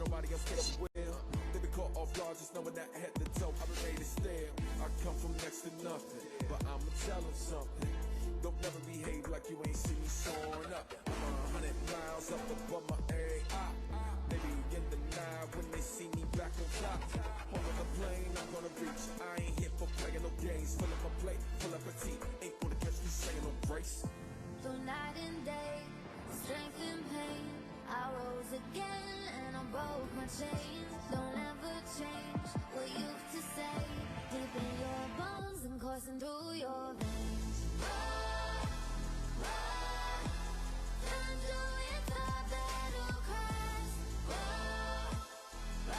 Nobody else cares well. They been caught off guard just knowing that head to toe I remain still. I come from next to nothing, but I'ma tell them something. Don't never behave like you ain't seen me soaring up. I'm 100 miles up above my AI. Maybe in the night when they see me back on top. Hold the plane, I'm gonna reach. I ain't here for playing no games. Fill up my plate, full up a tea. Ain't gonna catch me saying no grace. Through night and day, strength and pain, I rose again and I broke my chains. Don't ever change what you used to say. Deep in your bones and coursing through your veins. Run, run to your battle cries. Run,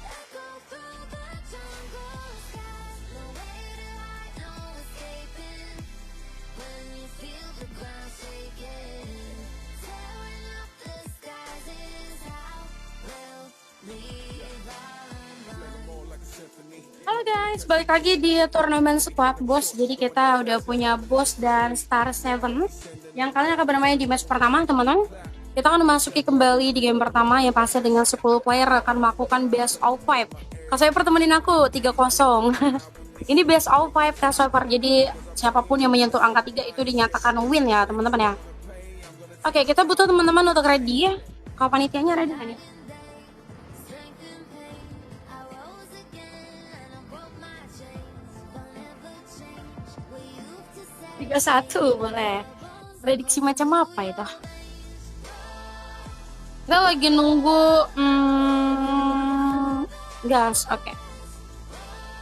echo through the jungle skies. No way to hide, no escaping. When you feel the ground shaking, tearing up the skies is how we'll live on. Like a symphony. Halo guys, balik lagi di turnamen squad boss. Jadi kita udah punya boss dan star 7 yang kalian akan bermain di match pertama, teman-teman. Kita akan memasuki kembali di game pertama yang pasti dengan 10 player akan melakukan best of 5. Kak Swiper temenin aku 3-0. Ini best of 5 Kak Swiper. Jadi siapapun yang menyentuh angka 3 itu dinyatakan win ya, teman-teman ya. Oke, kita butuh teman-teman untuk ready ya. Kalau panitianya ready kan ya? Strength and pain, I rose again and I broke my chains. Don't ever change what you used to say. 3-1 boleh. Prediksi macam apa itu? Kita lagi nunggu gas, oke.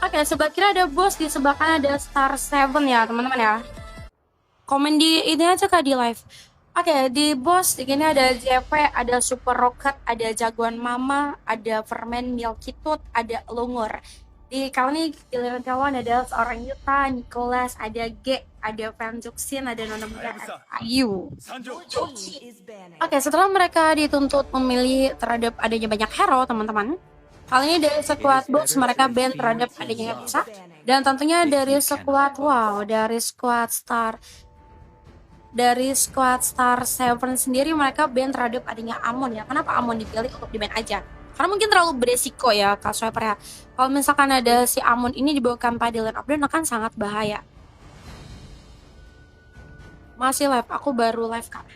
Oke, sebelah kiri ada bos, di sebelah kanan ada star 7 ya, teman-teman ya. Komen di ini aja Kak di live. Oke, di bos di sini ada JP, ada Super Rocket, ada Jagoan Mama, ada Fermen Milky Tooth, ada Lungur. Di kali ini giliran kawan ada seorang Yuta, Nicholas, ada G, ada Van Juxin, ada Nona Muda, Ayu. Oke, setelah mereka dituntut memilih terhadap adanya banyak hero, teman-teman. Kali ini dari squad box mereka ban terhadap adanya bisa. Dan tentunya dari squad Star 7 sendiri mereka ban terhadap adanya Amon ya. Kenapa Amon dipilih untuk di ban aja? Karena mungkin terlalu beresiko ya Kak Swiper ya. Kalau misalkan ada si Amon ini dibawakan pada lane up akan sangat bahaya. Masih live, aku baru live Kak.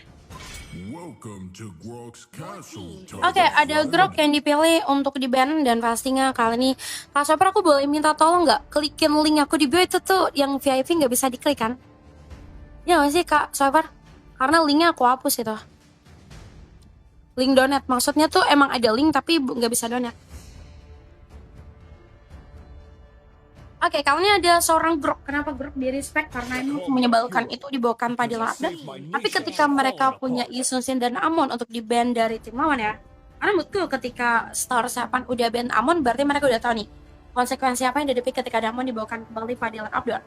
Oke, ada Grok yang dipilih untuk di ban dan pastinya kali ini Kak Swiper aku boleh minta tolong nggak klikin link aku di bio itu tuh yang VIP nggak bisa diklik kan? Ya nggak sih Kak Swiper? Karena linknya aku hapus itu. Link donat, maksudnya tuh emang ada link tapi nggak bisa donat. Oke, kali ini ada seorang Grok. Kenapa Grok di respect? Karena ini menyebalkan itu dibawakan pada update. Tapi ketika mereka punya Isusin dan Amon untuk di ban dari tim lawan ya. Karena menurutku ketika Star 7 udah ban Amon berarti mereka udah tahu nih konsekuensi apa yang dihadapi ketika Amon dibawakan kembali pada update.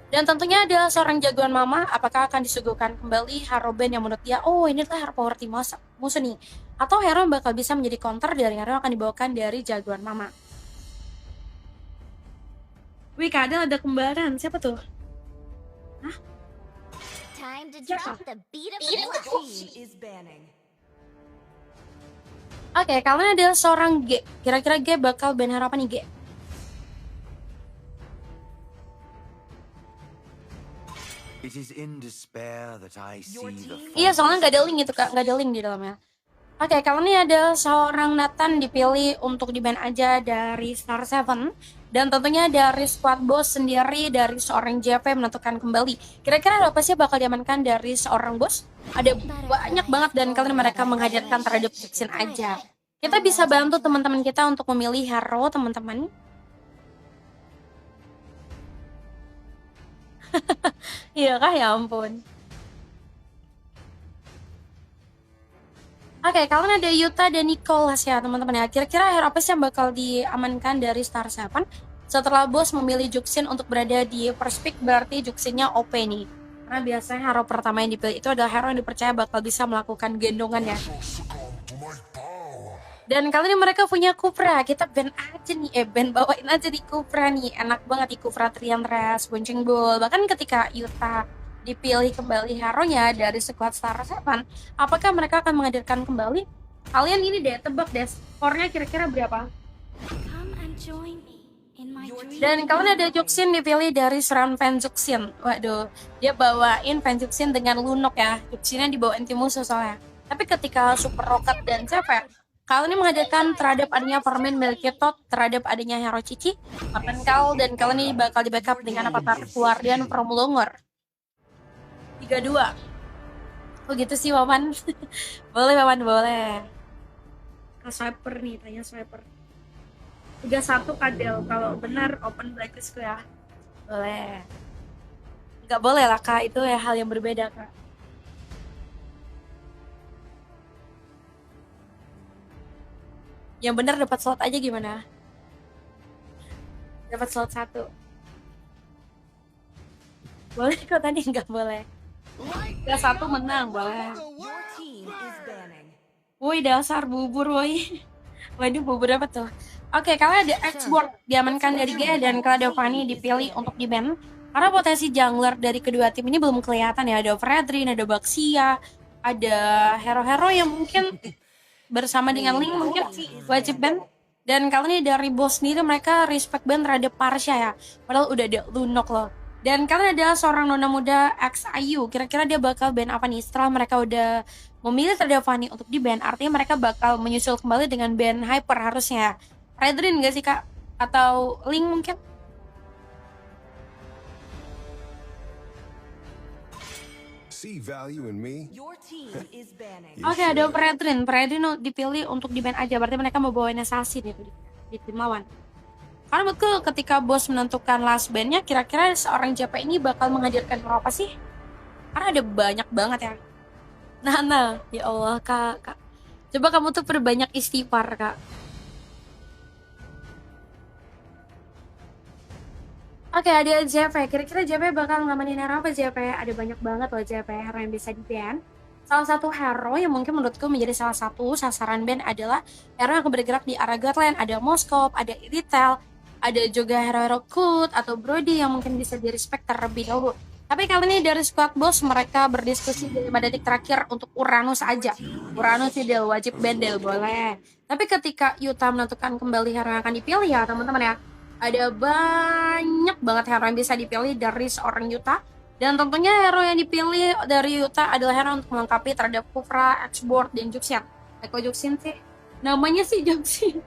Dan tentunya ada seorang Jagoan Mama, apakah akan disuguhkan kembali hero band yang menurut dia, oh ini adalah hero power team musuh nih. Atau hero yang bakal bisa menjadi counter dari hero yang akan dibawakan dari Jagoan Mama. Wih, kadang ada kembaran, siapa tuh? Hah? Time to drop the beat of the Oke, kalian ada seorang G. Kira-kira G bakal ban hero apa nih G? It is in despair that I see the Iya, soalnya nggak ada link itu Kak, nggak ada link di dalamnya. Oke, kali ini ada seorang Nathan dipilih untuk di ban aja dari Star 7. Dan tentunya dari squad boss sendiri dari seorang JP menentukan kembali. Kira-kira apa sih bakal diamankan dari seorang boss? Ada banyak banget dan kali ini mereka menghadirkan terhadap Jackson aja. Kita bisa bantu teman-teman kita untuk memilih hero, teman-teman. Iya kah, ya ampun. Oke, kalian ada Yuta dan Nicholas ya teman-teman ya. Kira-kira hero apa sih yang bakal diamankan dari Star 7? Setelah bos memilih Juxin untuk berada di first pick, berarti Juxinnya OP nih. Karena biasanya hero pertama yang dipilih itu adalah hero yang dipercaya bakal bisa melakukan gendongan ya. Dan kali ini mereka punya Kupra, kita ban aja nih, ban bawain aja di Kupra nih. Enak banget di Kupra Trian Res, Bonceng Bull. Bahkan ketika Yuta dipilih kembali hero-nya dari squad Star Seven, apakah mereka akan menghadirkan kembali? Kalian ini deh, tebak deh, skornya kira-kira berapa? Come and join me in my dream. Dan kalian ada Juxin dipilih dari Seran Fan Juxin. Waduh, dia bawain Fan Juxin dengan Lunok ya. Juxinnya dibawain tim musuh soalnya. Tapi ketika Super Rocket dan siapa? Kalian ini menghadirkan terhadap adanya permen Melkitot, terhadap adanya Hero Cici, Kal, dan kalian ini bakal di backup dengan avatar Guardian from Longor. 32. Oh gitu sih Wawan. Boleh Wawan, boleh. Ke Swiper nih, tanya Swiper. 31 Kadel, kalau benar open blacklist ya. Boleh. Nggak boleh lah Kak, itu ya hal yang berbeda Kak. Yang benar dapat slot aja gimana? Dapat slot 1. Boleh kok tadi nggak boleh. Nggak 1 menang, boleh. Woi dasar bubur woi. Waduh bubur apa tuh? Oke, kalau ada export diamankan dari G dan kalau ada Fanny dipilih untuk di ban. Karena potensi jungler dari kedua tim ini belum kelihatan ya. Ada Fredrin, ada Baxia, ada hero-hero yang mungkin bersama dengan Link mungkin wajib ban. Dan kali ini dari bos sendiri mereka respect ban terhadap Parsha ya. Padahal udah ada Lunok loh. Dan kalian ada seorang nona muda XIU. Kira-kira dia bakal ban apa nih setelah mereka udah memilih terhadap Fanny untuk di ban? Artinya mereka bakal menyusul kembali dengan ban Hyper harusnya. Redrin gak sih Kak? Atau Link mungkin? See value in me? Oke, ada Redrin. Redrin dipilih untuk di ban aja. Berarti mereka mau bawain assassin itu di tim lawan. Karena menurutku ketika bos menentukan last bandnya, kira-kira seorang JP ini bakal menghadirkan apa sih? Karena ada banyak banget ya. Nah, ya Allah kak. Coba kamu tuh perbanyak istighfar Kak. Oke, ada JP. Kira-kira JP bakal ngamanin hero apa JP? Ada banyak banget loh JP hero yang bisa di-ban. Salah satu hero yang mungkin menurutku menjadi salah satu sasaran ban adalah hero yang bergerak di arah Godland. Ada Moskop, ada Iritel, ada juga hero-hero Kut atau Brody yang mungkin bisa di-respect terlebih dahulu. Tapi kali ini dari squad boss mereka berdiskusi di 5 detik terakhir untuk Uranus aja. Uranus tidak wajib bandel boleh. Tapi ketika Yuta menentukan kembali hero yang akan dipilih ya teman-teman ya. Ada banyak banget hero yang bisa dipilih dari seorang Yuta. Dan tentunya hero yang dipilih dari Yuta adalah hero untuk melengkapi terhadap Kufra, X-Board, dan Juxin. Kok Juxin sih? Namanya sih Juxin.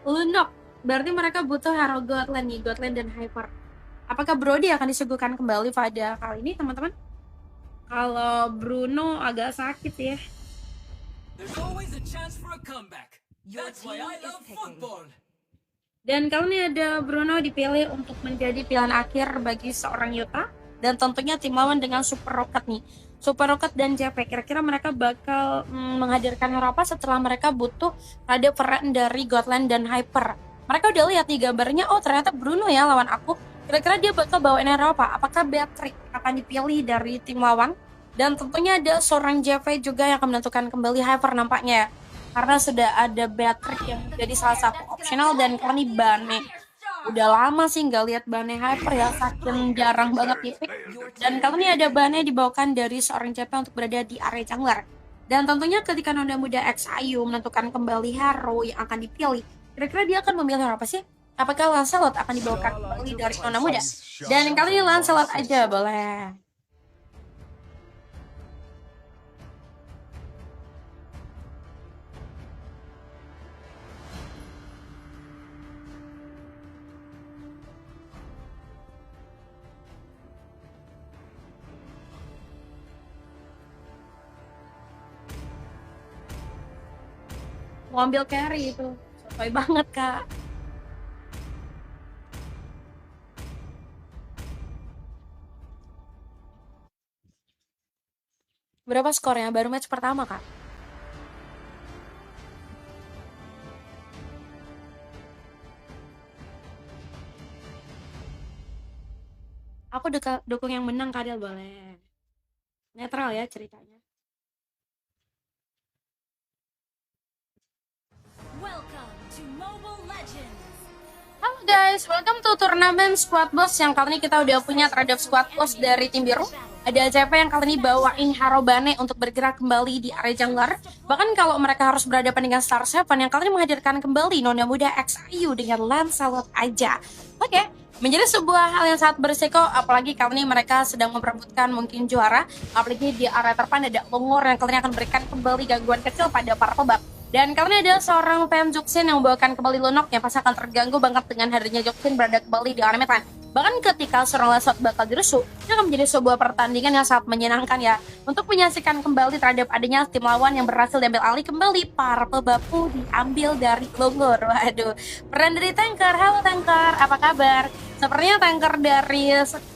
Lunok. Berarti mereka butuh hero Godland nih, Godland dan Hyper. Apakah Brody akan disuguhkan kembali pada kali ini teman-teman? Kalau Bruno agak sakit ya. There's always a chance for a comeback. That's why I love football. Dan kali ini ada Bruno dipilih untuk menjadi pilihan akhir bagi seorang Yuta. Dan tentunya tim lawan dengan Super Rocket nih. Super Rocket dan JP, kira-kira mereka bakal menghadirkan hero apa setelah mereka butuh ada peran dari Godland dan Hyper. Mereka udah lihat nih gambarnya, oh ternyata Bruno ya lawan aku. Kira-kira dia bakal bawain hero apa? Apakah Beatrix akan dipilih dari tim lawan? Dan tentunya ada seorang JP juga yang akan menentukan kembali Hyper nampaknya ya. Karena sudah ada Beatrix yang jadi salah satu optional dan kali ini Bane. Udah lama sih nggak lihat Bane Hyper ya, saking jarang banget di-pick. Dan kali ini ada Bane dibawakan dari seorang JP untuk berada di area jungler. Dan tentunya ketika nona muda XIU menentukan kembali hero yang akan dipilih, kira-kira dia akan memilih hero apa sih? Apakah Lancelot akan dibawakan kembali dari nona muda? Dan kali ini Lancelot aja boleh. Mau ambil carry itu, sotoy banget Kak. Berapa skornya? Baru match pertama Kak. Aku dukung yang menang Kadel boleh. Netral ya ceritanya. Welcome to Mobile Legends. Halo guys, welcome to turnamen squad boss yang kali ini kita udah punya terhadap squad boss dari tim biru. ada CP yang kali ini bawain Harobane untuk bergerak kembali di area jungler. Bahkan kalau mereka harus berhadapan dengan Star Seven yang kali ini menghadirkan kembali nona muda XIU dengan Lancelot aja. Oke, menjadi sebuah hal yang sangat berisiko, apalagi kali ini mereka sedang memperebutkan mungkin juara. Apalagi di area terpan ada Longor yang kali ini akan berikan kembali gangguan kecil pada para pebab. Dan kali ini ada seorang fan Juxin yang membawakan kembali Lunok yang pasti akan terganggu banget dengan hadirnya Juxin berada kembali di area mid lane. Bahkan ketika seorang Lancelot bakal dirusuh, ini akan menjadi sebuah pertandingan yang sangat menyenangkan ya. Untuk menyaksikan kembali terhadap adanya tim lawan yang berhasil diambil alih kembali, para pebapu diambil dari Longor. Waduh, peran dari Tanker. Halo Tanker, apa kabar? Sepertinya Tanker dari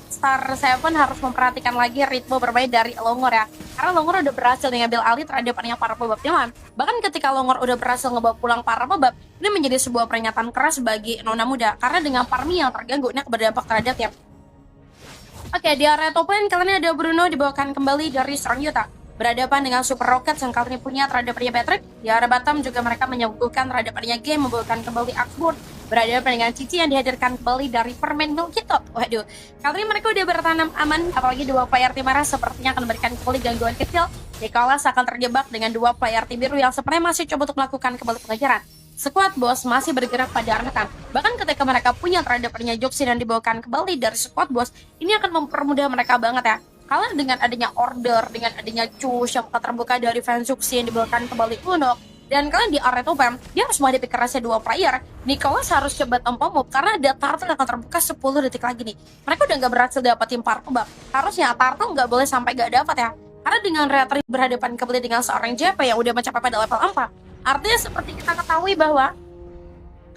Star Seven harus memperhatikan lagi ritme bermain dari Longor ya. Karena Longor udah berhasil mengambil alih terhadap para pebab lawan. Bahkan ketika Longor udah berhasil ngebawa pulang para pebab, ini menjadi sebuah peringatan keras bagi nona muda. Karena dengan Parmi yang terganggu, ini akan berdampak terhadap tiap. Oke, di area top lane kali ini ada Bruno dibawakan kembali dari Strong Yuta. Berhadapan dengan Super Rocket yang kali ini punya terhadap Patrick. Di area bottom juga mereka menyuguhkan terhadap game membawakan kembali Axburn. Berhadapan dengan Cici yang dihadirkan kembali dari permen Milkito. Waduh, kali ini mereka udah bertanam aman, apalagi dua player tim merah sepertinya akan memberikan kembali gangguan kecil. Nicholas akan terjebak dengan dua player tim biru yang sebenarnya masih coba untuk melakukan kembali pengejaran. Squad Boss masih bergerak pada arah kan. Bahkan ketika mereka punya terhadapnya Joxin yang dibawakan kembali dari Squad Boss, ini akan mempermudah mereka banget ya. Kalau dengan adanya order, dengan adanya Cush yang terbuka dari Fansuxi yang dibawakan kembali Unok, dan kalian di area top lane, dia harus menghadapi kerasnya dua player. Nicholas harus coba tempo move karena ada Turtle yang akan terbuka 10 detik lagi nih. Mereka udah nggak berhasil dapetin par pebab. Harusnya Turtle nggak boleh sampai nggak dapat ya. Karena dengan Retri berhadapan kembali dengan seorang JP yang udah mencapai pada level 4. Artinya seperti kita ketahui bahwa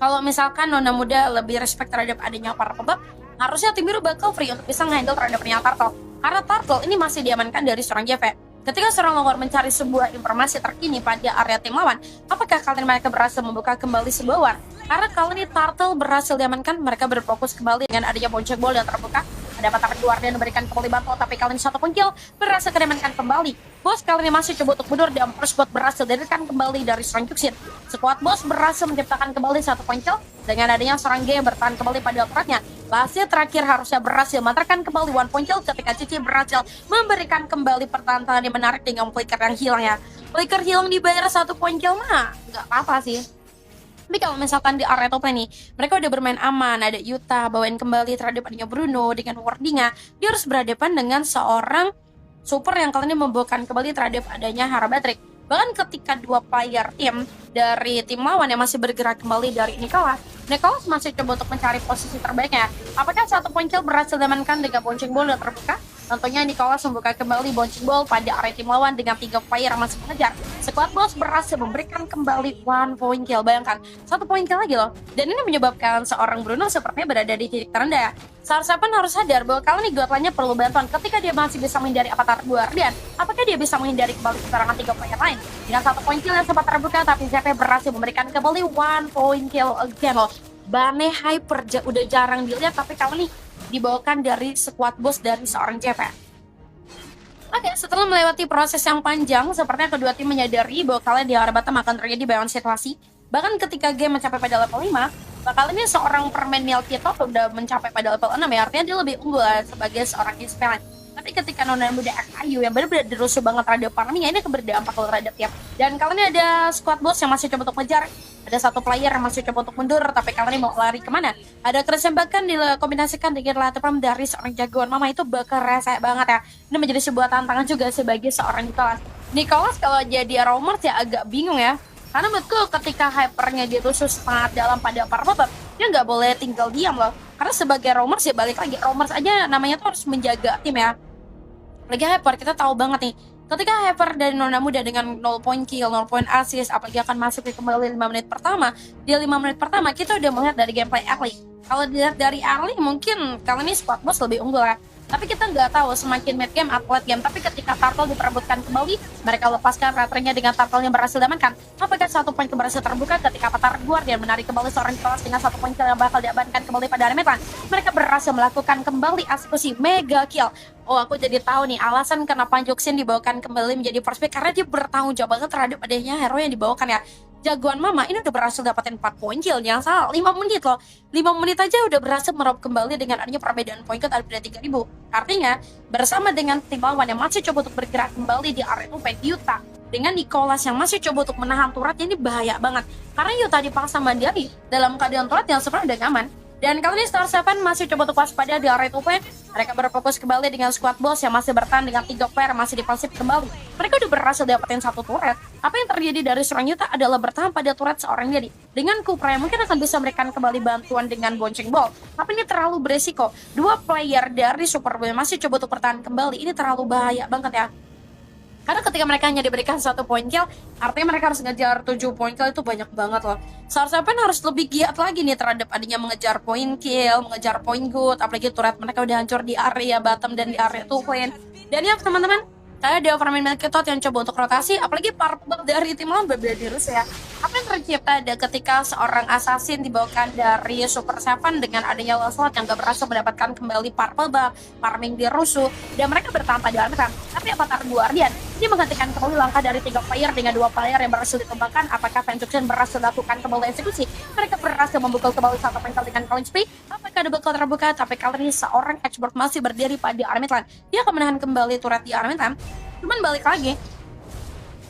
kalau misalkan nona muda lebih respect terhadap adanya para pebab, harusnya tim biru bakal free untuk bisa nge-handle terhadap Turtle. Karena Turtle ini masih diamankan dari seorang JP. Ketika seorang Longor mencari sebuah informasi terkini pada area tim lawan, apakah kalian mereka berhasil membuka kembali sebuah war? Karena kali ini Turtle berhasil diamankan, mereka berfokus kembali dengan adanya bonceng ball yang terbuka. Ada Patar Guardian memberikan kembali bantuan, tapi kali ini satu kill berhasil diamankan kembali. Bos kali ini masih coba untuk mundur dan First Bot berhasil diamankan kembali dari seorang Juxin. Squad Boss berhasil menciptakan kembali satu kill dengan adanya seorang G yang bertahan kembali pada operatnya. Lasnya terakhir harusnya berhasil mengantarkan kembali one kill ketika Cici berhasil memberikan kembali pertahanan yang menarik dengan flicker yang hilang ya. Flicker hilang dibayar satu kill mah nggak apa-apa sih. Tapi kalau misalkan di area top lane nih, mereka udah bermain aman, ada Yuta bawain kembali terhadap adanya Bruno dengan wardingnya, dia harus berhadapan dengan seorang super yang kali ini membawakan kembali terhadap adanya Patrick. Bahkan ketika dua player tim dari tim lawan yang masih bergerak kembali dari Nicholas masih coba untuk mencari posisi terbaiknya. Apakah satu kill berhasil diamankan dengan bonceng ball yang terbuka? Tentunya Nicholas membuka kembali bonceng ball pada area tim lawan dengan 3 player yang masih mengejar. Squad Boss berhasil memberikan kembali one kill. Bayangkan, 1 kill lagi loh. Dan ini menyebabkan seorang Bruno sepertinya berada di titik terendah ya. Star Seven harus sadar bahwa kali ini Godline-nya perlu bantuan. Ketika dia masih bisa menghindari Avatar Guardian, apakah dia bisa menghindari kembali serangan 3 player lain? Dengan 1 kill yang sempat terbuka, tapi ZP berhasil memberikan kembali one kill again loh. Bane Hyper udah jarang dilihat, tapi kali ini dibawakan dari Squad Boss dari seorang JP. Oke, setelah melewati proses yang panjang, sepertinya kedua tim menyadari bahwa kalian di area bottom akan terjadi balance situasi. Bahkan ketika game mencapai pada level 5, bakal ini seorang permen Milkito udah mencapai pada level 6 ya, artinya dia lebih unggul sebagai seorang Ispelan. Tapi ketika nona muda XIU yang benar-benar dirusuh banget terhadap Parmi, ini akan berdampak terhadap tiap. Dan kali ini ada Squad Boss yang masih coba untuk ngejar. Ada satu player yang masih coba untuk mundur, tapi kali ini mau lari kemana? Ada Chris yang bahkan dikombinasikan dengan Latepam dari seorang jagoan mama, itu bakal rese banget ya. Ini menjadi sebuah tantangan juga sebagai seorang Nicholas kalau jadi roamers ya agak bingung ya. Karena menurutku ketika hypernya dirusuh sangat dalam pada para pebab, dia nggak boleh tinggal diam loh. Karena sebagai roamers ya balik lagi, roamers aja namanya tuh harus menjaga tim ya. Lagi hyper, kita tahu banget nih, ketika hyper dari nona muda dengan 0 kill, 0 assist, apalagi akan masuk ke kembali 5 menit pertama, di 5 menit pertama kita udah melihat dari gameplay early. Kalau dilihat dari early mungkin kali ini Squad Boss lebih unggul ya. Tapi kita nggak tahu semakin mid game atau late game. Tapi ketika Turtle diperebutkan kembali, mereka lepaskan raternya dengan Turtle yang berhasil diamankan. Apakah 1 poin berhasil terbuka ketika Patar Guardian menarik kembali seorang Nicholas dengan 1 poin yang bakal diamankan kembali pada Armetan. Mereka berhasil melakukan kembali eksekusi mega kill. Oh, aku jadi tahu nih alasan kenapa Juxin dibawakan kembali menjadi first pick, karena dia bertanggung jawab banget terhadap adanya hero yang dibawakan ya. jagoan Mama ini udah berhasil dapetin 4 poin kill. Yang salah 5 menit loh. 5 menit aja udah berhasil meraup kembali dengan adanya perbedaan poin kill ada 3.000. Artinya bersama dengan tim lawan yang masih coba untuk bergerak kembali di area Open, Yuta dengan Nicholas yang masih coba untuk menahan turretnya, ini bahaya banget. Karena Yuta dipaksa mandiri dalam keadaan turret yang sebenarnya udah nyaman. Dan kali ini Star7 masih coba untuk waspada di area Open. Mereka berfokus kembali dengan squad boss yang masih bertahan dengan 3 player masih dipasif kembali. Mereka udah berhasil dapetin 1 turret. Apa yang terjadi dari seorang Yuta adalah bertahan pada turret seorang diri. Dengan Kupra yang mungkin akan bisa memberikan kembali bantuan dengan bonceng ball. Tapi ini terlalu beresiko. 2 player dari Super Bowl masih coba untuk bertahan kembali. Ini terlalu bahaya banget ya. Karena ketika mereka hanya diberikan 1 poin kill, artinya mereka harus ngejar 7 poin kill, itu banyak banget loh. Star7 harus lebih giat lagi nih terhadap adanya mengejar poin kill, mengejar poin good, apalagi turret mereka udah hancur di area bottom dan di area 2 lane. Dan ya teman-teman, saya ada overmain Melketot yang coba untuk rotasi, apalagi purple dari tim lawan berbeda diri ya. Apa yang tercipta ada ketika seorang assassin dibawakan dari Super 7 dengan adanya Lancelot yang gak berhasil mendapatkan kembali purple buff, farming di rusuh, dan mereka bertahan pada arena. Tapi Avatar Guardian ini menggantikan kembali langkah dari 3 player dengan 2 player yang berhasil dikembangkan. Apakah Ventuxian berhasil lakukan kembali eksekusi? Mereka berhasil membuka kembali 1 poin dengan Colin Speed. Apakah double kill terbuka? Tapi kali ini seorang expert masih berdiri pada area midlane. Dia akan menahan kembali turret di area midlane. Cuman balik lagi,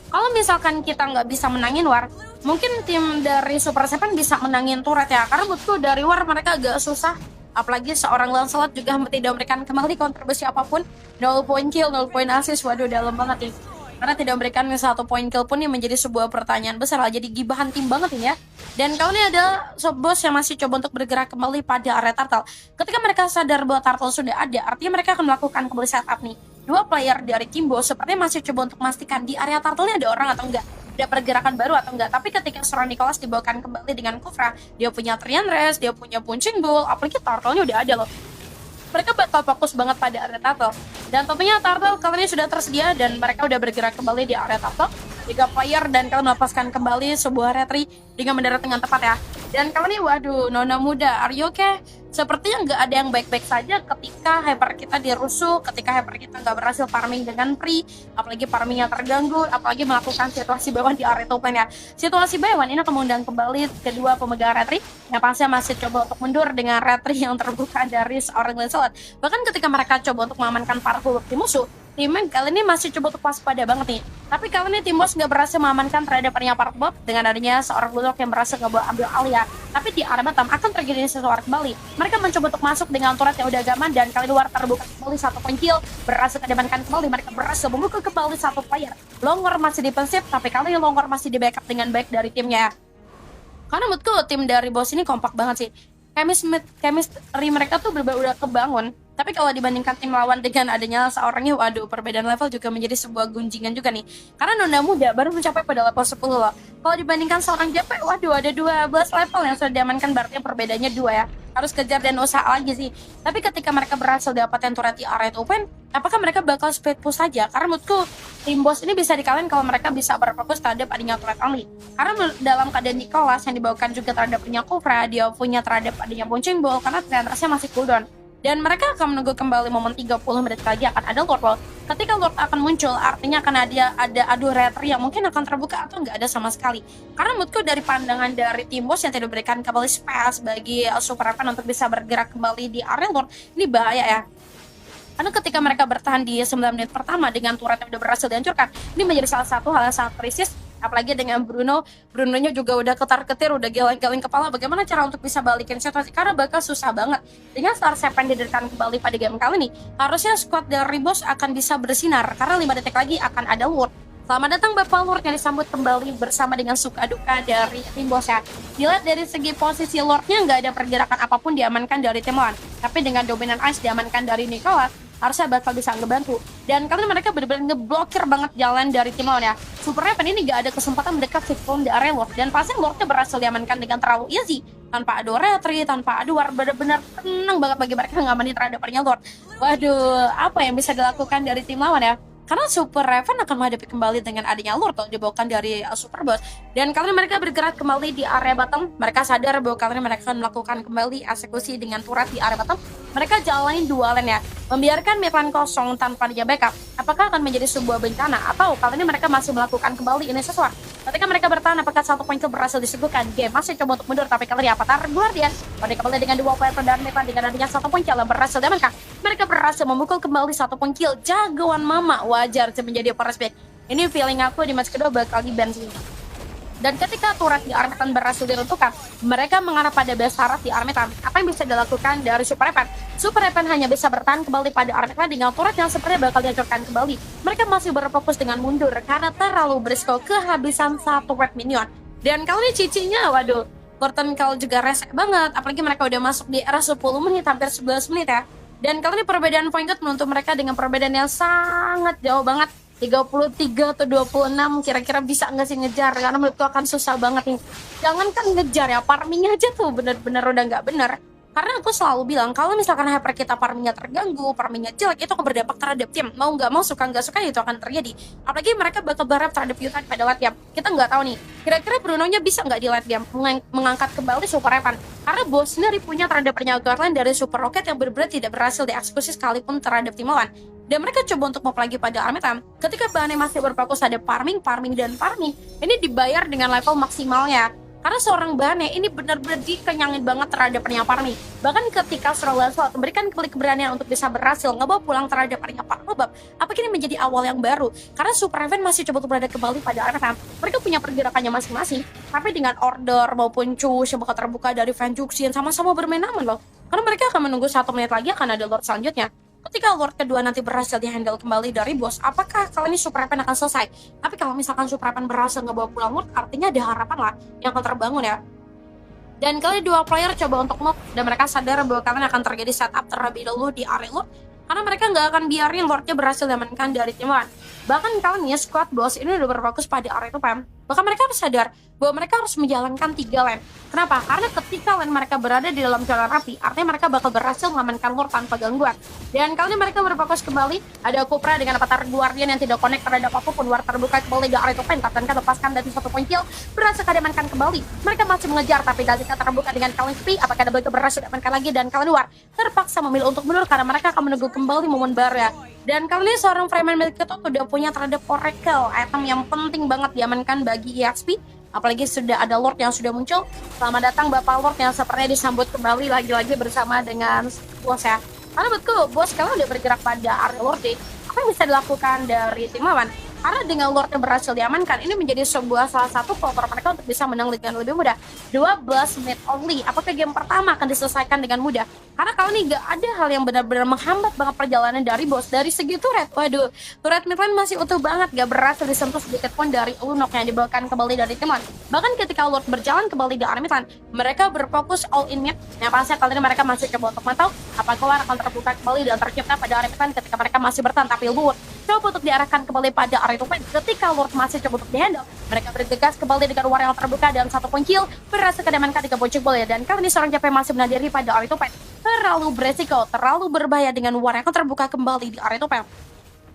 kalau misalkan kita nggak bisa menangin war, mungkin tim dari Super 7 bisa menangin turret ya. Karena menurutku dari war mereka agak susah. Apalagi seorang Lancelot juga tidak memberikan kembali kontribusi apapun. 0 poin kill, 0 poin assist, waduh dalam banget nih. Karena tidak memberikan 1 poin kill pun ini menjadi sebuah pertanyaan besar lah. Jadi gibahan tim banget ini ya. Dan kali ini ada boss yang masih coba untuk bergerak kembali pada area turtle. Ketika mereka sadar bahwa turtle sudah ada, artinya mereka akan melakukan kembali setup nih. 2 player dari tim boss sepertinya masih coba untuk memastikan di area turtle-nya ada orang atau enggak, ada pergerakan baru atau enggak. Tapi ketika seorang Nicholas dibawakan kembali dengan Kufra, dia punya Trian Res, dia punya Punching Ball, apalagi turtle-nya udah ada loh. Mereka bakal fokus banget pada area turtle. Dan tentunya turtle kali ini sudah tersedia dan mereka udah bergerak kembali di area turtle. 3 player dan kalian melepaskan kembali sebuah retri dengan mendarat dengan tepat ya. Dan kali ini waduh, Nona muda, are you okay? Sepertinya nggak ada yang baik-baik saja ketika hyper kita dirusuh, ketika hyper kita nggak berhasil farming dengan free, apalagi farmingnya terganggu, apalagi melakukan situasi bawah di area top lane ya. Situasi bawah ini akan mengundang kembali kedua pemegang retri yang pasti masih coba untuk mundur dengan retri yang terbuka dari seorang Lancelot. Bahkan ketika mereka coba untuk mengamankan para tim musuh, timnya kali ini masih coba untuk waspada banget nih. Tapi kali ini tim boss nggak berhasil mengamankan terhadap part bot dengan adanya seorang Bulldog yang berhasil ambil alih ya. Tapi di area bottom akan terjadi sesuatu kembali. Mereka mencoba untuk masuk dengan turret yang udah gaman dan kali luar terbuka kembali 1 poin kill, berhasil diamankan kembali. Mereka berhasil membuka kembali 1 player. Longor masih defensif, tapi kali ini Longor masih di backup dengan baik dari timnya. Karena menurutku tim dari boss ini kompak banget sih. Chemistry mereka tuh udah kebangun. Tapi kalau dibandingkan tim lawan dengan adanya seorangnya, waduh, perbedaan level juga menjadi sebuah gunjingan juga nih. Karena Nona muda baru mencapai pada level 10 loh. Kalau dibandingkan seorang JP, waduh, ada 12 level yang sudah diamankan, berarti perbedaannya 2 ya. Harus kejar dan usaha lagi sih. Tapi ketika mereka berhasil dapatin turret di area open, apakah mereka bakal speed push saja? Karena menurutku tim boss ini bisa dikalahin kalau mereka bisa berfokus terhadap adanya turret only. Karena dalam keadaan Nicholas yang dibawakan juga terhadap punya Kufra, dia punya terhadap adanya Punching Ball, karena ternyata masih cooldown. Dan mereka akan menunggu kembali momen 30 menit lagi akan ada Lord. Ketika Lord akan muncul, artinya akan ada adu retri yang mungkin akan terbuka atau nggak ada sama sekali. Karena menurutku dari pandangan dari tim boss yang tidak diberikan kembali space bagi Super Evan untuk bisa bergerak kembali di area Lord, ini bahaya ya. Karena ketika mereka bertahan di 9 menit pertama dengan turret yang udah berhasil dihancurkan, ini menjadi salah satu hal yang sangat krisis. Apalagi dengan Brunonya juga udah ketar-ketir, udah geleng-geleng kepala. Bagaimana cara untuk bisa balikin situasi? Karena bakal susah banget. Dengan Star7 didirikan kembali pada game kali ini, harusnya squad dari boss akan bisa bersinar. Karena 5 detik lagi akan ada Lord. Selamat datang Bapak Lord yang disambut kembali bersama dengan suka duka dari tim boss ya. Dilihat dari segi posisi Lordnya nggak ada pergerakan apapun diamankan dari tim lawan. Tapi dengan dominan ice diamankan dari Nicholas, harusnya bakal bisa ngebantu. Dan karena mereka benar-benar ngeblokir banget jalan dari tim lawan ya. Super Raven ini gak ada kesempatan mendekat Cyclone di area Lord. Dan pasti Lordnya berhasil diamankan dengan terlalu easy. Tanpa ada retri, tanpa ada war, benar-benar tenang banget bagi mereka ngamanin terhadap area Lord. Waduh, apa yang bisa dilakukan dari tim lawan ya? Karena Super Raven akan menghadapi kembali dengan adanya Lord kalau dibawakan dari Super Boss. Dan kali ini mereka bergerak kembali di area bottom. Mereka sadar bahwa kali ini mereka akan melakukan kembali eksekusi dengan turret di area bottom. mereka jalanin dualen ya, membiarkan mid lane kosong tanpa dia backup. Apakah akan menjadi sebuah bencana atau kali ini mereka masih melakukan kembali ini sesuatu? Ketika mereka bertahan, apakah 1 poin kill berhasil disuguhkan? Game masih coba untuk mundur, tapi kali ini Avatar Guardian pada kembali dengan 2 player pendaran mid lane dengan adanya 1 poin kill berhasil diamankan. Mereka berhasil memukul kembali 1 poin kill. Jagoan mama wajar menjadi first pick. Ini feeling aku di match kedua bakal di-ban sih. Dan ketika turret di Armetan berhasil diruntuhkan, mereka mengarah pada base turret di Armetan. Apa yang bisa dilakukan dari Super Evan? Super Evan hanya bisa bertahan kembali pada Armetan dengan turret yang sepertinya bakal dihancurkan kembali. Mereka masih berfokus dengan mundur karena terlalu berisiko kehabisan 1 red minion. Dan kali ini cicinya, waduh, Curtain Call juga resek banget. Apalagi mereka udah masuk di era 10 menit, hampir 11 menit ya. Dan kali ini perbedaan point guard menuntut mereka dengan perbedaan yang sangat jauh banget. 33 atau 26 kira-kira bisa nggak sih ngejar, karena menurutku akan susah banget nih. Jangankan ngejar ya, farming aja tuh bener-bener udah nggak bener. Karena aku selalu bilang kalau misalkan hyper kita farmingnya terganggu, farmingnya jelek, itu akan berdampak terhadap tim. Mau nggak mau, suka nggak suka, itu akan terjadi. Apalagi mereka bakal berharap terhadap Yuta pada late game. Kita nggak tahu nih, kira-kira Bruno-nya bisa nggak di late game mengangkat kembali Super Evan. Karena bos sendiri punya terhadap penyaga lain dari Super Rocket yang benar-benar tidak berhasil dieksekusi sekalipun terhadap tim lawan. Dan mereka coba untuk move lagi pada Armetan. Ketika bahannya masih berfokus ada farming, ini dibayar dengan level maksimalnya. Karena seorang Bane ini benar-benar dikenyangin banget terhadap yang farming. Bahkan ketika seorang Lancelot memberikan kembali keberanian untuk bisa berhasil ngebawa pulang terhadap yang farmobab, apakah ini menjadi awal yang baru? Karena Super Evan masih coba untuk berada kembali pada Armetan. Mereka punya pergerakannya masing-masing, tapi dengan order maupun cues yang bakal terbuka dari Van Juxian sama-sama bermain aman loh. Karena mereka akan menunggu 1 menit lagi akan ada Lord selanjutnya. Ketika Lord kedua nanti berhasil dihandle kembali dari bos, apakah kali ini Super Evan akan selesai? Tapi kalau misalkan Super Evan berhasil ngebawa pulang Lord, artinya ada harapan lah yang akan terbangun ya. Dan kali dua player coba untuk move, dan mereka sadar bahwa kalian akan terjadi setup terlebih dahulu di area Lord, karena mereka nggak akan biarin Lordnya berhasil diamankan dari tim lawan. Bahkan kalian ya, squad boss ini udah berfokus pada area itu Pam. Bahkan mereka harus sadar bahwa mereka harus menjalankan 3 lane. Kenapa? Karena ketika lane mereka berada di dalam jalan rapi, artinya mereka bakal berhasil mengamankan Lord tanpa gangguan. Dan kali ini mereka berfokus kembali, ada Cupra dengan Avatar Guardian yang tidak connect terhadap apapun. War terbuka kembali di area Topen, Kapten kan lepaskan dari 1 poin kill, berhasil diamankan kembali. Mereka masih mengejar, tapi Dalika terbuka dengan Kalin Spi. Apakah double itu berhasil diamankan lagi, dan Kalin War terpaksa memilih untuk mundur karena mereka akan menunggu kembali momen baru ya. Dan kali ini seorang Freeman milik itu udah punya terhadap Oracle, item yang penting banget diamankan bagi EXP. Apalagi sudah ada Lord yang sudah muncul. Selamat datang Bapak Lord yang sepertinya disambut kembali lagi-lagi bersama dengan bos ya. Karena menurutku bos kalau udah bergerak pada area Lord, apa yang bisa dilakukan dari tim lawan? Karena dengan Lord yang berhasil diamankan, ini menjadi sebuah salah satu faktor mereka untuk bisa menang dengan lebih mudah. 12 menit only. Apakah game pertama akan diselesaikan dengan mudah? Karena kalau ini gak ada hal yang benar-benar menghambat banget perjalanan dari bos. Dari segi turret, waduh, turret mid lane masih utuh banget, gak berhasil disentuh sedikit pun dari Lunok yang dibawakan kembali dari tim lawan. Bahkan ketika Lord berjalan kembali di area mid lane, mereka berfokus all in mid. Yang pasti kali ini mereka masih coba untuk mantau apakah War akan terbuka kembali dan tercipta pada area mid lane ketika mereka masih bertahan. Tapi Lord coba untuk diarahkan kembali pada area Topen. Ketika Lord masih coba untuk dihandle, mereka bergegas kembali dengan War yang terbuka dan 1 poin kill, berhasil diamankan 3 poin kill ya. Dan kali ini seorang JP masih menadiri pada area Topen. Terlalu beresiko, terlalu berbahaya dengan War yang akan terbuka kembali di area Topen.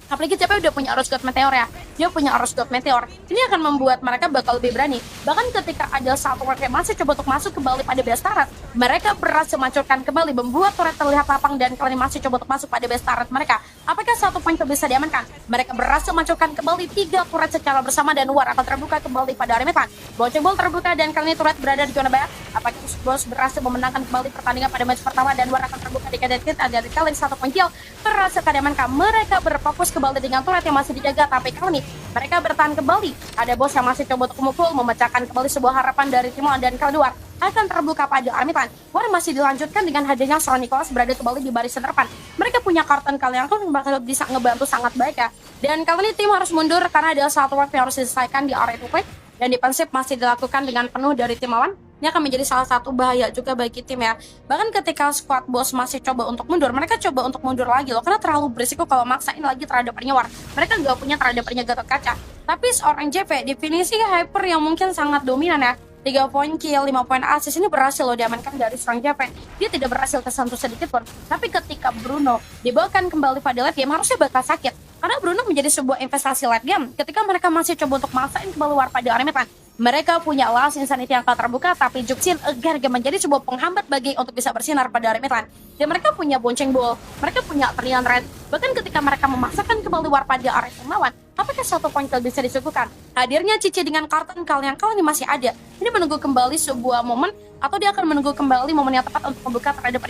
Apalagi CP udah punya arus God Meteor ya. Dia punya arus God Meteor. Ini akan membuat mereka bakal lebih berani. Bahkan ketika ada satu warga yang masih coba untuk masuk kembali pada base turret, mereka berhasil mencurkan kembali, membuat turret terlihat lapang dan kali ini masih coba untuk masuk pada base turret mereka. Apakah 1 poin bisa diamankan? Mereka berhasil mencurkan kembali 3 turret secara bersama dan War akan terbuka kembali pada area Metan. Boceng ball terbuka dan kali ini turret berada di zona bayar. Apakah Bos berhasil memenangkan kembali pertandingan pada match pertama dan War akan terbuka di kadet kit. Ada kali ini 1 poin kill berhasil diamankan. Mereka berfokus kembali dengan turret yang masih dijaga, tapi kali ini mereka bertahan kembali. Ada bos yang masih coba untuk memukul, memecahkan kembali sebuah harapan dari tim lawan dan kali War akan terbuka pada Armitan. War masih dilanjutkan dengan hadirnya seorang Nicholas berada kembali di barisan depan. Mereka punya karton kalian yang bakal bisa ngebantu sangat baik ya. Dan kali ini tim harus mundur karena ada satu wave yang harus diselesaikan di area Tuklik dan defensif masih dilakukan dengan penuh dari tim lawan. Ini akan menjadi salah satu bahaya juga bagi tim ya. Bahkan ketika squad boss masih coba untuk mundur, mereka coba untuk mundur lagi loh, karena terlalu berisiko kalau maksain lagi terhadap War. Mereka nggak punya terhadap Gatot Kaca. Tapi seorang JP definisi hyper yang mungkin sangat dominan ya. 3 poin kill, 5 poin assist ini berhasil loh diamankan dari seorang JP. Dia tidak berhasil tersentuh sedikit pun. Tapi ketika Bruno dibawakan kembali pada late game, harusnya bakal sakit. Karena Bruno menjadi sebuah investasi late game. Ketika mereka masih coba untuk maksain kembali War pada Armitan, Mereka punya Last Insanity yang akan terbuka, tapi Juxin enggan menjadi sebuah penghambat bagi untuk bisa bersinar pada area mid lane. Dan mereka punya Bonceng Ball, mereka punya Trian Red. Bahkan ketika mereka memaksakan kembali war pada area tim lawan, apakah satu poin kill bisa disuguhkan? Hadirnya Cici dengan Karton Kal yang kali ini masih ada. Ini menunggu kembali sebuah momen, atau dia akan menunggu kembali momen yang tepat untuk membuka terhadap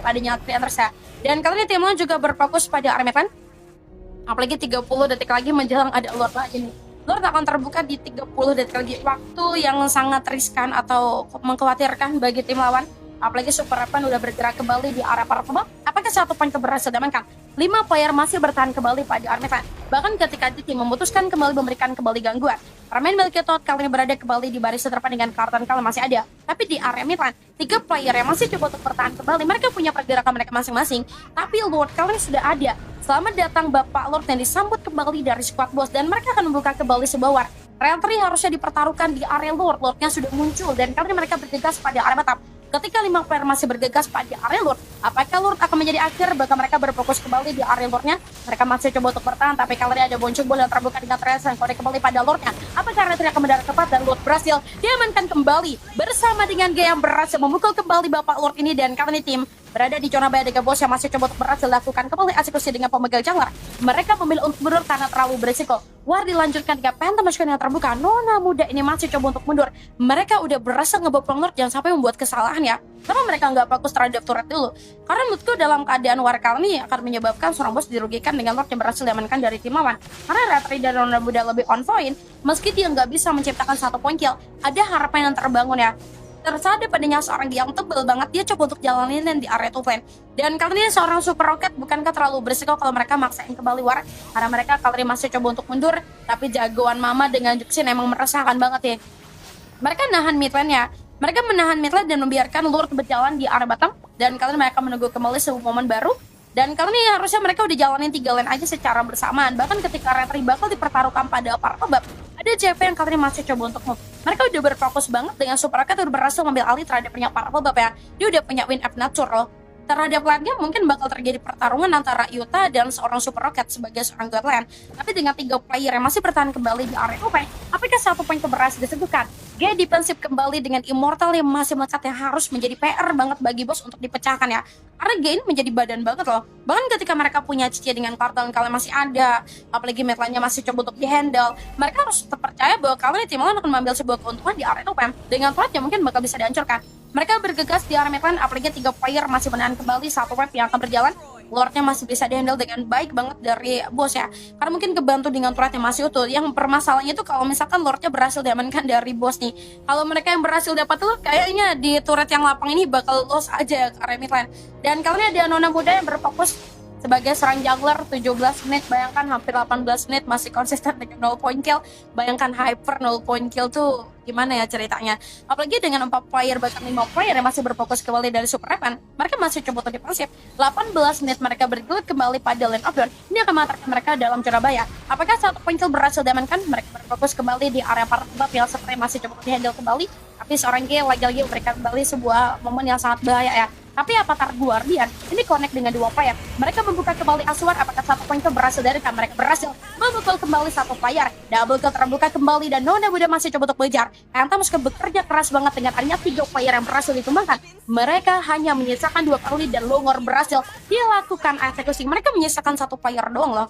adanya Trian Red. Dan kali ini tim lawan juga berfokus pada area mid lane. Apalagi 30 detik lagi menjelang ada Lord lagi nih. Lord akan terbuka di 30 detik lagi. Waktu yang sangat riskan atau mengkhawatirkan bagi tim lawan. Apalagi Super Raven udah bergerak kembali di area para pemain. Apakah satu poin berhasil diamankan? 5 player masih bertahan kembali pada area mid lane. Bahkan ketika Titi memutuskan kembali memberikan kembali gangguan. Permain milik Ketot kali ini berada kembali di baris terdepan dengan Karton Kal masih ada. Tapi di area mid lane, 3 player yang masih coba untuk bertahan kembali. Mereka punya pergerakan mereka masing-masing. Tapi Lord kali ini sudah ada. Selamat datang Bapak Lord yang disambut kembali dari squad boss. Dan mereka akan membuka kembali sebuah war. Realtri harusnya dipertaruhkan di area Lord. Lordnya sudah muncul. Dan kali ini mereka bergegas pada area batap. Ketika 5 player masih bergegas pada area Lord, apakah Lord akan menjadi akhir? Bahkan mereka berfokus kembali di area Lordnya. Mereka masih coba untuk bertahan, tapi kali ini ada Bonceng Ball yang terbuka dengan Trace yang kode kembali pada Lordnya. Apakah Retri akan mendarat tepat dan Lord berhasil diamankan kembali bersama dengan G yang berhasil memukul kembali Bapak Lord ini. Dan kali ini tim berada di zona bahaya dengan bos yang masih coba untuk berhasil lakukan kembali eksekusi dengan pemegang jungler. Mereka memilih untuk mundur karena terlalu berisiko. War dilanjutkan dengan Phantom Machine yang terbuka. Nona muda ini masih coba untuk mundur. Mereka udah berhasil ngebawa Lord, jangan sampai membuat kesalahan ya. Kenapa mereka nggak fokus terhadap turret dulu? Karena menurutku dalam keadaan war kali ini akan menyebabkan seorang bos dirugikan dengan Lord yang berhasil diamankan dari tim lawan. Karena Retri dan Nona muda lebih on point, meski dia nggak bisa menciptakan satu poin kill, ada harapan yang terbangun ya. Tersadar padanya seorang yang tebel banget, dia coba untuk jalanin di area top lane. Dan kali ini seorang Super Rocket bukankah terlalu berisiko kalau mereka maksain kembali war, karena mereka kali ini masih coba untuk mundur. Tapi jagoan Mama dengan Juxin emang meresahkan banget ya. Mereka nahan mid lane ya. Mereka menahan mid lane dan membiarkan Lord berjalan di area bottom. Dan kali ini mereka menunggu kembali sebuah momen baru. Dan kali ini harusnya mereka udah jalanin 3 lane aja secara bersamaan. Bahkan ketika Retri bakal dipertaruhkan pada para pebab, ada JP yang kali ini masih coba untuk move. Mereka udah berfokus banget dengan Super Rocket udah berhasil mengambil alih terhadap para pebab ya. Dia udah punya win up natural. Terhadap lane mungkin bakal terjadi pertarungan antara Yuta dan seorang Super Rocket sebagai seorang god lane. Tapi dengan 3 player yang masih bertahan kembali di area OP, apakah satu poin berhasil disebutkan? G defensif kembali dengan Immortal yang masih melekat yang harus menjadi PR banget bagi bos untuk dipecahkan ya. Karena G ini menjadi badan banget loh. Bahkan ketika mereka punya Cici dengan Karton kalian masih ada, apalagi mid lane-nya masih coba untuk di-handle, mereka harus percaya bahwa kalian tim lawan akan mengambil sebuah keuntungan di area OP. Dengan turretnya mungkin bakal bisa dihancurkan. Mereka bergegas di area mid lane, apalagi 3 player masih menahan kembali satu wave yang akan berjalan. Lordnya masih bisa dihandle dengan baik banget dari bos ya. Karena mungkin kebantu dengan turret yang masih utuh. Yang permasalahannya itu kalau misalkan Lordnya berhasil diamankan dari bos nih. Kalau mereka yang berhasil dapat Lord, kayaknya di turret yang lapang ini bakal loss aja ke area mid lane. Dan kali ini ada Nona muda yang berfokus sebagai serang jungler 17 menit. Bayangkan hampir 18 menit masih konsisten dengan 0 point kill. Bayangkan Hyper 0 point kill tuh gimana ya ceritanya. Apalagi dengan 4 player bahkan 5 player yang masih berfokus kembali dari Super Raven. Mereka masih coba untuk dipasif. 18 menit mereka bergelut kembali pada lane of dawn. Ini akan mengantarkan mereka dalam Surabaya. Apakah satu point kill berhasil diamankan? Mereka berfokus kembali di area para pebab yang seperti masih coba di-handle kembali. Tapi seorang G lagi-lagi memberikan kembali sebuah momen yang sangat bahaya ya. Tapi Avatar Guardian ini connect dengan 2 player. Mereka membuka kembali Aswar. Apakah satu poin berhasil dari kan? Mereka berhasil memukul kembali 1 player. Double kill terbuka kembali dan Nona muda masih coba untuk mengejar. Phantom meski bekerja keras banget dengan adanya 3 player yang berhasil ditumbangkan. Mereka hanya menyisakan 2 kali dan Longor berhasil dilakukan eksekusi. Mereka menyisakan 1 player doang loh.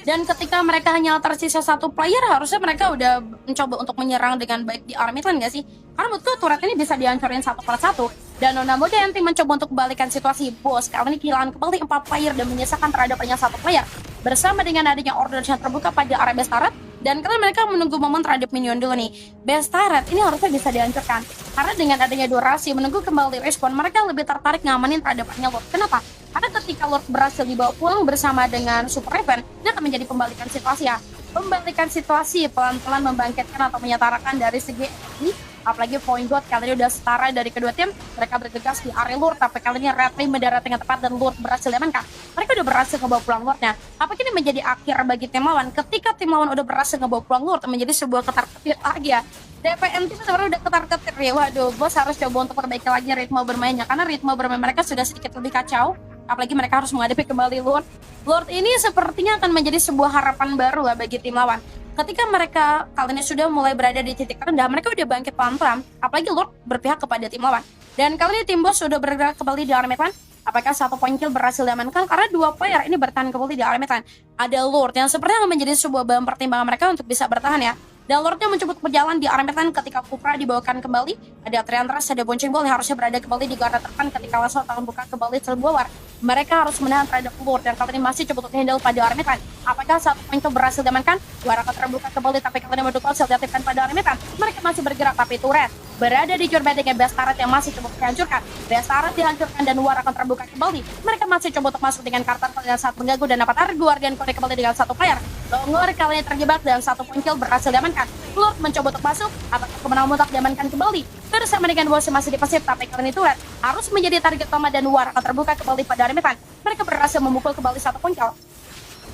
Dan ketika mereka hanya tersisa 1 player, harusnya mereka udah mencoba untuk menyerang dengan baik di area mid lane gak sih? Karena menurutku turret ini bisa dihancurin 1 per 1. Dan Nona muda yang tim mencoba untuk kembalikan situasi bos. Kali ini kehilangan kembali 4 player dan menyisakan terhadap hanya 1 player. Bersama dengan adanya order yang terbuka pada area base turret. Dan karena mereka menunggu momen terhadap minion dulu nih. Base turret ini harusnya bisa dihancurkan. Karena dengan adanya durasi menunggu kembali respon, mereka lebih tertarik ngamanin terhadap Lord. Kenapa? Karena ketika Lord berhasil dibawa pulang bersama dengan Super Raven, ini akan menjadi pembalikan situasi ya. Pembalikan situasi pelan-pelan membangkitkan atau menyetarakan dari segi ini. Apalagi point gold kali ini udah setara dari kedua tim. Mereka bergegas di area Lord, tapi kali ini Retri mendarat dengan tepat dan Lord berhasil diamankan. Mereka udah berhasil ngebawa pulang Lordnya. Apakah ini menjadi akhir bagi tim lawan? Ketika tim lawan udah berhasil ngebawa pulang Lord, menjadi sebuah ketar-ketir lagi ya. DPM tim sebenarnya udah ketar-ketir ya. Waduh, bos harus coba untuk perbaiki lagi ritme bermainnya. Karena ritme bermain mereka sudah sedikit lebih kacau. apalagi mereka harus menghadapi kembali Lord. Lord ini sepertinya akan menjadi sebuah harapan baru lah bagi tim lawan. Ketika mereka kali ini sudah mulai berada di titik rendah, mereka udah bangkit pelan-pelan, apalagi Lord berpihak kepada tim lawan. Dan kali ini tim bos sudah bergerak kembali di area mid lane. Apakah 1 poin kill berhasil diamankan? Karena 2 player ini bertahan kembali di area mid lane. Ada Lord yang sepertinya akan menjadi sebuah bahan pertimbangan mereka untuk bisa bertahan ya. Dan Lordnya mencoba berjalan di area mid lane ketika Kupra dibawakan kembali. Ada Triantras, ada Bonceng Ball yang harusnya berada kembali di garda terdepan ketika Laslo akan buka kembali terbuar. Mereka harus menahan terhadap Lord yang kali ini masih coba untuk handle pada area mid lane. Apakah 1 poin kill berhasil diamankan? Luar akan terbuka kembali tapi kali ini mendukung sel diaktifkan pada area mid lane. Mereka masih bergerak tapi turret berada di jurbeting Bestaret yang masih coba dihancurkan. Bestaret dihancurkan dan War akan terbuka kembali. Mereka masih coba untuk masuk dengan Carter pada saat mengganggu dan dapat tarik Guardian Code kembali dengan 1 player. Longor kali ini terjebak dan 1 poin kill berhasil diamankan. Lord mencoba untuk masuk, apakah kemenangan mutlak diamankan kembali? Bersama dengan bos masih di pasif, tapi kali ini turret harus menjadi target utama dan War akan terbuka kembali pada area mid lane. Mereka berhasil memukul kembali 1 poin kill.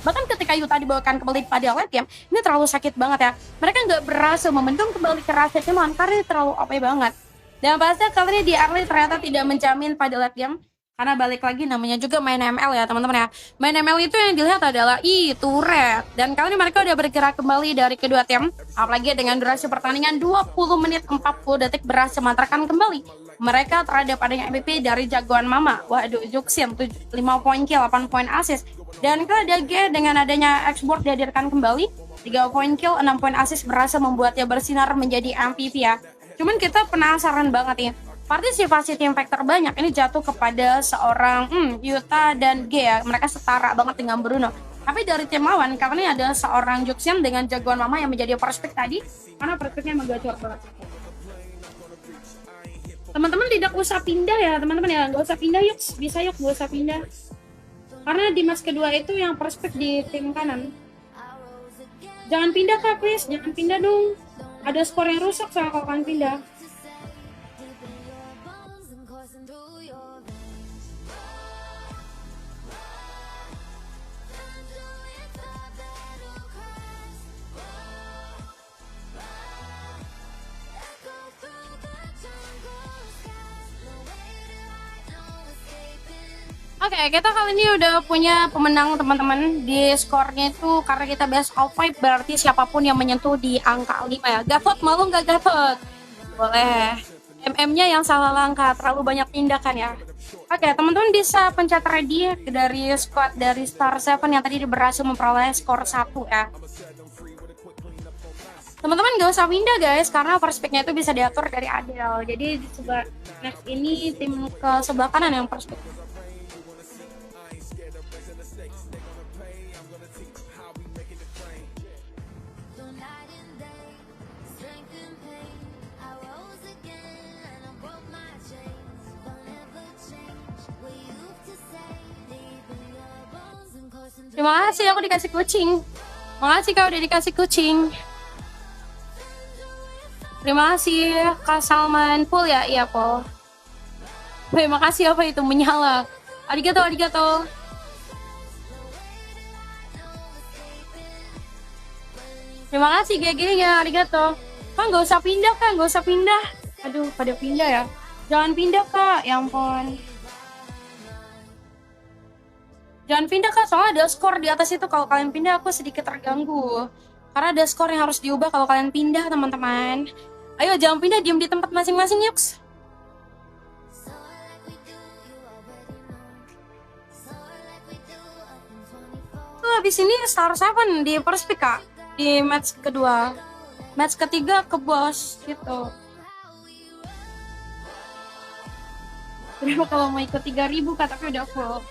Bahkan ketika Yuta dibawakan kembali pada late game, ini terlalu sakit banget ya. Mereka nggak berhasil membendung kembali ke rahasia teman karena ini terlalu OP banget. Dan pasti kali ini di early ternyata tidak menjamin pada late game. Karena balik lagi namanya juga main ML ya teman-teman ya. Main ML itu yang dilihat adalah turret. Dan kali ini mereka udah bergerak kembali dari kedua tim. Apalagi dengan durasi pertandingan 20 menit 40 detik berhasil mantrakan kembali. Mereka terhadap adanya MVP dari jagoan Mama. Waduh, Juxin 5 poin kill, 8 poin assist. Dan kalau ada G dengan adanya export dihadirkan kembali 3 poin kill, 6 poin assist berhasil membuatnya bersinar menjadi MVP ya. Cuman kita penasaran banget nih, partisipasi tim factor banyak ini jatuh kepada seorang Yuta dan G ya. Mereka setara banget dengan Bruno. Tapi dari tim lawan karena ini ada seorang Juxian dengan jagoan Mama yang menjadi prospek tadi, karena prospeknya emang gacor banget. Teman-teman tidak usah pindah ya teman-teman ya, nggak usah pindah yuk, bisa yuk nggak usah pindah. Karena di match kedua itu yang prospek di tim kanan. Jangan pindah kak please, jangan pindah dong. Ada skor yang rusak soal kalau kalian pindah. Oke, kita kali ini udah punya pemenang teman-teman. Di skornya itu karena kita best of 5 berarti siapapun yang menyentuh di angka 5 ya. Gatot malu nggak Gatot? Boleh. MM-nya yang salah langkah, terlalu banyak tindakan ya. Oke, teman-teman bisa pencet ready dari squad dari Star 7 yang tadi berhasil memperoleh skor 1 ya. Teman-teman gak usah pindah guys, karena perspeknya itu bisa diatur dari Adel. Jadi di sebelah next ini tim ke sebelah kanan yang perspek. Terima kasih aku dikasih kucing. Makasih kau udah dikasih kucing. Terima kasih Kak Salman Pul ya, iya Pul. Terima kasih apa itu menyala. Arigato, arigato. Terima kasih GG-nya, arigato. Kak nggak usah pindah kak, nggak usah pindah. Aduh, pada pindah ya. Jangan pindah kak, ya ampun. Jangan pindah kak, soalnya ada skor di atas itu. Kalau kalian pindah aku sedikit terganggu. Karena ada skor yang harus diubah kalau kalian pindah teman-teman. Ayo jangan pindah, diam di tempat masing-masing yuk. Habis ini Star 7 di perspek kak. Di match kedua. Match ketiga ke bos gitu. Kenapa kalau mau ikut 3.000 kak, tapi udah full.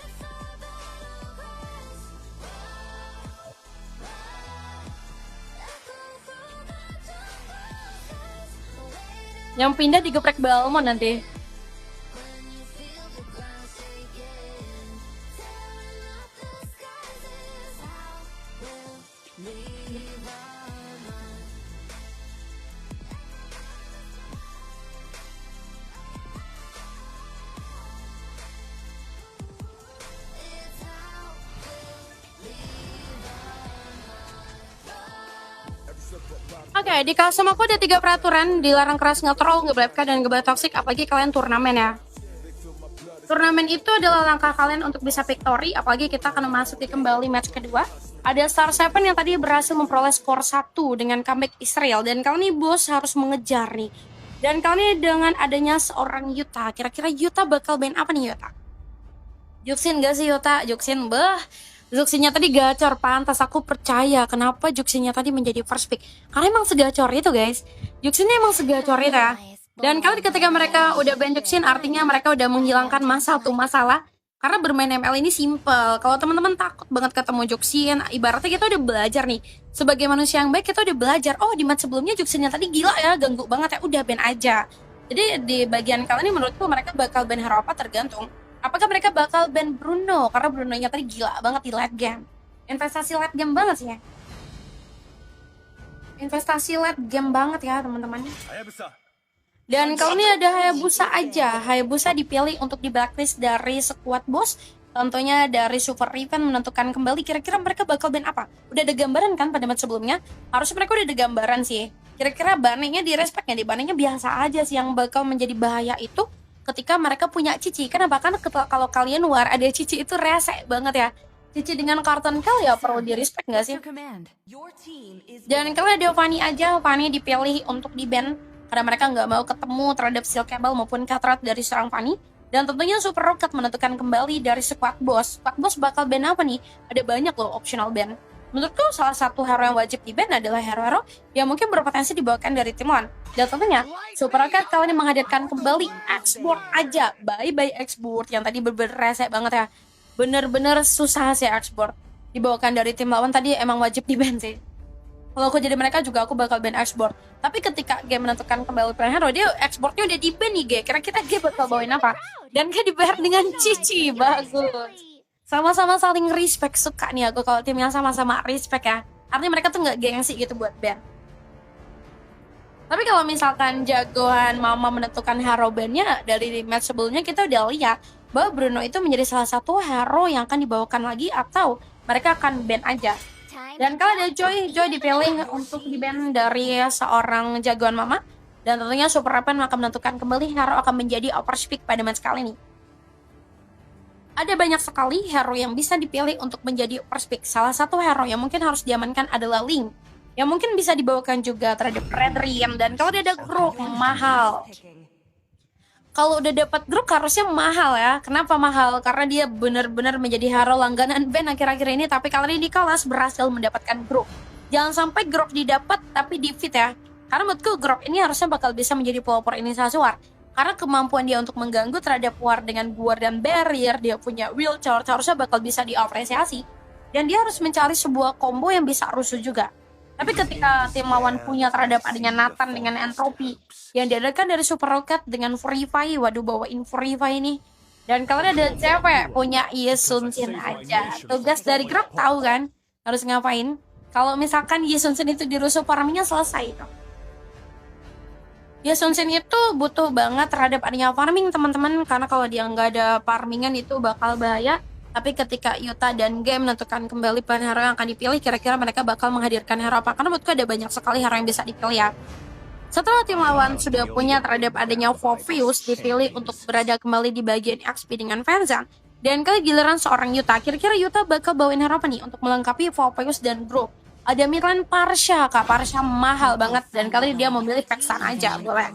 Yang pindah digeprek Balmon nanti. Oke, di custom aku ada 3 peraturan. Dilarang keras nge-troll, nge-blabka, dan nge-toxic. Apalagi kalian turnamen ya. Turnamen itu adalah langkah kalian untuk bisa victory, apalagi kita akan memasuki kembali match kedua. Ada Star Seven yang tadi berhasil memperoleh skor 1 dengan comeback Israel, dan kali ini bos harus mengejar nih. Dan kali ini dengan adanya seorang Yuta, kira-kira Yuta bakal ban apa nih Yuta? Juxin gak sih Yuta? Juxin, Juxinnya tadi gacor, pantas aku percaya kenapa Juxinnya tadi menjadi first pick. Karena emang segacor itu guys, Juxinnya emang segacor itu ya. Dan kali ketika mereka udah ban Juxin, artinya mereka udah menghilangkan satu masalah. Karena bermain ML ini simple. Kalau teman-teman takut banget ketemu Juxin, ibaratnya kita udah belajar nih. Sebagai manusia yang baik kita udah belajar. Oh di match sebelumnya Juxinnya tadi gila ya, ganggu banget ya, udah ban aja. Jadi di bagian kali ini menurutku mereka bakal ban hero apa tergantung. Apakah mereka bakal ban Bruno? Karena Bruno-nya tadi gila banget di late game. Investasi late game banget sih ya. Investasi late game banget ya teman-teman. Dan kali ini ada Hayabusa aja. Hayabusa dipilih untuk di blacklist dari squad bos. Tentunya dari Super Event menentukan kembali kira-kira mereka bakal ban apa. Udah ada gambaran kan pada match sebelumnya? Harusnya mereka udah ada gambaran sih. Kira-kira banningnya di respect ya? Di banningnya biasa aja sih. Yang bakal menjadi bahaya itu ketika mereka punya Cici. Kenapa? Karena kalau kalian war ada Cici itu rese banget ya. Cici dengan karton kali ya perlu di respect gak sih? Dan kalau ada Fanny aja, Fanny dipilih untuk di ban karena mereka nggak mau ketemu terhadap Silk Cable maupun Katrat dari serang Fanny. Dan tentunya Super Rocket menentukan kembali dari squad boss. Squad boss bakal ban apa nih? Ada banyak loh optional ban. Menurutku salah satu hero yang wajib di ban adalah hero-hero yang mungkin berpotensi dibawakan dari tim lawan. Dan tentunya Super Rocket kali ini menghadirkan kembali X-Board aja. Bye-bye X-Board yang tadi bener-bener rese banget ya. Bener-bener susah sih X-Board. Dibawakan dari tim lawan tadi emang wajib di ban sih. Kalau aku jadi mereka juga aku bakal ban X-Board. Tapi ketika game menentukan kembali pilihan hero, dia X-Boardnya udah di ban nih G. Kira-kira G bakal bawain apa? Dan G dibayar dengan Cici. Bagus. Sama-sama saling respect. Suka nih aku kalau tim yang sama-sama respect ya. Artinya mereka tuh gak gengsi gitu buat ban. Tapi kalau misalkan jagoan Mama menentukan hero ban-nya dari match sebelumnya, kita udah lihat bahwa Bruno itu menjadi salah satu hero yang akan dibawakan lagi atau mereka akan ban aja. Dan kalau ada Joy dipilih untuk di ban dari seorang jagoan Mama. Dan tentunya Super Raven akan menentukan kembali hero akan menjadi overspeak pada match kali ini. Ada banyak sekali hero yang bisa dipilih untuk menjadi overspeak. Salah satu hero yang mungkin harus diamankan adalah Link, yang mungkin bisa dibawakan juga terhadap Red Rian. Dan kalau dia ada Grook, mahal. Kalau udah dapat Grook harusnya mahal ya. Kenapa mahal? Karena dia benar-benar menjadi hero langganan ban akhir-akhir ini. Tapi kali ini di kelas berhasil mendapatkan Grook. Jangan sampai Grook didapat tapi di fit ya. Karena menurutku Grook ini harusnya bakal bisa menjadi pelopor inisiasi war. Karena kemampuan dia untuk mengganggu terhadap war dengan Guard dan Barrier, dia punya Will Charge, harusnya bakal bisa diapresiasi. Dan dia harus mencari sebuah combo yang bisa rusuh juga. Tapi ketika tim lawan punya terhadap adanya Nathan dengan Entropy yang diadakan dari Super Rocket dengan Furify, waduh bawain Furify ini. Dan kalau ada cewek punya Yesun Shin aja. Tugas dari Grok tahu kan harus ngapain. Kalau misalkan Yesun Shin itu dirusuh farmingnya selesai itu. Yesun Shin itu butuh banget terhadap adanya farming teman-teman. Karena kalau dia nggak ada farmingan itu bakal bahaya. Tapi ketika Yuta dan Game menentukan kembali pilihan hero yang akan dipilih, kira-kira mereka bakal menghadirkan hero apa? Karena menurutku ada banyak sekali hero yang bisa dipilih ya. Setelah tim lawan sudah punya terhadap adanya Fofius dipilih untuk berada kembali di bagian XP dengan Venzan. Dan kali giliran seorang Yuta, kira-kira Yuta bakal bawain hero apa nih untuk melengkapi Fofius dan Groove? Ada midlane Parsha, Kak. Parsha mahal banget dan kali dia memilih Vexan aja, boleh.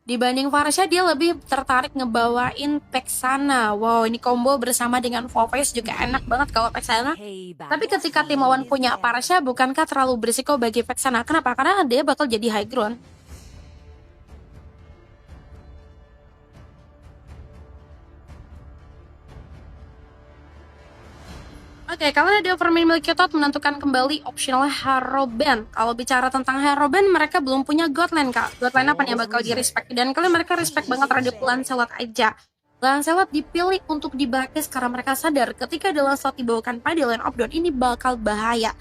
Dibanding Farsha dia lebih tertarik ngebawain Vexana. Wow, ini combo bersama dengan Fofius juga enak banget kalau Vexana. Tapi ketika tim lawan punya Farsha, bukankah terlalu berisiko bagi Vexana? Kenapa? Karena dia bakal jadi high ground. Oke, kalau ada Overmin Milky Tot menentukan kembali optional hero band. Kalau bicara tentang hero band, mereka belum punya Godland, Kak. Godland apa nih yang bakal di-respect? Dan kalian mereka respect banget terhadap Lancelot aja. Lancelot dipilih untuk di blacklist karena mereka sadar ketika Lancelot dibawakan pada Line of Dawn ini bakal bahaya.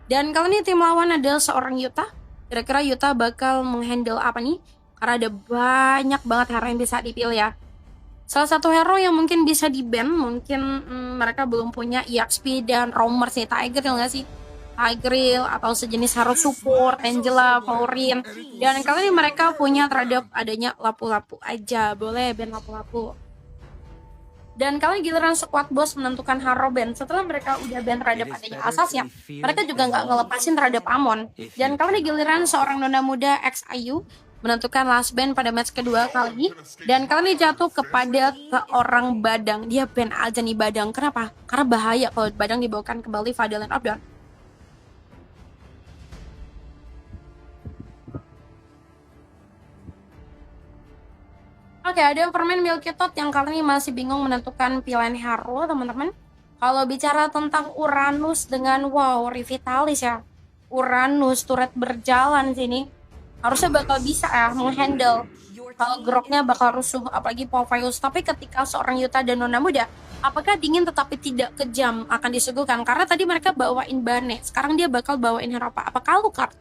Dan kali ini tim lawan adalah seorang Yuta. Kira-kira Yuta bakal menghandle apa nih? Karena ada banyak banget hero yang bisa dipilih ya. Salah satu hero yang mungkin bisa di-ban, mungkin mereka belum punya EXP dan Roamers nih, Tiger ya nggak sih? Tigreal atau sejenis hero support, Angela, Florin. Dan kali ini mereka punya terhadap adanya lapu-lapu aja, boleh band lapu-lapu. Dan kali giliran squad boss menentukan hero band setelah mereka udah band terhadap adanya Asasya, mereka juga nggak ngelepasin terhadap Amon. Dan kali giliran seorang nona muda XIU menentukan last band pada match kedua kali ini, dan kali ini jatuh kepada seorang Badang. Dia band aja nih Badang. Kenapa? Karena bahaya kalau Badang dibawakan kembali Violent of Dawn. Oke, ada permain Milky Tot yang kali ini masih bingung menentukan pilihan hero, teman-teman. Kalau bicara tentang Uranus dengan wow, Revitalis ya. Uranus turret berjalan sini. Harusnya bakal bisa ya menghandle. Kalau groknya bakal rusuh, apalagi Popeyes. Tapi ketika seorang Yuta dan Nona Muda, apakah dingin tetapi tidak kejam akan disuguhkan? Karena tadi mereka bawain Bane, sekarang dia bakal bawain hero apa? Apakah Alucard?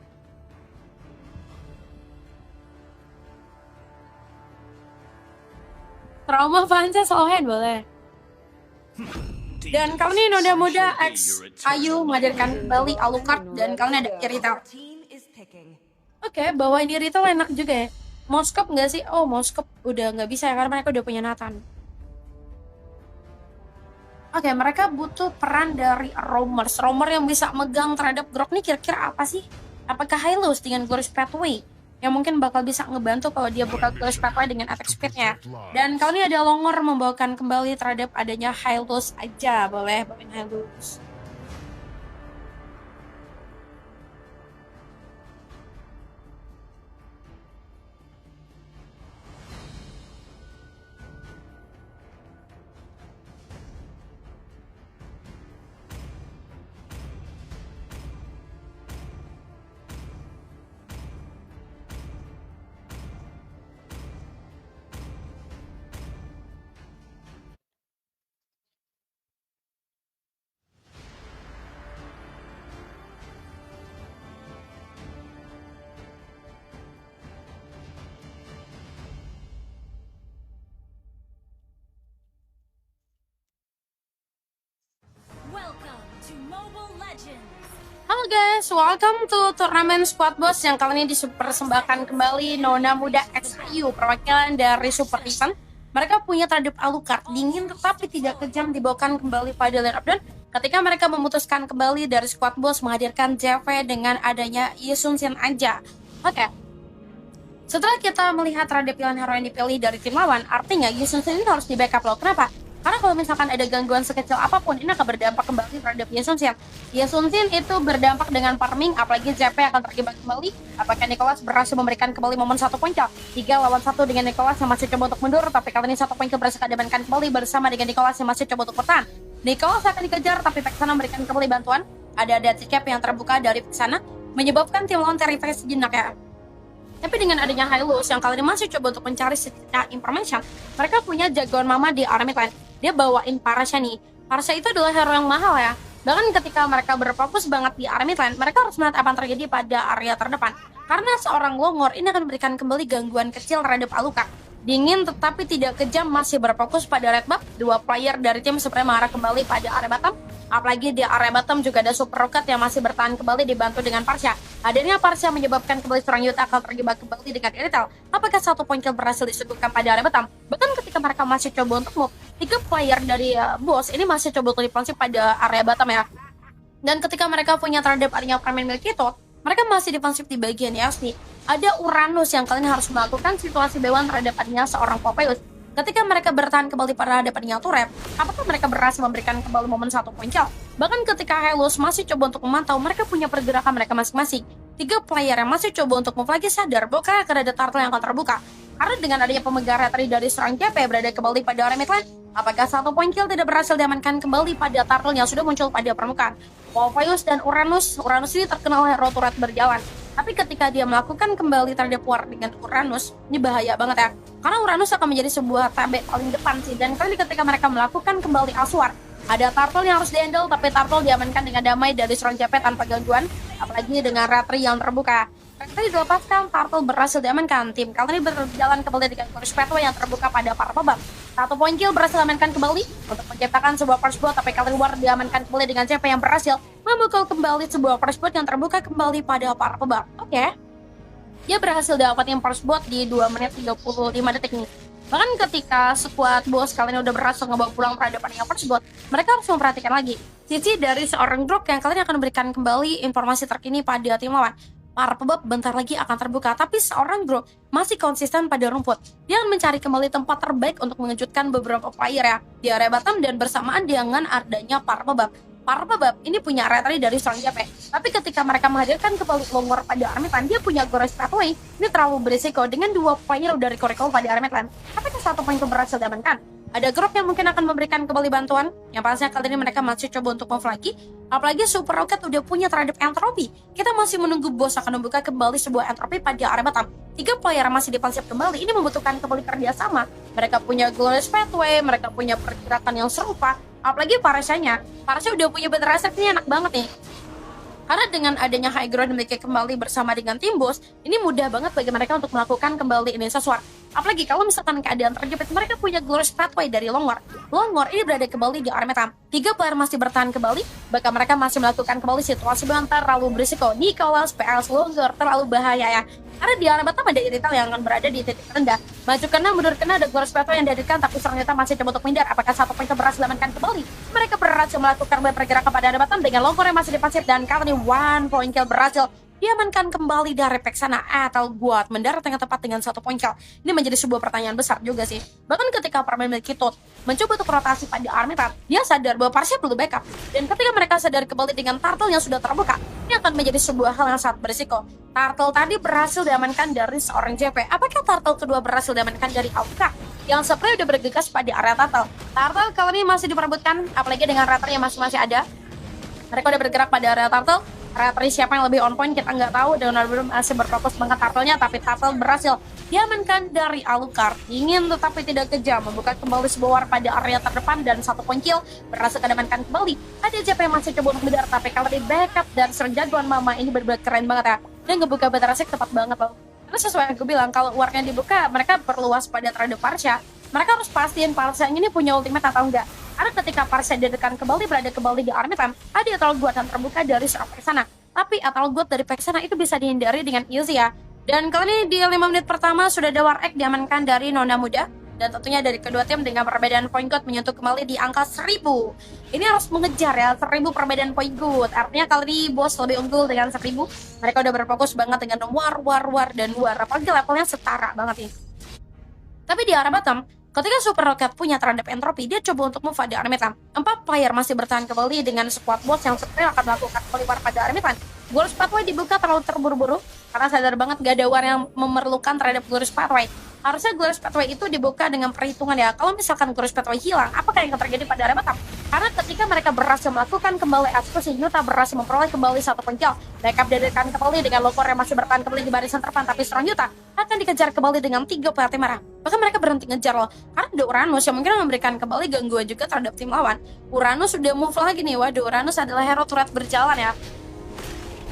Trauma Vanessa Sohen boleh. Dan kali ini Nona Muda X Ayu menghadirkan kembali Alucard dan kali ini ada Irithel. Oke, bawain Irithel enak juga ya. Moskop nggak sih? Oh, Moskop udah nggak bisa ya karena mereka udah punya Nathan. Oke, mereka butuh peran dari Roamers. Roamer yang bisa megang terhadap Grok nih kira-kira apa sih? Apakah Hylos dengan Glorious Pathway? Yang mungkin bakal bisa ngebantu kalau dia buka Glorious Pathway dengan attack speed-nya. Dan kali ini ada Longor membawakan kembali terhadap adanya Hylos aja. Boleh bawain Hylos. Welcome to Mobile Legends. Halo guys, welcome to turnamen Squad Boss yang kali ini dipersembahkan kembali Nona Muda XIU, perwakilan dari Super Event. Mereka punya terhadap Alucard, dingin tetapi tidak kejam, dibawakan kembali pada Lane of Dawn. Ketika mereka memutuskan kembali dari Squad Boss menghadirkan JV dengan adanya Yisun Shin aja. Oke. Setelah kita melihat terhadap pilihan hero yang dipilih dari tim lawan, artinya Yisun Shin ini harus di backup loh. Kenapa? Karena kalau misalkan ada gangguan sekecil apapun, ini akan berdampak kembali terhadap Yisun Shin. Yisun Shin itu berdampak dengan farming, apalagi JP akan terlibat kembali. Apakah Nicholas berhasil memberikan kembali momen 1 poin kill? 3 lawan 1 dengan Nicholas yang masih coba untuk mundur, tapi kali ini 1 poin kill berhasil diamankan kembali bersama dengan Nicholas yang masih coba untuk bertahan. Nicholas akan dikejar, tapi Vexana memberikan kembali bantuan. Ada cap yang terbuka dari Vexana, menyebabkan tim lawan terrify sejenak ya. Tapi dengan adanya Hylos yang kali ini masih coba untuk mencari secara information, mereka punya jagoan mama di Aramid Land. Dia bawain Parasha nih. Parasha itu adalah hero yang mahal ya. Bahkan ketika mereka berfokus banget di Aramid Land, mereka harus melihat apa yang terjadi pada area terdepan. Karena seorang Longor ini akan memberikan kembali gangguan kecil terhadap Alucard. Dingin tetapi tidak kejam, masih berfokus pada red buff. 2 player dari tim sebenarnya mengarah kembali pada area bottom. Apalagi di area bottom juga ada Super Rocket yang masih bertahan kembali dibantu dengan Parasha. Adanya Parasha menyebabkan kembali seorang Yuta akan terjebak kembali dengan Irithel. Apakah 1 poin kill berhasil disuguhkan pada area bottom? Bahkan ketika mereka masih coba untuk move, 3 player dari boss ini masih coba untuk diponsip pada area bottom ya. Dan ketika mereka punya terhadap adanya permain Milky Tot, mereka masih diponsip di bagian ESP. Ada Uranus yang kalian harus melakukan situasi bewan terhadap adanya seorang Popeyes. Ketika mereka bertahan kembali pada hadapannya turret, apakah mereka berhasil memberikan kembali momen 1 poin kill? Bahkan ketika Hylos masih coba untuk memantau, mereka punya pergerakan mereka masing-masing. 3 player yang masih coba untuk move lagi sadar bahwa akan ada turtle yang akan terbuka. Karena dengan adanya pemegang retri dari serang CP berada kembali pada area midlane, apakah 1 poin kill tidak berhasil diamankan kembali pada turtle yang sudah muncul pada permukaan? Popeyes dan Uranus ini terkenal hero turret berjalan. Tapi ketika dia melakukan kembali terhadap war dengan Uranus, ini bahaya banget ya. Karena Uranus akan menjadi sebuah TB paling depan sih. Dan kali ketika mereka melakukan kembali Aswar, ada turtle yang harus di-handle, tapi turtle diamankan dengan damai dari serang CP tanpa gangguan. Apalagi dengan retri yang terbuka. Ketika dilepaskan, turtle berhasil diamankan. Tim kali ini berjalan kembali dengan Glorious Pathway yang terbuka pada para pebab. 1 poin kill berhasil diamankan kembali untuk menciptakan sebuah first blood, tapi kali war diamankan kembali dengan CP yang berhasil memukul kembali sebuah first blood yang terbuka kembali pada para pebak. Oke. Dia berhasil dapatin first blood di 2 menit 35 detik nih. Bahkan ketika squad bos kalian udah berhasil ngebawa pulang peradaban yang first blood, mereka harus memperhatikan lagi sisi dari seorang Grok yang kalian akan memberikan kembali informasi terkini pada tim lawan. Para pebab bentar lagi akan terbuka, tapi seorang Grok masih konsisten pada rumput. Dia akan mencari kembali tempat terbaik untuk mengejutkan beberapa player ya di area bottom dan bersamaan dengan adanya para pebab. Para pebab ini punya retry dari seorang JP, tapi ketika mereka menghadirkan kembali Longor pada Armitlan, dia punya Glorious Pathway. Ini terlalu berisiko dengan 2 player dari Koreko pada Armitlan. Apakah 1 poin itu berhasil diamankan? Ada Grok yang mungkin akan memberikan kembali bantuan. Yang pastinya kali ini mereka masih coba untuk move lagi. Apalagi Super Rocket udah punya terhadap entropi. Kita masih menunggu bos akan membuka kembali sebuah entropi pada area bottom. 3 player masih dipansip kembali. Ini membutuhkan kembali kerjasama. Mereka punya Glorious Pathway, mereka punya pergerakan yang serupa. Apalagi Parasanya udah punya better asset, ini enak banget nih. Karena dengan adanya high ground dimiliki kembali bersama dengan tim bos, ini mudah banget bagi mereka untuk melakukan kembali ini sesuatu. Apalagi kalau misalkan keadaan terjepit, mereka punya Glorious Pathway dari Longor. Longor ini berada kembali di Armetam. 3 player masih bertahan kembali, bahkan mereka masih melakukan kembali situasi bantar terlalu berisiko. Nicholas, PLS, Longor terlalu bahaya ya. Karena di area bottom ada Irital yang akan berada di titik rendah. Maju kena, mundur kena, ada Glorious Pathway yang dihadirkan, tapi ternyata masih coba untuk menghindar. Apakah 1 poin berhasil diamankan kembali? Mereka berhasil melakukan pergerakan pada area bottom dengan Longor yang masih dipasif, dan kali ini 1 point kill berhasil diamankan kembali dari Pexana atau Guat mendarat dengan tepat dengan 1 poin kill. Ini menjadi sebuah pertanyaan besar juga sih. Bahkan ketika pemain milik Kitut mencoba untuk rotasi pada Armitan, dia sadar bahwa Parsia perlu backup. Dan ketika mereka sadar kembali dengan Turtle yang sudah terbuka, ini akan menjadi sebuah hal yang sangat berisiko. Turtle tadi berhasil diamankan dari seorang JP. Apakah Turtle kedua berhasil diamankan dari Alka yang sebenarnya udah bergegas pada area Turtle? Turtle kali ini masih diperebutkan, apalagi dengan Rater yang masih ada. Mereka udah bergerak pada area Turtle. Retry siapa yang lebih on point kita nggak tahu, dan benar-benar masih berfokus banget Turtle-nya, tapi Turtle berhasil diamankan dari Alucard. Ingin tetapi tidak kejam, membuka kembali sebuah war pada area terdepan dan 1 poin kill berhasil diamankan kembali. Ada JP yang masih coba untuk mengejar, tapi kalau di backup dan serjagoan Mama ini benar-benar keren banget ya. Dan ngebuka Batarasek tepat banget loh. Karena sesuai yang gue bilang, kalau warnya dibuka, mereka perlu waspada terhadap Parsia. Mereka harus pastiin Parsia ini punya ultimate atau enggak. Karena ketika Parsia didekan kembali, berada kembali di Armitan, ada Atal God yang terbuka dari seorang Pexana. Tapi Atal God dari Pexana itu bisa dihindari dengan easy ya. Dan kali ini di 5 menit pertama sudah ada War Egg diamankan dari Nona Muda. Dan tentunya dari kedua tim dengan perbedaan point good menyentuh kembali di angka 1000. Ini harus mengejar ya, 1000 perbedaan point good. Artinya kali ini bos lebih unggul dengan 1000. Mereka udah berfokus banget dengan war, dan war. Apalagi levelnya setara banget nih. Tapi di arah bottom, ketika Super Rocket punya terhadap entropi, dia coba untuk move pada Armitan. 4 player masih bertahan kembali dengan squad boss yang sebenarnya akan melakukan pelipar pada Armitan. Glorious Pathway dibuka terlalu terburu-buru, karena sadar banget gak ada war yang memerlukan terhadap Glorious Pathway. Harusnya Glorious Pathway itu dibuka dengan perhitungan ya. Kalau misalkan Glorious Pathway hilang, apakah yang akan terjadi pada area bottom? Karena ketika mereka berhasil melakukan kembali eksekusi, Yuta berhasil memperoleh kembali 1 poin kill. Backup dihadirkan kembali dengan Lokor yang masih bertahan kembali di barisan terdepan, tapi seorang Yuta akan dikejar kembali dengan 3 PLT merah. Bahkan mereka berhenti ngejar loh, karena ada Uranus yang mungkin memberikan kembali gangguan juga terhadap tim lawan. Uranus sudah move lagi nih. Waduh, Uranus adalah hero turret berjalan ya.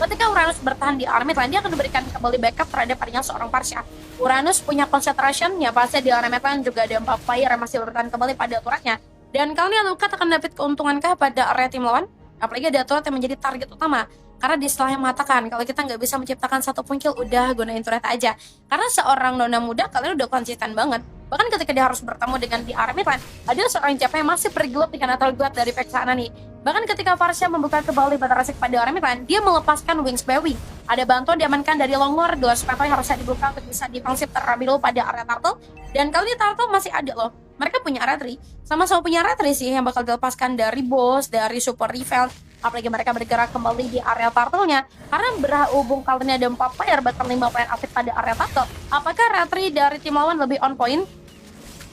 Ketika Uranus bertahan di Armitland, dia akan memberikan kembali backup terhadap adanya seorang Parsia. Uranus punya concentration, ya pasti di Armitland juga ada 4 player yang masih bertahan kembali pada turretnya. Dan kali ini Alucard akan dapat keuntungankah pada area tim lawan? Apalagi ada turret yang menjadi target utama. Karena di istilahnya mengatakan, kalau kita nggak bisa menciptakan 1 poin kill, udah gunain turret aja. Karena seorang Nona Muda, kalian udah konsisten banget. Bahkan ketika dia harus bertemu dengan di Armitland, ada seorang JP yang masih bergelut dengan Atal God dari Pexana nih. Bahkan ketika Parsia membuka kembali Batarasek pada Armitland, dia melepaskan Wings by Wing. Ada bantuan diamankan dari Longor, Glorious Pathway harusnya dibuka untuk bisa defensif terlebih dahulu pada area Turtle. Dan kali ini Turtle masih ada loh. Mereka punya retry, sama-sama punya retry sih yang bakal dilepaskan dari bos, dari Super Revenge. Apalagi mereka bergerak kembali di area Turtle-nya. Karena berhubung kali ini ada 4 player, bahkan 5 player aktif pada area Turtle. Apakah retry dari tim lawan lebih on point?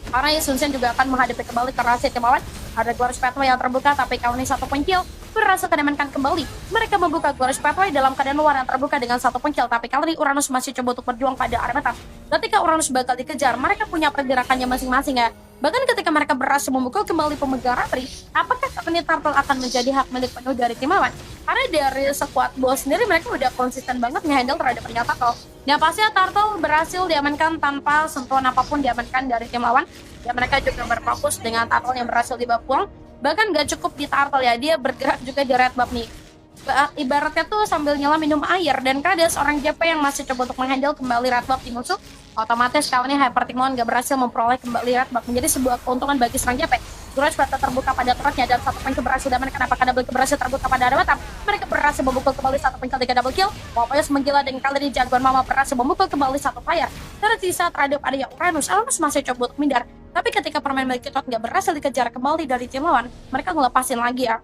Karena Sun juga akan menghadapi kembali ke rahasia tim lawan. Ada Glorious Pathway yang terbuka, tapi kali ini 1 poin kill berhasil diamankan kembali. Mereka membuka Glorious Pathway dalam keadaan luar yang terbuka dengan 1 poin kill, tapi kali ini Uranus masih coba untuk berjuang pada area bottom. Ketika Uranus bakal dikejar, mereka punya pergerakannya masing-masing ya. Bahkan ketika mereka berhasil memukul kembali pemegang retry, apakah kali ini Turtle akan menjadi hak milik penuh dari tim lawan? Karena dari squad boss sendiri mereka udah konsisten banget nge-handle terhadap Turtle. Nah pastinya Turtle berhasil diamankan tanpa sentuhan apapun diamankan dari tim lawan. Dan mereka juga berfokus dengan Turtle yang berhasil dibawa pulang. Bahkan gak cukup di Turtle ya, dia bergerak juga di red buff nih. Ibaratnya tuh sambil nyela minum air, dan karena ada seorang JP yang masih coba untuk menghandle kembali red buff di musuh, otomatis kali ini Hyper Timon gak berhasil memperoleh kembali red buff, menjadi sebuah keuntungan bagi seorang JP. Durage Battle terbuka pada turretnya dan satu poin berhasil diamankan. Apakah double kill berhasil terbuka pada Arabatan? Mereka berhasil memukul kembali satu poin ketiga double kill. Wapayos menggila dengan kali ini Jagoan Mama berhasil memukul kembali satu player. Tersisa terhadap adanya Uranus masih coba untuk minder. Tapi ketika permain Melkitot nggak berhasil dikejar kembali dari tim lawan, mereka ngelepasin lagi ya.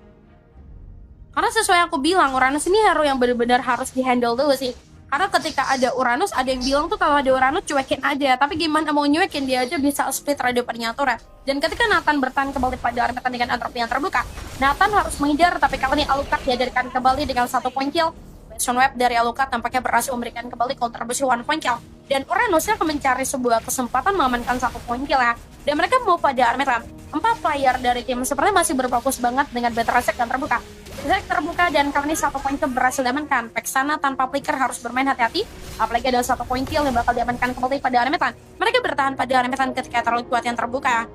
Karena sesuai yang aku bilang, Uranus ini hero yang benar-benar harus dihandle dulu sih. Karena ketika ada Uranus, ada yang bilang tuh kalau ada Uranus cuekin aja. Tapi gimana mau nyuekin, dia aja bisa split terhadap turret. Dan ketika Nathan bertahan kembali pada Armetan dengan entropi yang terbuka, Nathan harus menghindar, tapi kali ini Alucard dihadirkan kembali dengan satu point kill. Vision Web dari Alucard tampaknya berhasil memberikan kembali kontribusi one point kill. Dan Uranus akan mencari sebuah kesempatan mengamankan satu point kill ya. Dan mereka mau pada Armetan. 4 player dari tim sepertinya masih berfokus banget dengan Betrasek yang terbuka. Zek terbuka dan kali ini satu poin kill berhasil diamankan. Vexana tanpa flicker harus bermain hati-hati. Apalagi ada satu poin kill yang bakal diamankan kembali pada Armetan. Mereka bertahan pada Armetan ketika terlalu kuat yang terbuka.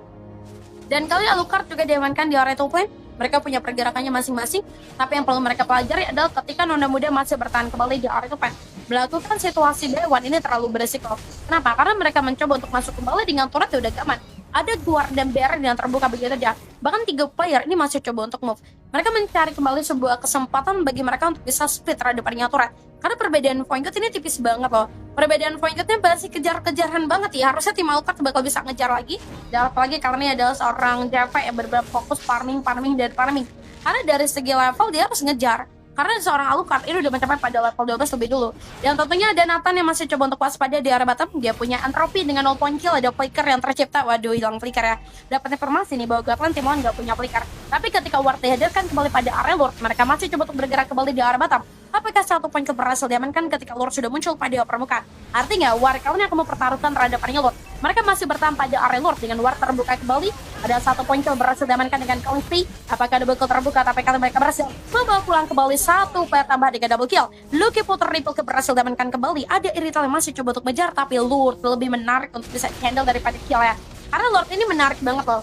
Dan kali ini Alucard juga diamankan di area 2 point. Mereka punya pergerakannya masing-masing. Tapi yang perlu mereka pelajari adalah ketika Nona Muda masih bertahan kembali di area 2 point. Melakukan situasi B1 ini terlalu beresiko. Kenapa? Karena mereka mencoba untuk masuk kembali dengan turret udah gak aman. Ada Guard dan BR yang terbuka begitu aja. Bahkan 3 player ini masih coba untuk move. Mereka mencari kembali sebuah kesempatan bagi mereka untuk bisa split terhadap turret. Karena perbedaan point guard ini tipis banget loh. Perbedaan point guardnya masih kejar-kejaran banget ya. Harusnya tim Alucard bakal bisa ngejar lagi. Dan apalagi karena ini adalah seorang JP yang benar-benar fokus farming. Karena dari segi level dia harus ngejar. Karena seorang Alucard ini udah mencapai pada level 12 lebih dulu. Dan tentunya ada Nathan yang masih coba untuk waspada di area bottom. Dia punya entropi dengan 0 point kill, ada flicker yang tercipta. Waduh, hilang flicker ya. Dapat informasi nih bahwa Gatland tim lawan gak punya flicker. Tapi ketika Ward dihadirkan kembali pada area Lord, mereka masih coba untuk bergerak kembali di area bottom. Apakah satu poin kill berhasil diamankan ketika Lord sudah muncul pada permukaan? Artinya Ward kali ini akan mempertaruhkan terhadap area Lord. Mereka masih bertahan pada area Lord dengan Ward terbuka kembali. Ada satu poin kill berhasil diamankan dengan Calling Free. Apakah double kill terbuka? Tapi kali mereka berhasil membawa pulang kembali satu player tambah dengan double kill. Lucky puter Ripple berhasil diamankan kembali. Ada Irithel yang masih coba untuk mengejar, tapi Lord lebih menarik untuk bisa handle daripada kill ya. Karena Lord ini menarik banget loh.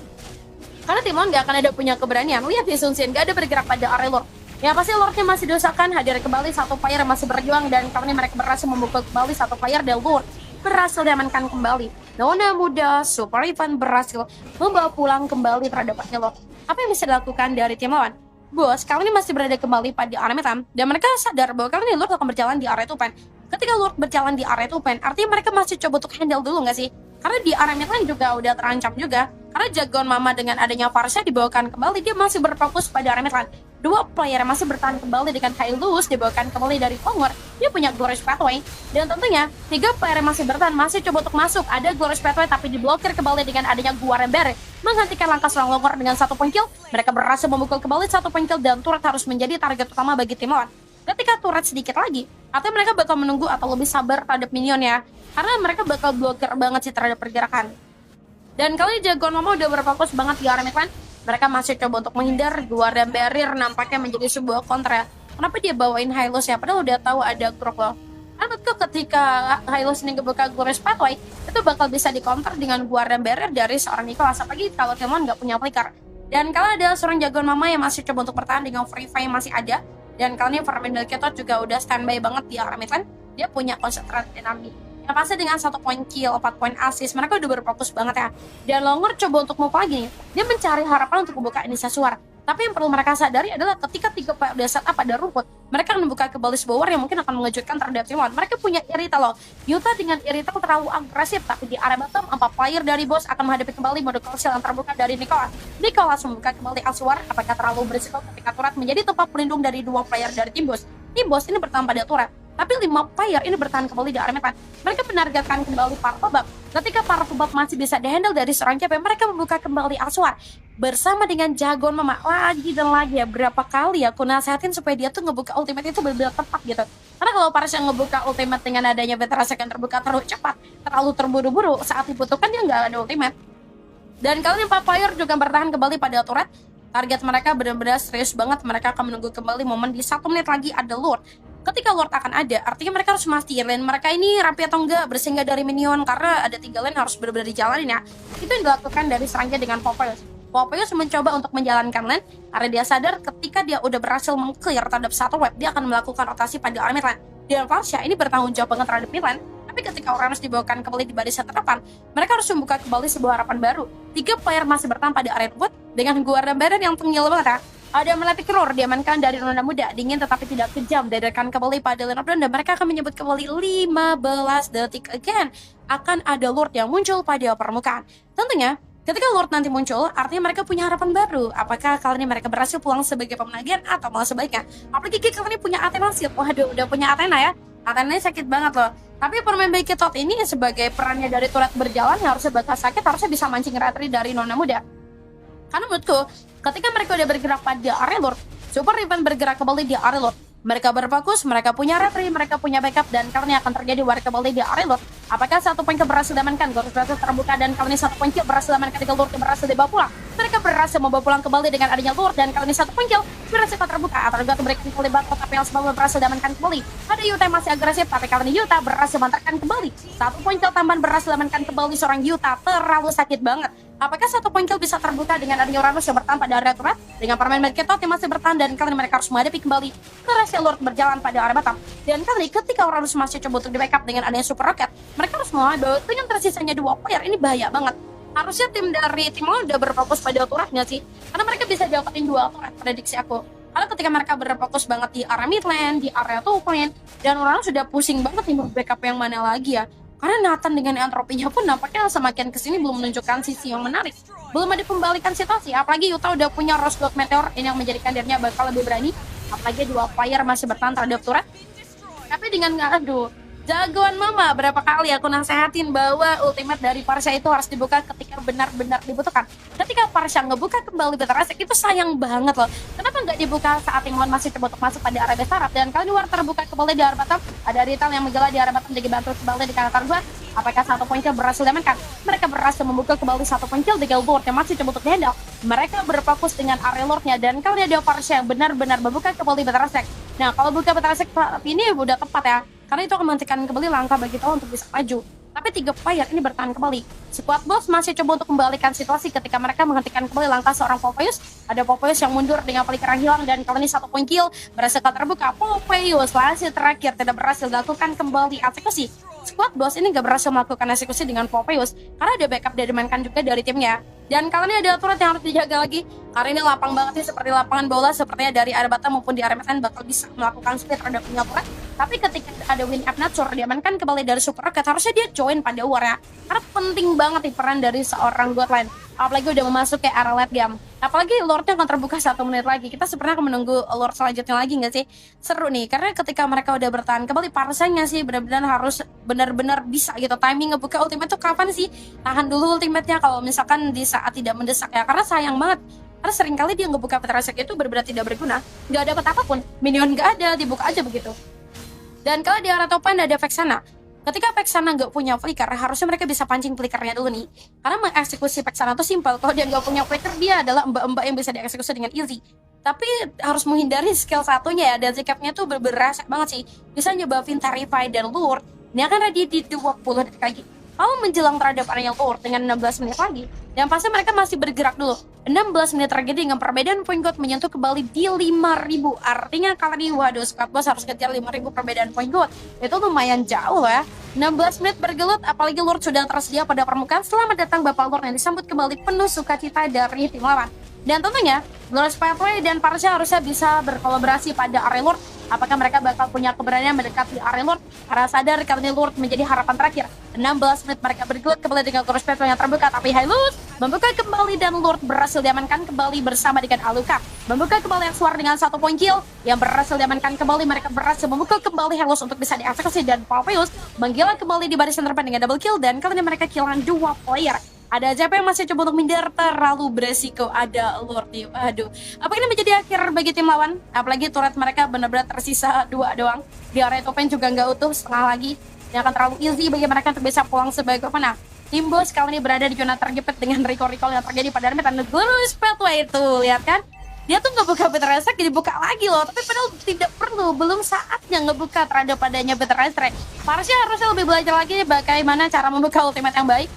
Karena tim lawan gak akan ada punya keberanian. Lihat di Sun Xian, gak ada bergerak pada area Lord. Ya pasti Lordnya masih dosakan, hadir kembali satu player yang masih berjuang. Dan kali ini mereka berhasil memukul kembali satu player dan Lord berhasil diamankan kembali. Nona Muda Super Ivan berhasil membawa pulang kembali terhadap Lord. Apa yang bisa dilakukan dari tim lawan? Bos, kali ini masih berada kembali pada area Metam. Dan mereka sadar bahwa kali ini Lord akan berjalan di area Tupen. Ketika Lord berjalan di area Tupen, artinya mereka masih coba untuk handle dulu nggak sih? Karena di area Metam juga udah terancam juga. Karena Jagoan Mama dengan adanya Varsha dibawakan kembali, dia masih berfokus pada area Metam. 2 player yang masih bertahan kembali dengan Hylos dibawakan kembali dari Pongor. Dia punya Glorious Pathway. Dan tentunya 3 player yang masih bertahan masih coba untuk masuk. Ada Glorious Pathway tapi diblokir kembali dengan adanya Guarember. Menghentikan langkah seorang Longor dengan 1 point kill. Mereka berhasil memukul kembali 1 point kill dan turret harus menjadi target utama bagi tim lawan. Ketika turret sedikit lagi, artinya mereka bakal menunggu atau lebih sabar terhadap minion ya. Karena mereka bakal blokir banget sih terhadap pergerakan. Dan kali Jagoan Mama udah berfokus banget di area midlane. Mereka masih coba untuk menghindar. Guardian Barrier nampaknya menjadi sebuah kontra. Kenapa dia bawain Hylos ya? Padahal udah tahu ada Grok loh. Karena ketika Hylos ini ngebuka Glorious Pathway, itu bakal bisa dikonter dengan Guardian Barrier dari seorang Nicholas. Apalagi kalau Timon nggak punya flicker. Dan kalau ada seorang Jagoan Mama yang masih coba untuk bertahan dengan Free Fire masih ada. Dan kali ini Farmin Melkitot juga udah standby banget di area midlane. Dia punya Concentrate Enemy. Yang pasti dengan 1 point kill, 4 point assist, mereka udah berfokus banget ya. Dan Longor coba untuk move lagi nih. Dia mencari harapan untuk membuka Indonesia Suara. Tapi yang perlu mereka sadari adalah ketika 3 player udah setup pada rumput, mereka akan membuka kembali sebuah war yang mungkin akan mengejutkan terhadap tim lawan. Mereka punya Irithel loh. Yuta dengan Irithel terlalu agresif, tapi di area bottom 4 player dari bos akan menghadapi kembali mode crucial yang terbuka dari Nicholas. Nicholas membuka kembali Asuar, apakah terlalu berisiko ketika turret menjadi tempat pelindung dari 2 player dari tim bos. Tim bos ini bertahan pada turret. Tapi 5 player ini bertahan kembali di area midlane. Mereka menargetkan kembali Parfobab. Ketika Parfobab masih bisa dihandle dari seorang CP, mereka membuka kembali Asuar. Bersama dengan Jagoan Mama lagi dan lagi ya. Berapa kali aku nasihatin supaya dia tuh ngebuka ultimate itu benar-benar tepat gitu. Karena kalau Paras yang ngebuka ultimate dengan adanya Betrasek yang terbuka terlalu cepat, terlalu terburu-buru, saat dibutuhkan dia nggak ada ultimate. Dan kali ini 4 player juga bertahan kembali pada turret. Target mereka benar-benar serius banget. Mereka akan menunggu kembali momen di 1 menit lagi ada Lord. Ketika Lord akan ada, artinya mereka harus mastiin lane mereka ini rapi atau enggak, bersih enggak dari minion, karena ada 3 lane harus benar-benar dijalanin ya. Itu yang dilakukan dari serangga dengan Popeyes. Popeyes mencoba untuk menjalankan lane karena dia sadar ketika dia udah berhasil meng-clear terhadap 1 wave, dia akan melakukan rotasi pada arah mid lane. Dan Varsha ini bertanggung jawab banget terhadap mid lane. Tapi ketika Uranus dibawakan kembali di barisan terdepan, mereka harus membuka kembali sebuah harapan baru. 3 player masih bertahan pada area bot dengan Guarda Baron yang tengil banget ya. Ada Malefic Roar diamankan dari Nona Muda, dingin tetapi tidak kejam, diadakan kembali pada Lane of Dawn, dan mereka akan menyebut kembali 15 detik again. Akan ada Lord yang muncul pada permukaan. Tentunya, ketika Lord nanti muncul, artinya mereka punya harapan baru. Apakah kali ini mereka berhasil pulang sebagai pemenang atau malah sebaiknya? Apalagi kali ini punya Athena Shield. Waduh, udah punya Athena ya. Athena sakit banget loh. Tapi permain baik Tot ini sebagai perannya dari turret berjalan yang harusnya bakal sakit, harusnya bisa mancing retri dari Nona Muda. Karena menurutku, ketika mereka udah bergerak pada area Lord, Super Riven bergerak kembali di area Lord. Mereka berfokus, mereka punya retri, mereka punya backup, dan kali ini akan terjadi war kembali di area Lord. Apakah 1 poin berhasil diamankan? Gorus berhasil terbuka, dan kali ini 1 poin berhasil diamankan ketika Lord berhasil dibawa pulang. Mereka berhasil membawa pulang kembali dengan adanya Lord, dan kali ini 1 poin berhasil terbuka. Atau juga memberikan kembali batok, tapi yang sebelumnya berhasil diamankan kembali. Ada Yuta yang masih agresif, tapi kali ini Yuta berhasil mengantarkan kembali. 1 poin tambahan berhasil diamankan kembali seorang Yuta, terlalu sakit banget. Apakah 1 poin bisa terbuka dengan adanya Uranus yang bertahan pada area turret? Dengan permain Tot yang masih bertahan, dan kali ini mereka harus menghadapi kembali Terasya Lord berjalan pada area Batam. Dan kali ini ketika Uranus masih coba untuk di backup dengan adanya Super Rocket, mereka harus menghadapi dengan tersisanya 2 player. Ini bahaya banget. Harusnya tim dari tim lain udah berfokus pada turretnya sih, karena mereka bisa dapetin 2 turret, prediksi aku. Karena ketika mereka berfokus banget di area mid lane, di area top lane, dan Uranus sudah pusing banget nih mau backup yang mana lagi ya. Karena Nathan dengan entropinya pun nampaknya semakin kesini belum menunjukkan sisi yang menarik. Belum ada pembalikan situasi, apalagi Yuta udah punya Rose Gold Meteor ini yang menjadikan dirinya bakal lebih berani. Apalagi 2 player masih bertahan terhadap turret. Tapi dengan aduh, jagoan mama, berapa kali aku nasehatin bahwa ultimate dari Varsha itu harus dibuka ketika benar-benar dibutuhkan. Ketika Varsha ngebuka kembali Betarasek itu sayang banget loh. Kenapa nggak dibuka saat Timon masih coba untuk masuk pada area Besarab? Dan kali ini war terbuka kembali di area Batam. Ada Rital yang menggala di area Batam, dibantu kembali di kanan target. Apakah 1 poin berhasil diamankan? Mereka berhasil membuka kembali 1 poin di Lord yang masih coba untuk dihandle. Mereka berfokus dengan area Lordnya, dan kali ini ada Varsha yang benar-benar membuka kembali Betarasek. Nah, kalau buka Betarasek ini udah tepat ya, karena itu akan menghentikan kembali langkah bagi Tao untuk bisa maju. Tapi 3 player ini bertahan kembali. Squad Boss masih coba untuk membalikan situasi ketika mereka menghentikan kembali langkah seorang Popeyes. Ada Popeyes yang mundur dengan pelikiran hilang, dan kali ini 1 poin berhasil terbuka. Popeyes hasil terakhir tidak berhasil dilakukan kembali eksekusi. Squad Boss ini gak berhasil melakukan eksekusi dengan Popeyes karena ada backup dia dimainkan juga dari timnya. Dan kali ini ada turret yang harus dijaga lagi. Karena ini lapang banget nih, seperti lapangan bola, sepertinya dari area Batam maupun di area Medan bakal bisa melakukan split terhadap punya turret. Tapi ketika ada Win Up Nature diamankan kembali dari Super Rocket, harusnya dia join pada war ya. Karena penting banget nih peran dari seorang Godline. Apalagi udah memasuki era late game. Apalagi Lordnya akan terbuka 1 menit lagi. Kita sebenarnya akan menunggu Lord selanjutnya lagi nggak sih? Seru nih, karena ketika mereka udah bertahan kembali, Varsha-nya sih benar-benar harus benar-benar bisa gitu. Timing ngebuka ultimate tuh kapan sih? Tahan dulu ultimate-nya kalau misalkan di saat tidak mendesak ya. Karena sayang banget. Karena seringkali dia ngebuka Petrasek itu benar-benar tidak berguna. Nggak ada apapun. Minion nggak ada, dibuka aja begitu. Dan kalau di arah topan ada Vexana. Ketika Vexana nggak punya flicker, harusnya mereka bisa pancing flickernya dulu nih. Karena mengeksekusi Vexana itu simpel. Kalau dia nggak punya flicker, dia adalah mbak-mbak yang bisa dieksekusi dengan easy. Tapi harus menghindari skill satunya ya. Dan zikapnya tuh bener-bener banget sih. Bisa nyebuffin Terrify dan Lure. Ini akan ready di 20 detik lagi. Kalau menjelang terhadap area Lure dengan 16 menit lagi, dan pasti mereka masih bergerak dulu. 16 menit terjadi dengan perbedaan poin God menyentuh kembali di 5.000. Artinya kali ini waduh, Squad Boss harus kejar 5.000 perbedaan poin God. Itu lumayan jauh ya. 16 menit bergelut, apalagi Lord sudah tersedia pada permukaan. Selamat datang Bapak Lord yang disambut kembali penuh sukacita dari tim lawan. Dan tentunya, Lord Spatway dan Varsha harusnya bisa berkolaborasi pada area Lord. Apakah mereka bakal punya keberanian mendekati area Lord? Karena sadar kali ini Lord menjadi harapan terakhir. 16 menit mereka bergelut kembali dengan Lord Spatway yang terbuka, tapi Hylos membuka kembali dan Lord berhasil diamankan kembali bersama dengan Alucard. Membuka kembali yang suar dengan 1 poin kill yang berhasil diamankan kembali. Mereka berhasil membuka kembali Hylos untuk bisa dieksekusi, dan Popeyes menggila kembali di barisan terdepan dengan double kill, dan kali ini mereka killan 2 player. Ada JP yang masih coba untuk minder, terlalu beresiko. Ada Lord nih, aduh. Apa ini menjadi akhir bagi tim lawan? Apalagi turret mereka benar-benar tersisa 2 doang. Di area top lane juga nggak utuh, setengah lagi. Yang akan terlalu easy bagi mereka untuk bisa pulang sebagai pemenang. Tim Boss kali ini berada di zona terjepit dengan recall yang terjadi pada Army dan Glorious Pathway itu, lihat kan? Dia tuh ngebuka Better Strike dibuka lagi loh, tapi padahal tidak perlu, belum saatnya ngebuka terhadap adanya Better Strike. Parsha harusnya lebih belajar lagi bagaimana cara membuka ultimate yang baik.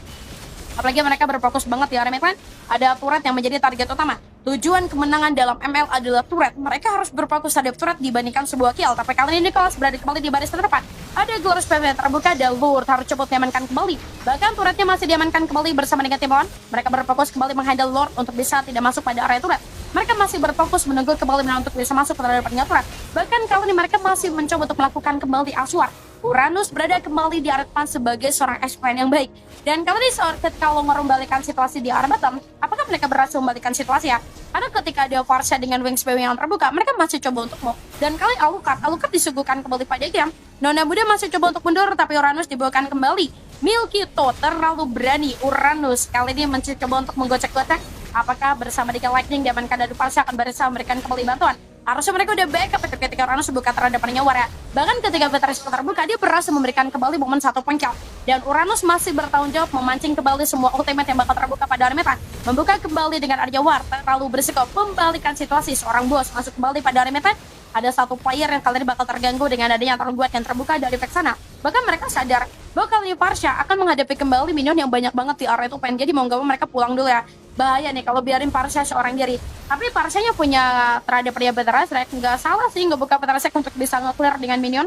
Apalagi mereka berfokus banget di area kan, ada turret yang menjadi target utama. Tujuan kemenangan dalam ML adalah turret. Mereka harus berfokus terhadap turret dibandingkan sebuah kill. Tapi kali ini Nicholas berada kembali di baris terdepan. Ada Glorious Pathway terbuka dan Lord harus cepat diamankan kembali. Bahkan turretnya masih diamankan kembali bersama dengan tim lawan. Mereka berfokus kembali menghandle Lord untuk bisa tidak masuk pada area turret. Mereka masih berfokus menunggu kembali untuk bisa masuk ke dalam turret. Bahkan kali ini mereka masih mencoba untuk melakukan kembali Aswar. Uranus berada kembali di area depan sebagai seorang explain yang baik. Dan kali ini ketika lo membalikan situasi di area bottom, apakah mereka berhasil membalikan situasi ya? Karena ketika ada Parsha dengan Wingspan yang terbuka, mereka masih coba untuk move. Dan kali Alucard disuguhkan kembali pada game. Nona Muda masih coba untuk mundur, tapi Uranus dibawakan kembali. Milkito terlalu berani. Uranus kali ini mencoba untuk menggocek-gocek. Apakah bersama dengan Lightning diamankan dari Parsha akan berusaha memberikan kembali bantuan? Harusnya mereka udah backup ketika Uranus buka terhadap Nyawar ya. Bahkan ketika Better Strike terbuka, dia berhasil memberikan kembali momen 1 poin kill. Dan Uranus masih bertanggung jawab memancing kembali semua ultimate yang bakal terbuka pada Armeta. Membuka kembali dengan Nyawar, terlalu berisiko membalikan situasi. Seorang bos masuk kembali pada Armeta. Ada satu player yang kali ini bakal terganggu dengan adanya tarung buat yang terbuka dari Vexana. Bahkan mereka sadar bahwa kali ini Parsha akan menghadapi kembali minion yang banyak banget di area itu. Jadi mau gak mau mereka pulang dulu ya. Bahaya nih kalau biarin Parsha seorang diri. Tapi Parshanya punya terhadap dia Better Strike, nggak salah sih ngebuka Better Strike untuk bisa nge-clear dengan minion.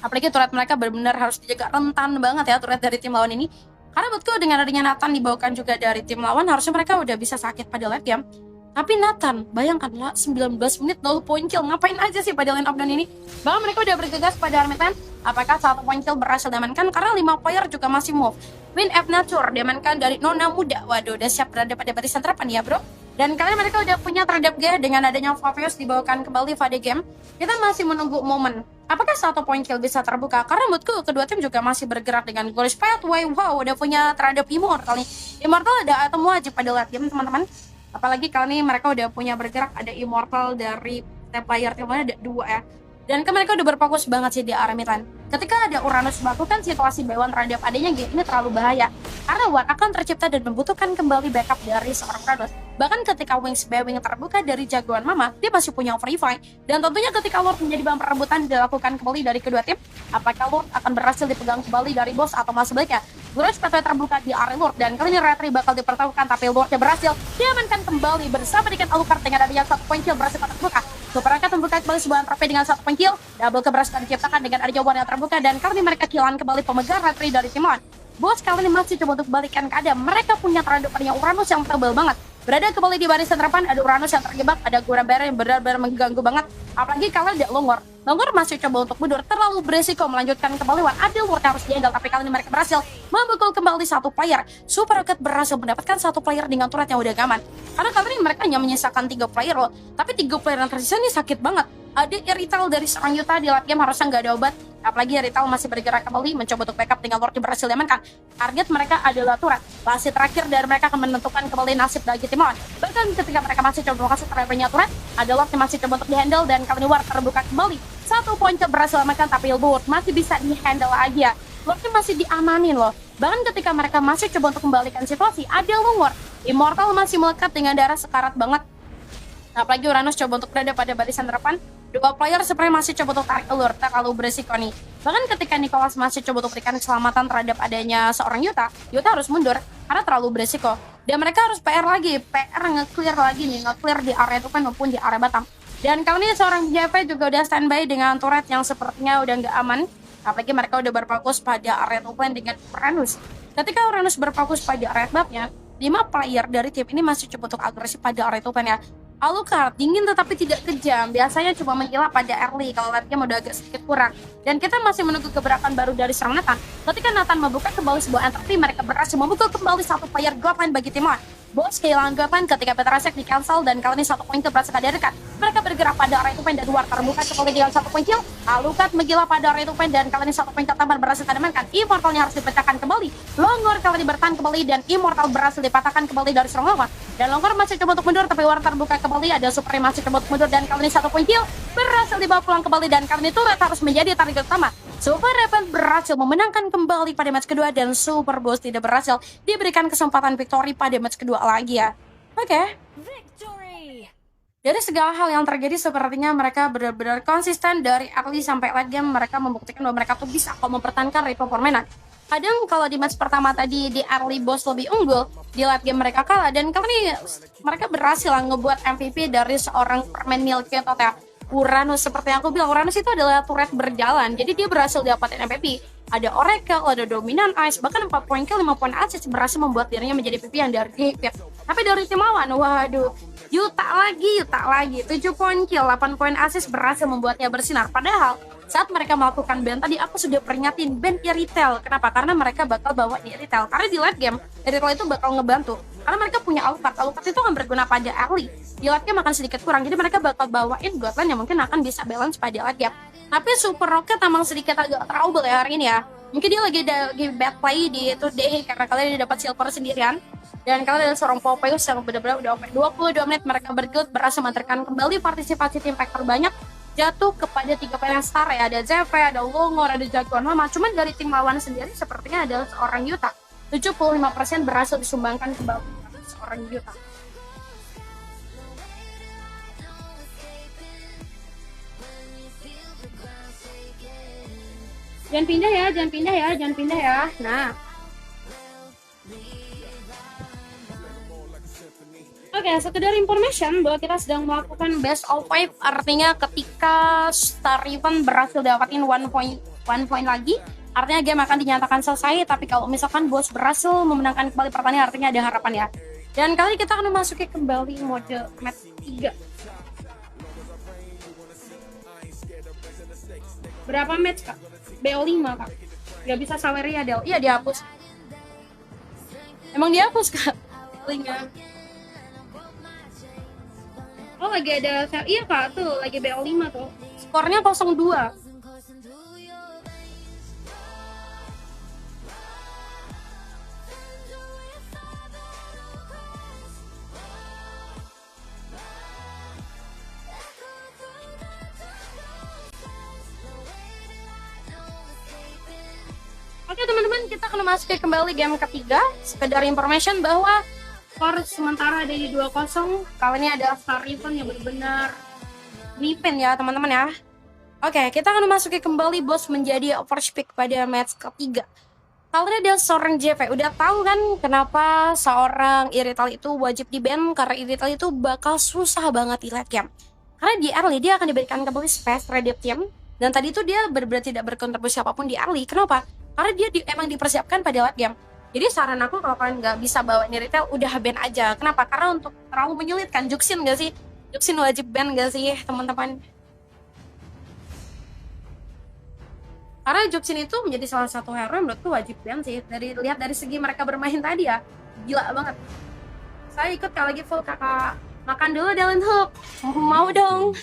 Apalagi turret mereka benar-benar harus dijaga, rentan banget ya turret dari tim lawan ini. Karena menurutku dengan adanya Nathan dibawakan juga dari tim lawan, harusnya mereka udah bisa sakit pada late game. Tapi Nathan, bayangkanlah 19 menit 0 point kill, ngapain aja sih pada line up down ini? Bahkan mereka udah bergegas pada Armetan. Apakah 1 point kill berhasil diamankan? Karena 5 player juga masih move. Win F Nature diamankan dari Nona Muda. Waduh, udah siap berada pada barisan terdepan ya bro. Dan kalian mereka udah punya terhadap G dengan adanya Fabius dibawakan kembali pada game. Kita masih menunggu momen. Apakah 1 point kill bisa terbuka? Karena menurutku kedua tim juga masih bergerak dengan Glorious Pathway. Wow, udah punya terhadap Immortal nih. Immortal ada item wajib pada late game teman-teman. Apalagi kali ini mereka udah punya bergerak, ada Immortal dari player timnya ada 2 ya. Dan mereka udah berfokus banget sih di area midlane. Ketika ada Uranus melakukan situasi B1 terhadap adanya game ini terlalu bahaya. Karena War akan tercipta dan membutuhkan kembali backup dari seorang Uranus. Bahkan ketika Wings B-Wing terbuka dari jagoan Mama, dia masih punya Free Fight. Dan tentunya ketika Lord menjadi bahan perebutan dilakukan kembali dari kedua tim, apakah Lord akan berhasil dipegang kembali dari bos atau masih sebaliknya? Glorious Pathway terbuka di area Lord dan kali ini Retri bakal dipertaruhkan, tapi Lordnya berhasil diamankan kembali bersama dengan Alucard dengan adanya 1 point kill berhasil terbuka. Superangkat membuka kembali sebuah trofi dengan 1 point kill. Double keberhasilan diciptakan dengan adanya War yang terbuka dan kali ini mereka kehilangan kembali pemegang Retri dari tim lawan. Bos kali ini masih coba untuk balikan keadaan. Mereka punya terhadap adanya Uranus yang tebal banget. Berada kembali di barisan depan, ada Uranus yang terjebak, ada Gura Bear yang benar-benar mengganggu banget. Apalagi kalau ada Longor. Longor masih coba untuk mundur, terlalu beresiko melanjutkan kembali War. Ada War harus dihandle, tapi kali ini mereka berhasil memukul kembali 1 player. Super Rocket berhasil mendapatkan 1 player dengan turret yang udah gaman. Karena kali ini mereka hanya menyisakan 3 player loh. Tapi 3 player yang tersisa ini sakit banget. Ada Irrital dari seorang Yuta di late game harusnya nggak ada obat. Apalagi Irrital masih bergerak kembali mencoba untuk backup dengan Lord yang berhasil diamankan. Target mereka adalah turret. Wasit terakhir dari mereka akan menentukan kembali nasib bagi tim lawan. Bahkan ketika mereka masih coba mengasih terhadapnya turret, ada Lord yang masih coba untuk dihandle dan kali ini War terbuka kembali. 1 poin berhasil diamankan, tapi Lord masih bisa dihandle lagi ya. Lordnya masih diamanin loh. Bahkan ketika mereka masih coba untuk kembalikan situasi, ada Lord. Immortal masih melekat dengan darah sekarat banget. Apalagi Uranus coba untuk berada pada barisan depan. 2 player sebenarnya masih coba untuk tarik ulur, terlalu beresiko nih. Bahkan ketika Nicholas masih coba untuk berikan keselamatan terhadap adanya seorang Yuta harus mundur karena terlalu beresiko. Dan mereka harus PR lagi, PR nge-clear lagi nih, nge-clear di area depan maupun di area bottom. Dan kali ini seorang JP juga udah standby dengan turret yang sepertinya udah nggak aman. Apalagi mereka udah berfokus pada area open dengan Uranus. Ketika Uranus berfokus pada area babnya, 5 player dari tim ini masih coba untuk agresif pada area open ya. Alucard dingin tetapi tidak kejam, biasanya cuma menghilap pada early kalau late game udah agak sedikit kurang. Dan kita masih menunggu gebrakan baru dari seorang Nathan. Ketika Nathan membuka kembali sebuah entry, mereka berhasil membuka kembali 1 player Godline bagi tim lawan. Bos kehilangan Godline ketika Better Strike di cancel dan kali ini 1 poin berhasil dihadirkan. Mereka bergerak pada area open dan War terbuka kembali dengan 1 poin kill. Alucard menggila pada area open dan kali ini 1 poin tambahan berhasil diamankan. Immortalnya harus dipecahkan kembali. Longor kali ini bertahan kembali dan Immortal berhasil dipatahkan kembali dari seorang Longor. Dan Longor masih coba untuk mundur, tapi War terbuka kembali. Ada Supreme masih coba untuk mundur dan kali ini 1 poin kill berhasil dibawa pulang kembali dan kali ini turret harus menjadi target utama. Super Raven berhasil memenangkan kembali pada match kedua dan Super Boss tidak berhasil diberikan kesempatan victory pada match kedua lagi ya. Oke. Victory! Dari segala hal yang terjadi sepertinya mereka benar-benar konsisten dari early sampai late game. Mereka membuktikan bahwa mereka tuh bisa kok mempertahankan rate permainan. Kadang kalau di match pertama tadi di early Boss lebih unggul, di late game mereka kalah. Dan kali ini mereka berhasil ngebuat MVP dari seorang permain milky atau Uranus. Seperti yang aku bilang, Uranus itu adalah turret berjalan. Jadi dia berhasil dapatin MVP. Ada Oracle, ada Dominant Ice, bahkan 4 poin kill, 5 poin assist berhasil membuat dirinya menjadi MVP yang dari David. Tapi dari tim lawan, waduh, Yuta lagi, 7 poin kill, 8 poin assist berhasil membuatnya bersinar. Padahal saat mereka melakukan ban tadi, aku sudah peringatin ban Irithel. Kenapa? Karena mereka bakal bawa Irithel. Karena di late game, Irithel itu bakal ngebantu. Karena mereka punya Alucard. Alucard itu akan berguna pada early. Di late game akan sedikit kurang. Jadi mereka bakal bawain Godland yang mungkin akan bisa balance pada late game. Tapi Super Rocket emang sedikit agak trouble ya hari ini ya. Mungkin dia lagi bad play di today karena kalian dia dapat silver sendirian. Dan kalian ada seorang Popeyes yang benar-benar udah open 22 menit mereka berguild berhasil mengantarkan kembali partisipasi tim pack terbanyak jatuh kepada 3 pemain star ya. Ada ZV, ada Longor, ada Jagoan Mama. Cuman dari tim lawan sendiri sepertinya adalah seorang Yuta. 75% berhasil disumbangkan kembali kepada seorang Yuta. Jangan pindah ya. Nah. Oke, sekedar information bahwa kita sedang melakukan best of 5, artinya ketika Star Riven berhasil dapatin 1 point lagi, artinya game akan dinyatakan selesai. Tapi kalau misalkan Boss berhasil memenangkan kembali pertandingan, artinya ada harapan ya. Dan kali kita akan memasuki kembali mode match 3. Berapa match kak? BO5 kak? Gak bisa Saweria Del. Iya dihapus. Emang dihapus kak? Linknya. Oh lagi ada, iya kak tuh lagi BO5 tuh. Skornya 0-2. Oke teman-teman, kita akan memasuki kembali game ketiga. Sekedar information bahwa skor sementara ada di 2-0. Kali ini ada Star Riven yang benar-benar mimpin ya teman-teman ya. Oke, kita akan memasuki kembali Boss menjadi first pick pada match ketiga. Kali ini ada seorang JV. Udah tahu kan kenapa seorang Irithel itu wajib di ban? Karena Irithel itu bakal susah banget di late game. Karena di early dia akan diberikan kembali space terhadap tim. Dan tadi itu dia benar-benar tidak berkontribusi apapun di early. Kenapa? Karena dia emang dipersiapkan pada late game. Jadi saran aku kalau kalian nggak bisa bawa Irithel, udah ban aja. Kenapa? Karena untuk terlalu menyulitkan. Juxin nggak sih? Juxin wajib ban nggak sih teman-teman? Karena Juxin itu menjadi salah satu hero yang menurutku wajib ban sih. Lihat dari segi mereka bermain tadi ya, gila banget. Saya ikut kalau lagi full kakak. Makan dulu Dalen Hook. Mau dong.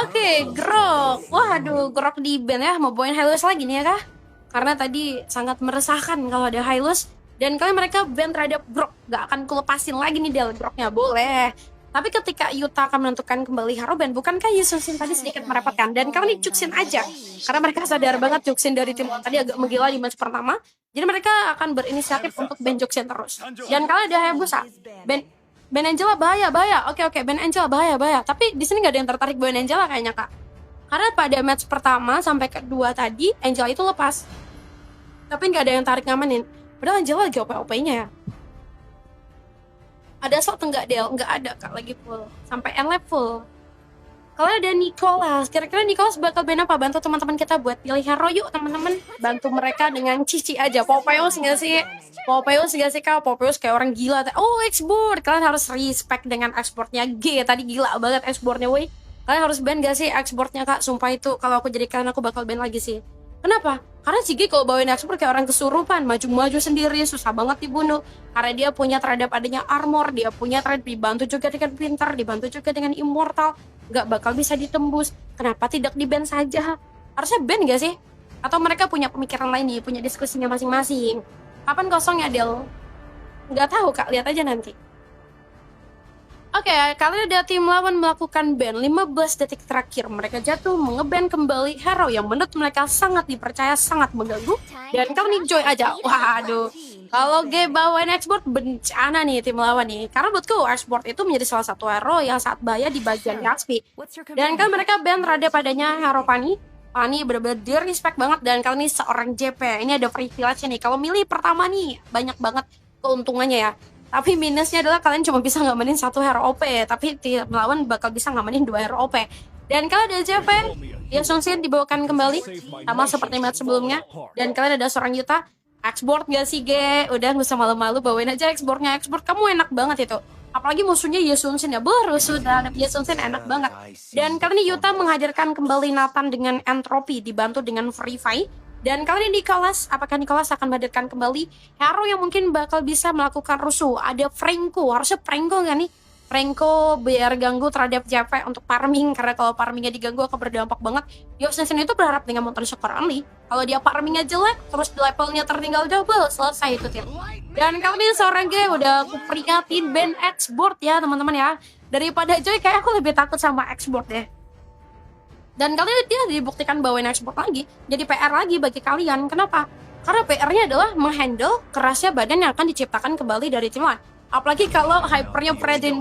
Oke, Grok. Waduh, Grok di ban ya. Mau bawain Hylos lagi nih ya kah? Karena tadi sangat meresahkan kalau ada Hylos. Dan kalian mereka ban terhadap Grok. Gak akan kulepasin lagi nih Del Groknya. Boleh. Tapi ketika Yuta akan menentukan kembali hero ban, bukankah Yususin tadi sedikit merepotkan? Dan kali ini Juxin aja. Karena mereka sadar banget Juxin dari tim lawan tadi agak menggila di match pertama. Jadi mereka akan berinisiatif untuk ban Juxin terus. Dan kalau ada Hayabusa, ban Angela bahaya. Oke, ban Angela bahaya. Tapi di sini nggak ada yang tertarik ban Angela kayaknya kak. Karena pada match pertama sampai kedua tadi Angela itu lepas. Tapi nggak ada yang tarik ngamanin. Padahal Angela lagi OP-OP-nya ya. Ada slot enggak Del? Nggak ada kak, lagi full. Sampai end lap full. Kalau ada Nicholas, kira-kira Nicholas bakal ban apa? Bantu teman-teman kita buat pilih hero yuk teman-teman. Bantu mereka dengan cici aja. Popeyes nggak sih? Kak? Popeyes kayak orang gila. Oh, export. Kalian harus respect dengan exportnya G. Tadi gila banget exportnya woi. Kalian harus ban gak sih exportnya kak? Sumpah itu kalau aku jadi kalian aku bakal ban lagi sih. Kenapa? Karena si G kalau bawain export kayak orang kesurupan, maju-maju sendiri, susah banget dibunuh. Karena dia punya terhadap adanya armor, dia punya terhadap dibantu juga dengan pintar, dibantu juga dengan immortal, gak bakal bisa ditembus. Kenapa tidak di ban saja? Harusnya ban gak sih? Atau mereka punya pemikiran lain nih, punya diskusinya masing-masing. Kapan kosongnya Del? Gak tahu kak, lihat aja nanti. Oke, kali ada tim lawan melakukan ban 15 detik terakhir. Mereka jatuh mengeban kembali hero yang menurut mereka sangat dipercaya, sangat mengganggu. Dan kali ini Joy aja. Waduh, kalau game bawain export bencana nih tim lawan nih. Karena buatku export itu menjadi salah satu hero yang saat bahaya di bagian XP. Dan kan mereka ban terhadap padanya hero Pani. Pani bener-bener di-respect banget. Dan kali ini seorang JP. Ini ada privilege nih. Kalau milih pertama nih, banyak banget keuntungannya ya. Tapi minusnya adalah kalian cuma bisa ngamanin satu hero OP, tapi tim lawan bakal bisa ngamanin 2 hero OP. Dan kalau ada JP, Yasunsin dibawakan kembali, sama seperti match sebelumnya. Dan kalian ada seorang Yuta, export gak sih Ge? Udah gak usah malu-malu, bawain aja exportnya. Export kamu enak banget itu. Apalagi musuhnya Yasunsin ya, baru sudah ada Yasunsin enak banget. Dan kali ini Yuta menghadirkan kembali Nathan dengan Entropy, dibantu dengan Free Fire. Dan kali ini Nicholas, apakah Nicholas akan menghadirkan kembali hero yang mungkin bakal bisa melakukan rusuh? Ada Franco, harusnya Franco nggak nih? Franco biar ganggu terhadap JP untuk farming, karena kalau farmingnya diganggu akan berdampak banget. Yosensen itu berharap dengan motor skor only. Kalau dia farmingnya jelek, terus levelnya tertinggal double, selesai itu tim. Dan kali ini seorang G udah aku peringatin ban export ya teman-teman ya. Daripada Joy kayak aku lebih takut sama export deh. Dan kali ini dia dibuktikan bawain export lagi, jadi PR lagi bagi kalian. Kenapa? Karena PR-nya adalah menghandle kerasnya badan yang akan diciptakan kembali dari tim lain. Apalagi kalau hypernya Fredrin,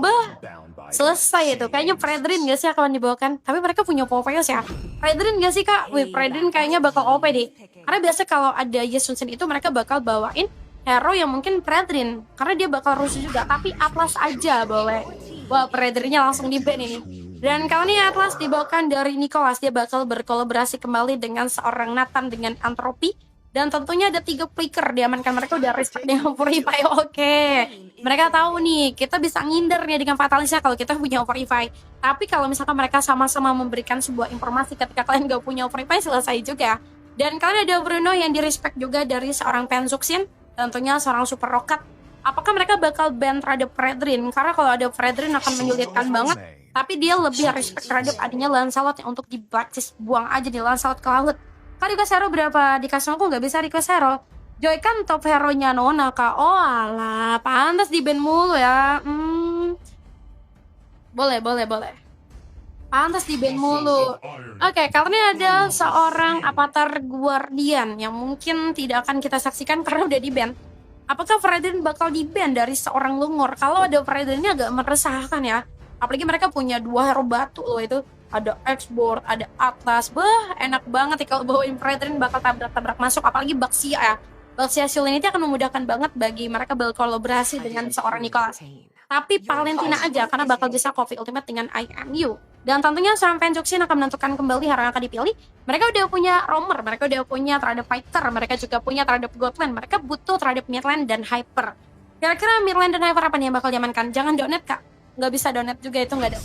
selesai itu. Kayaknya Fredrin gak sih akan dibawakan? Tapi mereka punya Popeyes ya. Fredrin gak sih kak? Wih, Fredrin kayaknya bakal OP deh. Karena biasa kalau ada Yasunsen itu mereka bakal bawain hero yang mungkin Fredrin. Karena dia bakal rusuh juga, tapi Atlas aja boleh. Wah, Fredrinnya langsung di-ban ini. Dan kali ini Atlas dibawakan dari Nicholas. Dia bakal berkolaborasi kembali dengan seorang Nathan dengan Entropy. Dan tentunya ada 3 flicker diamankan. Mereka udah respect dengan Purify. Oke. Mereka tahu nih, kita bisa nginder nih dengan Fatalisnya kalau kita punya Purify. Tapi kalau misalkan mereka sama-sama memberikan sebuah informasi ketika kalian gak punya Purify, selesai juga. Dan kalian ada Bruno yang di-respect juga dari seorang Penzuxin. Tentunya seorang Super Rocket. Apakah mereka bakal ban terhadap Fredrin? Karena kalau ada Fredrin akan menyulitkan banget. Tapi dia lebih respect terhadap adanya Lancelot yang untuk dibaptis, buang aja di Lancelot ke laut. Kak request hero berapa? Dikasih aku nggak bisa request hero. Joy kan top hero-nya Nona kak. Oh alah, pantas di ban mulu ya. Boleh. Pantas di ban mulu. Oke, kali ini ada seorang avatar Guardian yang mungkin tidak akan kita saksikan karena udah di ban. Apakah Fredrin bakal di ban dari seorang Lungor? Kalau ada Fredrinnya agak meresahkan ya. Apalagi mereka punya 2 hero batu loh itu. Ada Export, ada Atlas. Enak banget ya kalau bawain Fredrin bakal tabrak-tabrak masuk. Apalagi Baxia ya. Baxia Shield ini akan memudahkan banget bagi mereka berkolaborasi dengan seorang Nicholas. Tapi Valentina aja karena bakal bisa copy ultimate dengan IMU. Dan tentunya seorang Penzuxin akan menentukan kembali hero yang akan dipilih. Mereka udah punya Roamer, mereka udah punya terhadap Fighter, mereka juga punya terhadap Godland. Mereka butuh terhadap Midland dan Hyper. Kira-kira Midland dan Hyper apa nih yang bakal diamankan? Jangan Donet kak. Nggak bisa donate juga, itu nggak ada.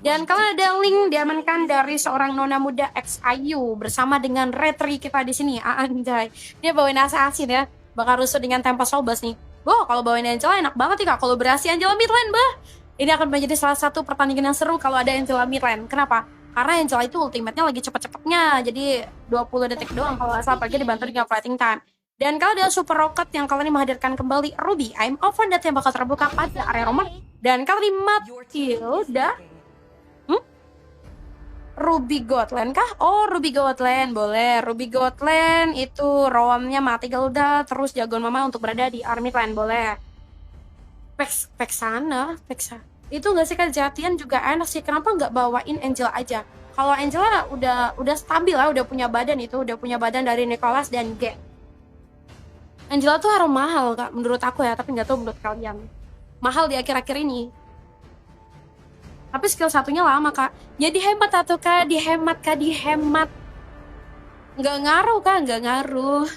Dan kalau ada link diamankan dari seorang nona muda XIU bersama dengan retri kita di sini. Anjay, dia bawain assassin ya, bakal rusuh dengan Tempest Sobas nih. Kalau bawain Angela enak banget nih kak, kolaborasi Angela Midland ini akan menjadi salah satu pertandingan yang seru kalau ada Angela Midland. Kenapa? Karena Angela itu ultimate-nya lagi cepet-cepetnya, jadi 20 detik doang kalau nggak salah, apalagi dibantu dengan fighting time. Dan kalau ada Super Rocket yang kali ini menghadirkan kembali Ruby, I'm Open dat yang bakal terbuka pada area Roman. Dan kali ini Matilda Ruby Godland kah? Oh, Ruby Godland, boleh. Ruby Godland itu roamnya Matilda, terus jagoan mama untuk berada di Army Clan, boleh. Peksana. Itu nggak sih kejadian juga enak sih. Kenapa nggak bawain Angela aja? Kalau Angela udah stabil lah, udah punya badan dari Nicholas dan G. Angela tuh hero mahal kak, menurut aku ya, tapi nggak tahu menurut kalian. Mahal di akhir-akhir ini. Tapi skill satunya lama kak. Jadi hemat atau kak? Dihemat. Nggak ngaruh kak, nggak ngaruh.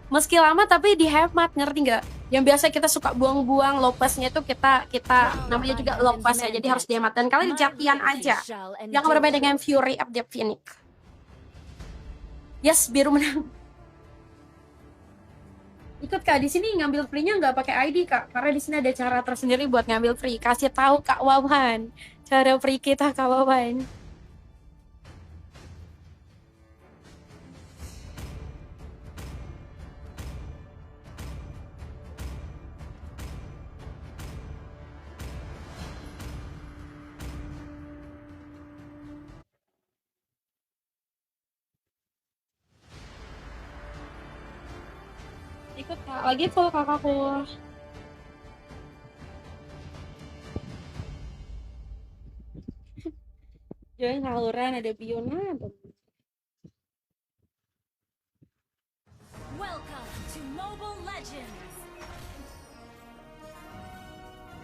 Meski lama tapi dihemat, ngerti nggak? Yang biasa kita suka buang-buang Lopeznya tuh kita namanya juga Lopez ya, jadi harus dihemat. Dan kalian jatian aja. Jangan bermain dengan Fury of the Phoenix. Yes, biru menang. Ikut kak, di sini ngambil free-nya nggak pakai ID kak, karena di sini ada cara tersendiri buat ngambil free. Kasih tahu kak Wawan, cara free kita kak Wawan. Ikut Kak, lagi full kakakku. Join saluran ada Biona. Welcome to Mobile Legends.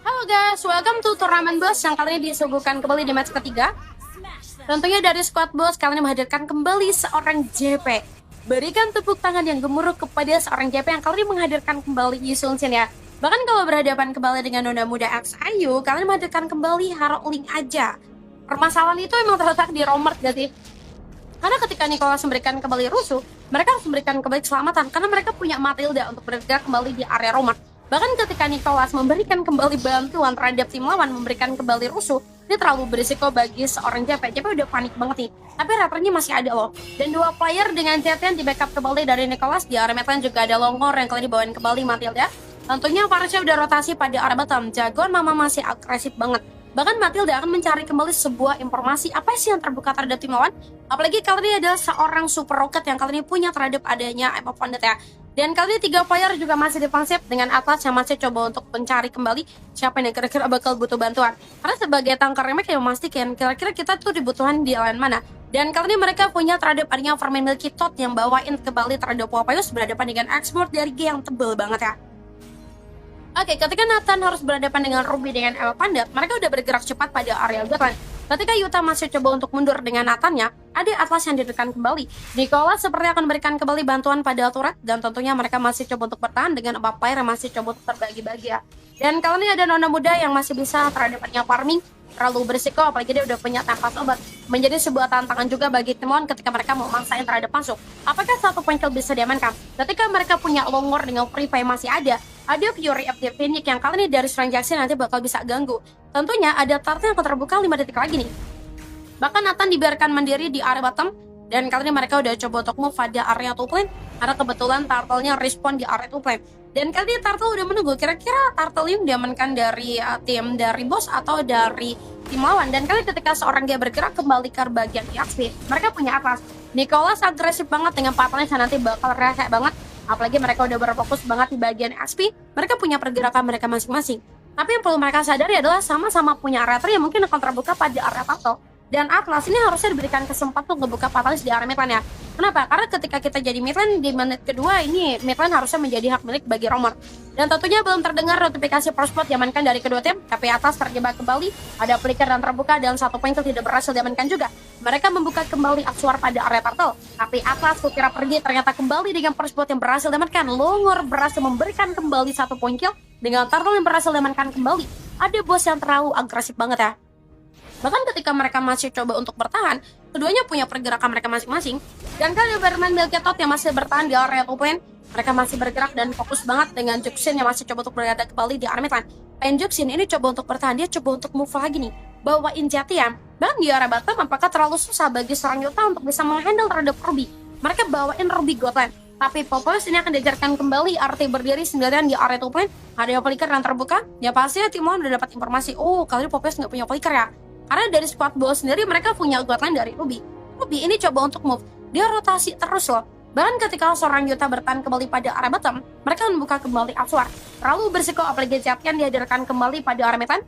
Halo guys, welcome to turnamen boss yang kali ini disuguhkan kembali di match ketiga. Smash them. Tentunya dari squad boss kali ini menghadirkan kembali seorang JP. Berikan tepuk tangan yang gemuruh kepada seorang JP yang kali ini menghadirkan kembali Yisun Shin ya. Bahkan kalau berhadapan kembali dengan Nona Muda X Ayu, kalian menghadirkan kembali Haro Link aja. Permasalahan itu emang terletak di Romert gak sih? Karena ketika Nicholas memberikan kembali rusuh, mereka harus memberikan kembali keselamatan karena mereka punya Matilda untuk bergerak kembali di area Romert. Bahkan ketika Nicholas memberikan kembali bantuan terhadap tim lawan memberikan kembali rusuh, ini terlalu berisiko bagi seorang JP. JP udah panik banget nih. Tapi rappernya masih ada loh. Dan dua player dengan Jetian di backup kembali dari Nicholas. Di area mid lane juga ada Longor yang kali dibawain kembali Matilda. Tentunya Farsha udah rotasi pada area bottom. Jagoan Mama masih agresif banget. Bahkan Matilda akan mencari kembali sebuah informasi apa sih yang terbuka terhadap tim lawan. Apalagi kali ini adalah seorang super rocket yang kali ini punya terhadap adanya Emma Fondet ya. Dan kali ini 3 player juga masih defensif dengan Atlas yang masih coba untuk mencari kembali siapa yang kira-kira bakal butuh bantuan. Karena sebagai tanker remake yang memastikan kira-kira kita tuh dibutuhan di lane mana. Dan kali ini mereka punya terhadap adanya Vermin Milky Tot yang bawain kembali terhadap Wapayus berhadapan dengan export dari G yang tebel banget ya. Oke, ketika Nathan harus berhadapan dengan Ruby dengan Emma Fondet, mereka udah bergerak cepat pada area Gotland. Ketika Yuta masih coba untuk mundur dengan Nathannya, ada Atlas yang ditekan kembali. Nicholas seperti akan memberikan kembali bantuan pada turret, dan tentunya mereka masih coba untuk bertahan dengan 4 player yang masih coba untuk terbagi-bagi ya. Dan kali ini ada Nona Muda yang masih bisa terhadapnya farming, terlalu berisiko, apalagi dia udah punya tempat obat. Menjadi sebuah tantangan juga bagi tim lawan ketika mereka mau maksain terhadap masuk. Apakah satu point kill bisa diamankan? Ketika mereka punya Longor dengan Free Fire masih ada Fury FD Phoenix yang kali ini dari Strong Jackson nanti bakal bisa ganggu. Tentunya ada turtle yang akan terbuka 5 detik lagi nih. Bahkan Nathan dibiarkan mandiri di area bottom, dan kali ini mereka udah coba untuk move pada area top lane, karena kebetulan turtle-nya respawn di area top lane. Dan kali ini turtle udah menunggu kira-kira turtle yang diamankan dari tim dari boss atau dari tim lawan. Dan kali ketika seorang dia bergerak kembali ke bagian EXP, mereka punya Atlas. Nicholas agresif banget dengan pattern yang nanti bakal rese banget. Apalagi mereka udah berfokus banget di bagian XP, mereka punya pergerakan mereka masing-masing. Tapi yang perlu mereka sadari adalah sama-sama punya area yang mungkin akan terbuka pada area turtle. Dan Atlas ini harusnya diberikan kesempatan untuk ngebuka Fatalis di area midlane ya. Kenapa? Karena ketika kita jadi midlane di menit kedua ini midlane harusnya menjadi hak milik bagi Romer. Dan tentunya belum terdengar notifikasi prospot diamankan dari kedua tim, tapi Atlas terjebak kembali, ada flicker dan terbuka dan 1 poin tidak berhasil diamankan juga. Mereka membuka kembali aksuar pada area turtle, tapi Atlas kukira pergi ternyata kembali dengan prospot yang berhasil diamankan. Longor berhasil memberikan kembali 1 poin kill dengan turtle yang berhasil diamankan kembali. Ada bos yang terlalu agresif banget ya. Bahkan ketika mereka masih coba untuk bertahan, keduanya punya pergerakan mereka masing-masing. Dan kan Vermin Milky Tot yang masih bertahan di area top lane, mereka masih bergerak dan fokus banget dengan Juxin yang masih coba untuk berada kembali di area mid lane. Dan Juxin ini coba untuk bertahan, dia coba untuk move lagi nih, bawain Jetian. Bahkan di area bottom apakah terlalu susah bagi seorang Yuta untuk bisa menghandle terhadap Ruby. Mereka bawain Ruby Gotland. Tapi Popeyes ini akan diajarkan kembali RT berdiri sendirian di area top lane. Ada flicker yang terbuka, ya pasti tim lawan udah dapat informasi, oh kali ini Popeyes nggak punya flicker ya. Karena dari squad ball sendiri mereka punya Gotland dari Ruby. Ruby ini coba untuk move, dia rotasi terus loh. Bahkan ketika seorang Yuta bertahan kembali pada area bottom, mereka membuka kembali Aksuar. Terlalu berisiko apalagi Jetian dihadirkan kembali pada area mid lane.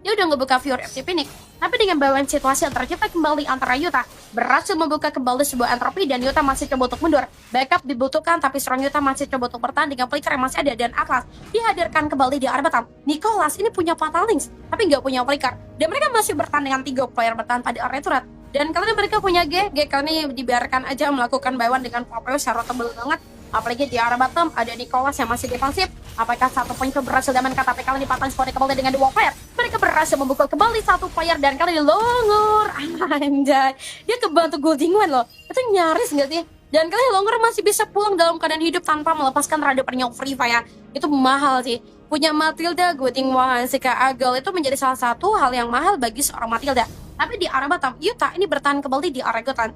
Dia udah ngebuka Fury FT Phoenix, tapi dengan bawaan situasi yang tercipta kembali antara Yuta, berhasil membuka kembali sebuah entropi dan Yuta masih coba untuk mundur. Backup dibutuhkan, tapi seorang Yuta masih coba untuk bertahan dengan flicker yang masih ada dan Atlas dihadirkan kembali di area bottom. Nicholas ini punya Fatal Links, tapi nggak punya flicker. Dan mereka masih bertahan dengan 3 player bertahan pada area turret. Dan kali ini mereka punya G kali ini dibiarkan aja melakukan buy one dengan Popeyes secara tebel banget. Apalagi di area bottom ada Nicholas yang masih defensif. Apakah 1 poin itu berhasil diamankan, tapi kali ini Patang Sport kembali dengan 2 player. Mereka berhasil membuka kembali 1 player dan kali ini Longor. Anjay, dia kebantu Golding One loh. Itu nyaris nggak sih? Dan kali ini Longor masih bisa pulang dalam keadaan hidup tanpa melepaskan terhadap Free Fire. Itu mahal sih. Punya Matilda, Golding One, Sika Agel itu menjadi salah satu hal yang mahal bagi seorang Matilda. Tapi di area bottom, Yuta ini bertahan kembali di area Gotland.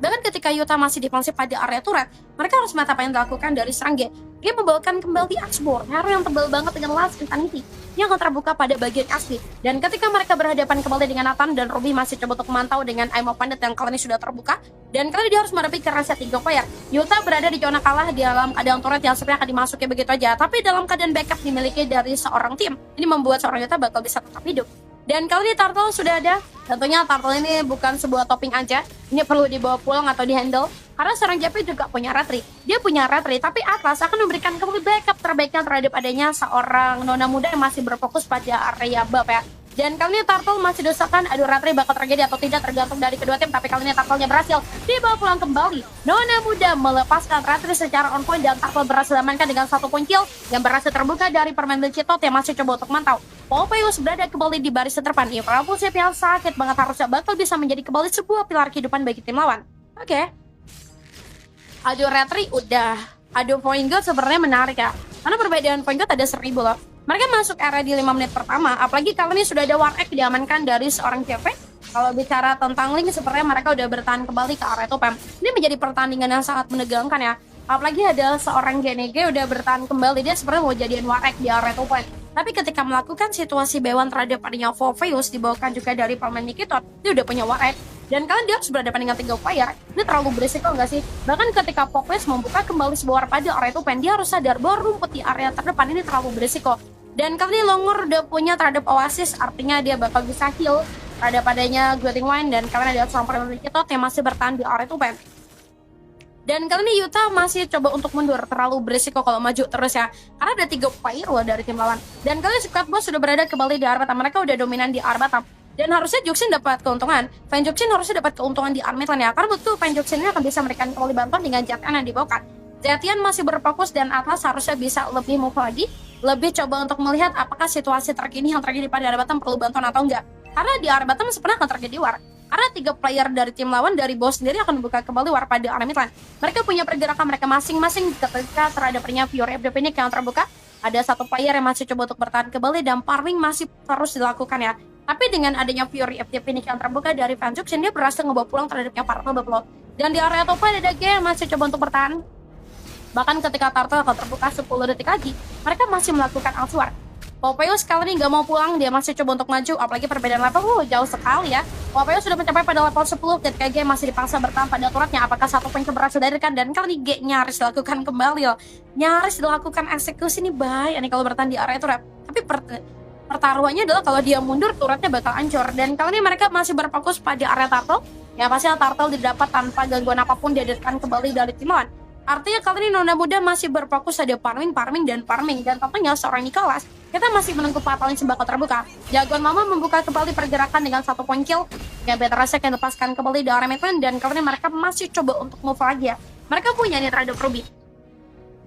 Bahkan ketika Yuta masih defensif pada area turret, mereka harus mata apa yang dilakukan dari serang G. Dia membawakan kembali Axbor, hero yang tebal banget dengan Last Insanity yang akan terbuka pada bagian asli. Dan ketika mereka berhadapan kembali dengan Nathan dan Ruby masih coba untuk memantau dengan Imo Pandit yang kali ini sudah terbuka. Dan kali ini dia harus menghadapi kerasa 3 player. Yuta berada di zona kalah di dalam keadaan turret yang sebenarnya akan dimasuki begitu aja. Tapi dalam keadaan backup dimiliki dari seorang tim. Ini membuat seorang Yuta bakal bisa tetap hidup. Dan kali ini Turtle sudah ada. Tentunya Turtle ini bukan sebuah topping aja. Ini perlu dibawa pulang atau di-handle. Karena seorang JP juga punya retri. Dia punya retri, tapi Atlas akan memberikan kembali backup terbaiknya terhadap adanya seorang nona muda yang masih berfokus pada area buff ya. Dan kali ini Turtle masih dosakan, adu retri bakal terjadi atau tidak tergantung dari kedua tim. Tapi kali ini Turtle-nya berhasil dibawa pulang kembali. Nona muda melepaskan retri secara on point dan Turtle berhasil diamankan dengan 1 point kill yang berhasil terbuka dari permain Citot yang masih coba untuk mantau. Popeyus berada kembali di baris terdepan. Impulsif yang sakit banget harusnya bakal bisa menjadi kembali sebuah pilar kehidupan bagi tim lawan. Oke. Adu retri udah. Adu point guard sebenarnya menarik ya. Karena perbedaan point guard ada 1000 loh. Mereka masuk era di 5 menit pertama. Apalagi kali ini sudah ada War Egg diamankan dari seorang CP. Kalau bicara tentang Link sebenarnya mereka udah bertahan kembali ke area top. Ini menjadi pertandingan yang sangat menegangkan ya. Apalagi ada seorang GNG udah bertahan kembali. Dia sebenarnya mau jadian War Egg di area top. Tapi ketika melakukan situasi Bewan terhadap adanya Popeyus dibawakan juga dari pemain Nikitot, dia udah punya War Egg. Dan kalian dia harus berhadapan dengan 3 player. Ini terlalu berisiko nggak sih? Bahkan ketika Popeyes membuka kembali sebuah pada area Tupen, dia harus sadar bahwa rumput di area terdepan ini terlalu berisiko. Dan kali ini Longor udah punya terhadap Oasis, artinya dia bakal bisa heal terhadap adanya Guiding Wine. Dan kalian ada seorang pemain Nikitot yang masih bertahan di area Tupen. Dan kali ini Yuta masih coba untuk mundur, terlalu berisiko kalau maju terus ya. Karena ada 3 player loh dari tim lawan. Dan kali ini Squad Boss sudah berada kembali di area bottom. Mereka udah dominan di area bottom. Dan harusnya Juxin dapat keuntungan. Fan Juxin harusnya dapat keuntungan di Armitlan ya. Karena betul Fan Juxin ini akan bisa memberikan kembali bantuan dengan Zetian yang dibawakan. Zetian masih berfokus dan Atlas harusnya bisa lebih move lagi. Lebih coba untuk melihat apakah situasi terkini yang terjadi pada area bottom perlu bantuan atau enggak. Karena di area bottom sebenarnya akan terjadi war. Karena 3 player dari tim lawan dari boss sendiri akan membuka kembali war pada Armitlan. Mereka punya pergerakan mereka masing-masing ketika terhadapnya Fury FDP ini yang terbuka. Ada 1 player yang masih coba untuk bertahan kembali dan farming masih terus dilakukan ya. Tapi dengan adanya Fury FTP ini yang terbuka dari Fan Juxin, dia berhasil ngebawa pulang terhadapnya Turtle Buffalo. Dan di area top ada DG yang masih coba untuk bertahan. Bahkan ketika Turtle akan terbuka 10 detik lagi, mereka masih melakukan Alsuar. Popeyus kali ini nggak mau pulang, dia masih coba untuk maju, apalagi perbedaan level jauh sekali ya. Popeyus sudah mencapai pada level 10 ketika G masih dipaksa bertahan pada turretnya. Apakah 1 poin berhasil dilahirkan? Dan kali ini G nyaris dilakukan kembali loh. Nyaris dilakukan eksekusi, ini bahaya nih kalau bertahan di area turret. Tapi pertaruhannya adalah kalau dia mundur turretnya bakal hancur. Dan kali ini mereka masih berfokus pada area Turtle. Ya pasti Turtle didapat tanpa gangguan apapun dihadirkan kembali dari tim lawan. Artinya kali ini Nona Muda masih berfokus pada farming. Dan tentunya seorang Nicholas, kita masih menunggu patroli bakal terbuka. Jagoan Mama membuka kembali pergerakan dengan 1 point kill. Gambit Rasek yang lepaskan kembali dari Armitlan. Dan kali ini mereka masih coba untuk move lagi ya. Mereka punya nih terhadap Ruby.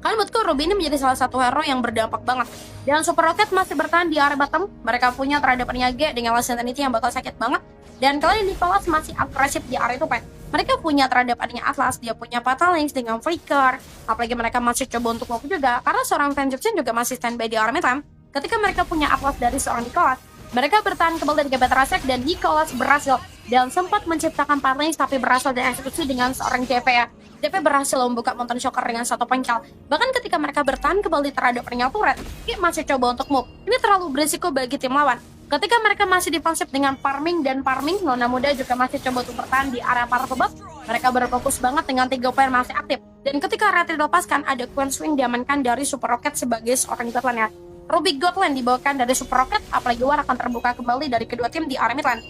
Karena menurutku Ruby ini menjadi salah satu hero yang berdampak banget. Dan Super Rocket masih bertahan di area bottom. Mereka punya terhadap G dengan Last Insanity yang bakal sakit banget. Dan kali ini Nicholas masih agresif di area Tupen. Mereka punya terhadap adanya Atlas, dia punya Patalinx dengan Flicker. Apalagi mereka masih coba untuk move juga. Karena seorang Fan Juxin juga masih standby di Armitlan. Ketika mereka punya Atlas dari seorang Nicholas, mereka bertahan kembali dari Gambit Rasek dan Nicholas berhasil. Dan sempat menciptakan Patalinx tapi berhasil dieksekusi dengan seorang JP ya. JP berhasil membuka Mountain Shocker dengan 1 point kill. Bahkan ketika mereka bertahan kembali terhadap ring turret, Ki masih coba untuk move. Ini terlalu berisiko bagi tim lawan. Ketika mereka masih defensif dengan farming, Nona Muda juga masih coba untuk bertahan di area para pebab. Mereka berfokus banget dengan 3 player masih aktif. Dan ketika retri dilepaskan, ada Queen Swing diamankan dari Super Rocket sebagai seorang Godland ya. Ruby Godland dibawakan dari Super Rocket, apalagi war akan terbuka kembali dari kedua tim di area Midland.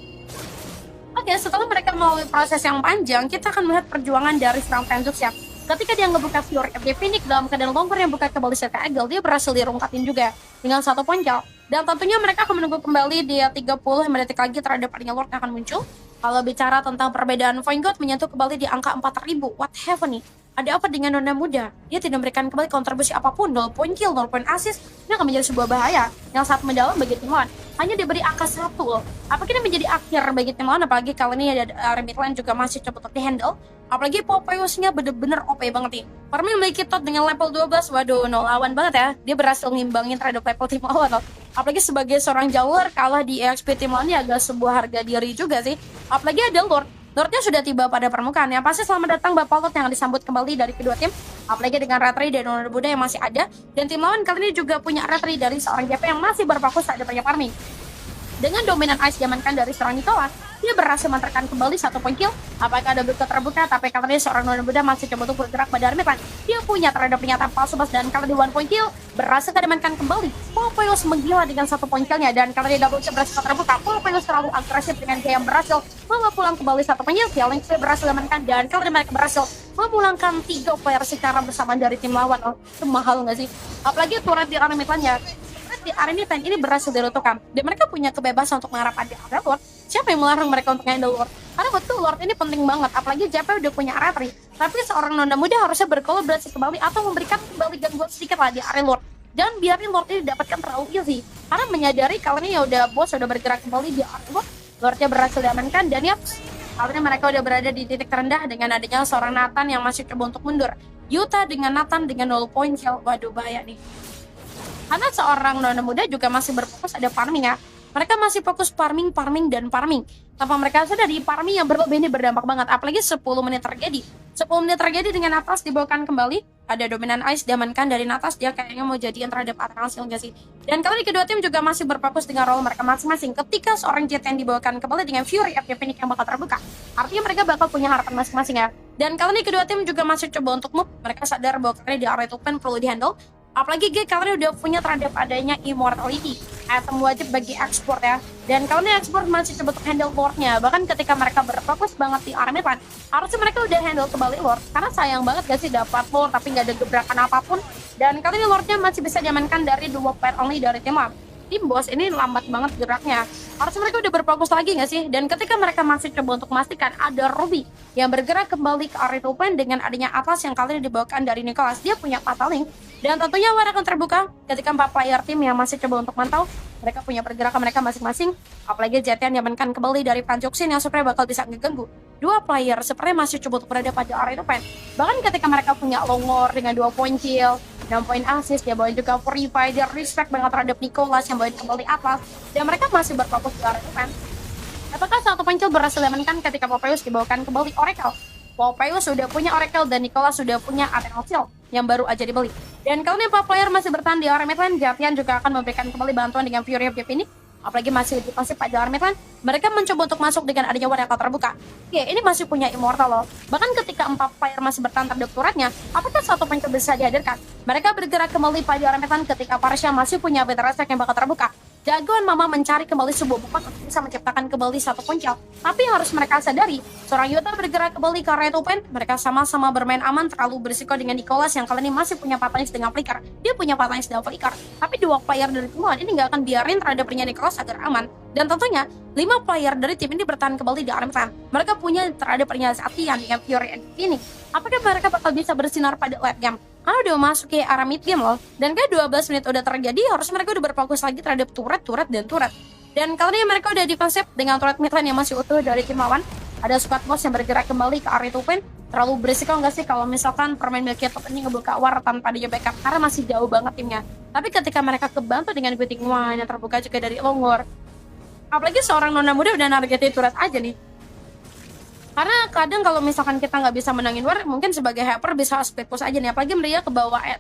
Oke, setelah mereka melalui proses yang panjang, kita akan melihat perjuangan dari seorang Fan Juxin ya. Ketika dia ngebuka Fury FD Phoenix dalam keadaan Longor yang buka kembali Silka Eagle, dia berhasil dirungkatin juga dengan 1 point kill. Dan tentunya mereka akan menunggu kembali di 30 menit lagi terhadap adanya Lord yang akan muncul. Kalau bicara tentang perbedaan point guard menyentuh kembali di angka 4000. What happened nih? Ada apa dengan Nona Muda? Dia tidak memberikan kembali kontribusi apapun, 0 point kill, 0 point assist. Ini akan menjadi sebuah bahaya yang sangat mendalam bagi tim lawan. Hanya diberi angka 1 loh. Apakah ini menjadi akhir bagi tim lawan? Apalagi kali ini ada Midland juga masih coba untuk di-handle. Apalagi Popeyusnya bener-bener OP banget nih. Parmin memiliki tot dengan level 12. Waduh, no lawan banget ya. Dia berhasil ngimbangin terhadap level tim lawan loh. Apalagi sebagai seorang jungler kalah di EXP tim lawan ini agak sebuah harga diri juga sih. Apalagi ada Lord. Lordnya sudah tiba pada permukaan. Yang pasti selamat datang Bapak Lord yang disambut kembali dari kedua tim. Apalagi dengan Ratri dan Nona Muda yang masih ada. Dan tim lawan kali ini juga punya Ratri dari seorang JP yang masih berfokus pada banyak farming. Dengan dominan ice diamankan dari seorang Nicholas, dia berhasil menterkan kembali 1 poin kill. Apakah ada buka terbuka, tapi kali ini seorang Nona Muda masih coba untuk bergerak pada army plan. Dia punya terhadap pernyataan palsu bas dan kali ini 1 point kill berhasil diamankan kembali. Popeyes menggila dengan 1 point killnya dan kali ini double kill berhasil terbuka. Popeyes terlalu agresif dengan gaya yang berhasil membawa pulang kembali 1 point kill. Yang berhasil diamankan dan kali ini mereka berhasil memulangkan 3 player secara bersamaan dari tim lawan. Oh, itu mahal nggak sih? Apalagi turret di army plan-nya. Di arena tank ini berhasil diruntuhkan dan mereka punya kebebasan untuk mengarah pada area Lord. Siapa yang melarang mereka untuk handle Lord? Karena betul Lord ini penting banget, apalagi JP udah punya Ratri. Tapi seorang Nona Muda harusnya berkolaborasi kembali atau memberikan kembali gangguan sedikit lah di area Lord. Dan biarin Lord ini dapatkan terlalu easy. Karena menyadari kalau ini ya udah bos udah bergerak kembali di area Lord. Lordnya berhasil diamankan dan ya kali ini mereka udah berada di titik terendah dengan adanya seorang Nathan yang masih coba untuk mundur. Yuta dengan Nathan dengan 0 point kill. Waduh bahaya nih. Karena seorang Nona Muda juga masih berfokus ada farming ya. Mereka masih fokus farming. Tanpa mereka sadari farming yang berlebih ini berdampak banget. Apalagi 10 menit terjadi. 10 menit terjadi dengan atas dibawakan kembali. Ada dominan ice diamankan dari atas. Dia kayaknya mau jadiin terhadap attack hasil gak sih. Dan kali ini kedua tim juga masih berfokus dengan role mereka masing-masing. Ketika seorang jet yang dibawakan kembali dengan Fury FP Phoenix yang bakal terbuka. Artinya mereka bakal punya harapan masing-masing ya. Dan kali ini kedua tim juga masih coba untuk move. Mereka sadar bahwa kali di area open perlu dihandle. Apalagi kalian udah punya terhadap adanya immortality, item wajib bagi ekspor ya. Dan kalian ekspor masih coba untuk handle Lordnya. Bahkan ketika mereka berfokus banget di army plan, harusnya mereka udah handle kembali Lord. Karena sayang banget gak sih dapat Lord tapi nggak ada gebrakan apapun. Dan kali ini Lordnya masih bisa diamankan dari 2 player only dari tim lawan. Tim bos ini lambat banget geraknya. Harusnya mereka udah berfokus lagi nggak sih? Dan ketika mereka masih coba untuk memastikan ada Ruby yang bergerak kembali ke area open dengan adanya atas yang kali ini dibawakan dari Nicholas. Dia punya Fatal Link. Dan tentunya war akan terbuka ketika 4 player tim yang masih coba untuk mantau. Mereka punya pergerakan mereka masing-masing. Apalagi Jetian diamankan kembali dari Panjoksin yang sebenarnya bakal bisa ngeganggu. 2 player sebenarnya masih coba untuk berada pada area open. Bahkan ketika mereka punya Longor dengan 2 point kill, 6 poin assist, dia bawain juga Purify, dia respect banget terhadap Nicholas yang bawain kembali Atlas. Dan mereka masih berfokus di area open. Apakah 1 point kill berhasil diamankan ketika Popeyes dibawakan kembali Oracle? Popeyes sudah punya Oracle dan Nicholas sudah punya Eternal Shield yang baru aja dibeli. Dan kalau nih 4 player masih bertahan di area midlane, Jatian juga akan memberikan kembali bantuan dengan Fury of ini. Apalagi masih di pasif pada area midlane, mereka mencoba untuk masuk dengan adanya Oracle terbuka. Oke, ini masih punya Immortal loh. Bahkan ketika 4 player masih bertahan terhadap turretnya, apakah 1 point kill bisa dihadirkan? Mereka bergerak kembali pada area midlane ketika Parsha masih punya Veteran Stack yang bakal terbuka. Jagoan Mama mencari kembali sebuah bukit untuk bisa menciptakan kembali 1 point kill. Tapi harus mereka sadari, seorang Yuta bergerak kembali ke area open, mereka sama-sama bermain aman, terlalu berisiko dengan Nicholas yang kali ini masih punya Patanis dengan Flicker. Dia punya Patanis dengan Flicker, tapi 2 player dari tim lawan ini nggak akan biarin terhadap Nicholas agar aman. Dan tentunya, 5 player dari tim ini bertahan kembali di area midlane. Mereka punya terhadap Atian dengan Fury ini. Apakah mereka bakal bisa bersinar pada late game? Karena udah masuk ke arah mid game loh. Dan kayak 12 menit udah terjadi, harus mereka udah berfokus lagi terhadap turret. Dan kali ini mereka udah defensif dengan turret midlane yang masih utuh dari tim lawan. Ada squad boss yang bergerak kembali ke area open. Terlalu berisiko nggak sih kalau misalkan permain Milky Top ini ngebuka war tanpa dia backup, karena masih jauh banget timnya. Tapi ketika mereka kebantu dengan Guting One yang terbuka juga dari Longor, apalagi seorang Nona Muda udah nargetin turret aja nih. Karena kadang kalau misalkan kita nggak bisa menangin war, mungkin sebagai hyper bisa split push aja nih. Apalagi dia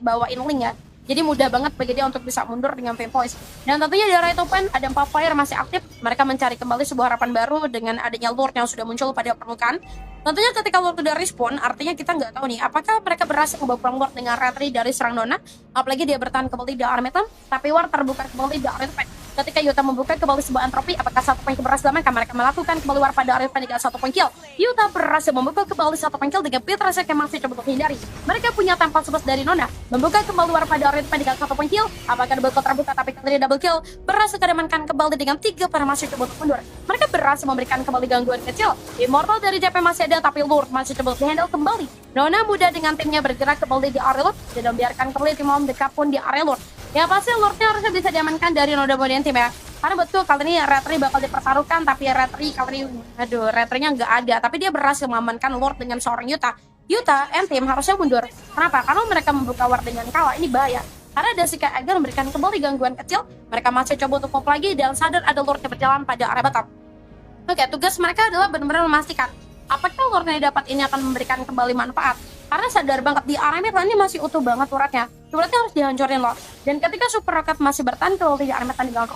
bawain link ya. Jadi mudah banget bagi dia untuk bisa mundur dengan Flame Voice. Dan tentunya di area open ada 4 player masih aktif. Mereka mencari kembali sebuah harapan baru dengan adanya Lord yang sudah muncul pada permukaan. Tentunya ketika Lord udah respawn, artinya kita nggak tahu nih apakah mereka berhasil membawa pulang Lord dengan Ratri dari serang Nona. Apalagi dia bertahan kembali di area metal, tapi war terbuka kembali di area open. Ketika Yuta membuka kembali sebuah entropi, apakah 1 point kill berhasil diamankan? Mereka melakukan kembali war pada area dengan 1 point kill. Yuta berhasil membuka kembali 1 point kill dengan Petra yang masih coba untuk hindari. Mereka punya tempat sebes dari Nona, membuka kembali war pada area dengan 1 point kill. Apakah double kill terbuka, tapi kali ini double kill berhasil diamankan kembali dengan 3 para masih coba untuk mundur. Mereka berhasil memberikan kembali gangguan kecil. Immortal dari JP masih ada, tapi Lord masih coba untuk handle kembali. Nona Muda dengan timnya bergerak kembali di area Lord dan membiarkan kembali tim lawan dekat pun di area Lord. Ya pasti Lordnya harusnya bisa diamankan dari Nona Muda tim ya. Karena betul kali ini Ratri bakal dipertaruhkan, tapi Ratri kali ini, Ratrinya nggak ada. Tapi dia berhasil mengamankan Lord dengan seorang Yuta. Yuta and tim harusnya mundur. Kenapa? Karena mereka membuka war dengan kalah, ini bahaya. Karena ada Sika Edgar memberikan kembali gangguan kecil. Mereka masih coba untuk pop lagi dan sadar ada Lord yang berjalan pada area batap. Oke, tugas mereka adalah benar-benar memastikan Apakah Lord yang dapat ini akan memberikan kembali manfaat? Karena sadar banget di area Midland ini masih utuh banget turretnya. Turretnya harus dihancurin Lord. Dan ketika Super Rocket masih bertahan kembali di area Midland dengan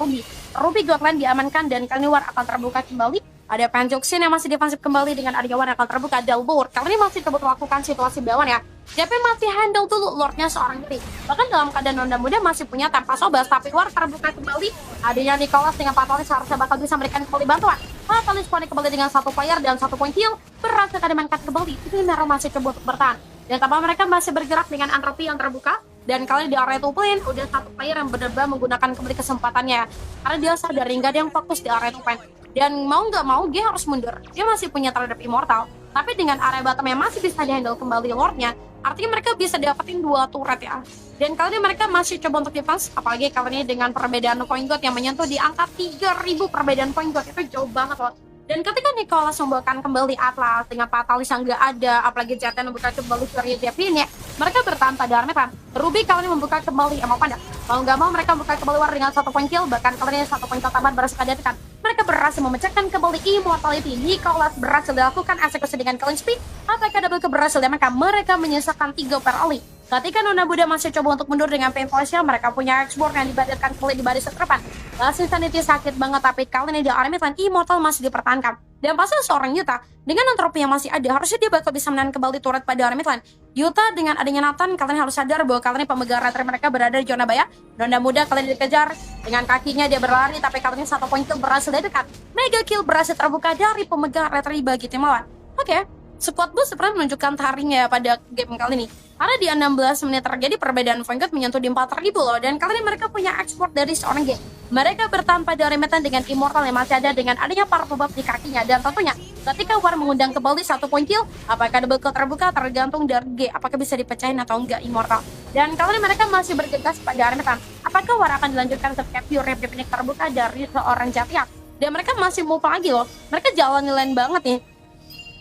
Ruby Godland diamankan dan kali ini War akan terbuka kembali. Ada Penjuxin yang masih defensif kembali dengan adanya War akan terbuka. Dalbur kali ini masih coba melakukan situasi bawaan ya. JP masih handle dulu Lordnya seorang diri. Bahkan dalam keadaan Nonda Muda masih punya tanpa sobas, tapi War terbuka kembali. Adanya Nicholas dengan Fatalis harusnya bakal bisa memberikan kembali bantuan. Fatalis connect kembali dengan 1 player dan 1 point kill. Berhasil diamankan kembali. Ini Nero masih coba untuk bertahan. Dan tanpa mereka masih bergerak dengan Entropy yang terbuka. Dan kali di area 2 plane udah 1 player yang benar-benar menggunakan kembali kesempatannya. Karena dia sadar nggak ada yang fokus di area 2 plane. Dan mau nggak mau dia harus mundur. Dia masih punya terhadap Immortal. Tapi dengan area bottom yang masih bisa dihandle kembali Lordnya, artinya mereka bisa dapetin 2 turret ya. Dan kali ini mereka masih coba untuk defense, apalagi kali ini dengan perbedaan point gold yang menyentuh di angka 3000 perbedaan point gold, itu jauh banget loh. Dan ketika Nicholas membawakan kembali Atlas dengan Fatalis yang nggak ada, apalagi Zetan membuka kembali Fury Devin ya, mereka bertahan pada Armetan. Ruby kali ini membuka kembali Emerald Panda. Mau nggak mau mereka membuka kembali War dengan 1 point kill, bahkan kali ini 1 point kill tambahan berhasil dihadirkan. Mereka berhasil memecahkan kembali Immortality. Nicholas berhasil dilakukan eksekusi dengan Killing Spree. Apakah double berhasil diamankan? Mereka menyisakan 3 per oli. Ketika Nona Buddha masih coba untuk mundur dengan Painful Shell, mereka punya X-Borg yang dibadirkan kembali di baris terdepan. Last Insanity sakit banget, tapi kali ini di area Midland, Immortal masih dipertahankan. Dan pasti seorang Yuta, dengan Entropy yang masih ada, harusnya dia bakal bisa menang kembali turret pada area Midland. Yuta dengan adanya Nathan, kalian harus sadar bahwa kali ini pemegang retri mereka berada di zona bahaya. Nona Muda kalian dikejar, dengan kakinya dia berlari, tapi kali ini 1 point kill berhasil dari dekat. Mega kill berhasil terbuka dari pemegang retri bagi tim lawan. Oke. Squad Boost sebenarnya menunjukkan taringnya pada game kali ini. Karena di 16 menit terjadi perbedaan point guard menyentuh di 4000 loh. Dan kali ini mereka punya ekspor dari seorang game. Mereka bertahan pada remetan dengan Immortal yang masih ada dengan adanya para pebab di kakinya. Dan tentunya ketika War mengundang kembali 1 point kill, apakah double kill terbuka tergantung dari G. Apakah bisa dipecahin atau enggak Immortal. Dan kali ini mereka masih bergegas pada remetan. Apakah War akan dilanjutkan ketika pure replay terbuka dari seorang Jatiak. Dan mereka masih move lagi loh. Mereka jalanin lane banget nih.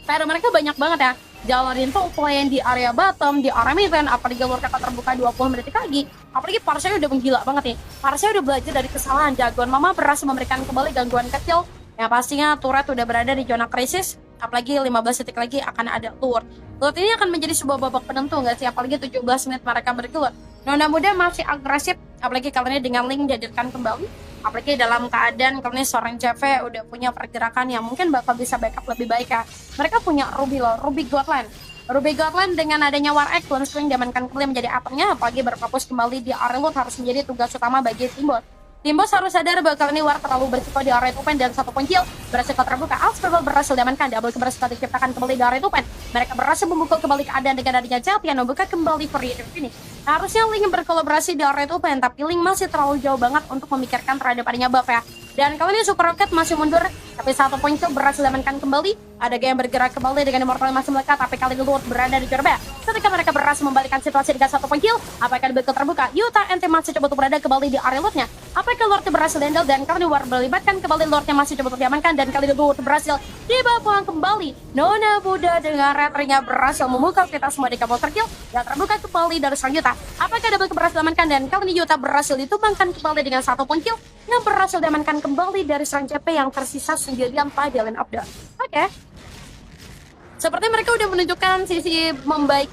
PR mereka banyak banget ya. Jalanin top lane di area bottom, di area mid lane, apalagi Lord akan terbuka 20 menit lagi. Apalagi Parsia udah menggila banget nih. Parsia udah belajar dari kesalahan. Jagoan Mama berhasil memberikan kembali gangguan kecil. Yang pastinya turret udah berada di zona krisis. Apalagi 15 detik lagi akan ada Lord. Lord ini akan menjadi sebuah babak penentu nggak sih? Apalagi 17 menit mereka bergelut. Nona Muda masih agresif. Apalagi kali ini dengan Link dihadirkan kembali. Apalagi dalam keadaan kali ini seorang CV udah punya pergerakan yang mungkin bakal bisa backup lebih baik ya. Mereka punya Ruby loh, Ruby Godland. Ruby Godland dengan adanya War Egg, Clone Spring diamankan kembali menjadi apelnya. Apalagi berfokus kembali di area loot harus menjadi tugas utama bagi Timbos. Timbos harus sadar bahwa kali ini War terlalu berisiko di area open dan 1 point kill berhasil terbuka. Alsperbal berhasil diamankan, double berhasil diciptakan kembali di area open. Mereka berhasil memukul kembali keadaan dengan adanya Champion membuka kembali Free ini. Harusnya Link berkolaborasi di area open, tapi Link masih terlalu jauh banget untuk memikirkan terhadap adanya buff ya. Dan kali ini Super Rocket masih mundur, tapi 1 point kill berhasil diamankan kembali. Ada yang bergerak kembali dengan Immortal yang masih melekat, tapi kali ini Lord berada di Jorba. Ketika mereka berhasil membalikan situasi dengan 1 point kill, apakah double terbuka? Yuta NT masih coba untuk berada kembali di area lootnya. Apakah Lord berhasil handle dan kali ini War melibatkan kembali Lord yang masih coba untuk diamankan dan kali ini Lord berhasil dibawa pulang kembali. Nona Buddha dengan retrinya berhasil memukul kita semua di kabel terkill dan terbuka kembali dari sang Yuta. Apakah double berhasil diamankan dan kali ini Yuta berhasil ditumbangkan kembali dengan 1 point kill yang berhasil diamankan kembali dari serang JP yang tersisa sendirian pada lane up down. Oke. Seperti mereka udah menunjukkan sisi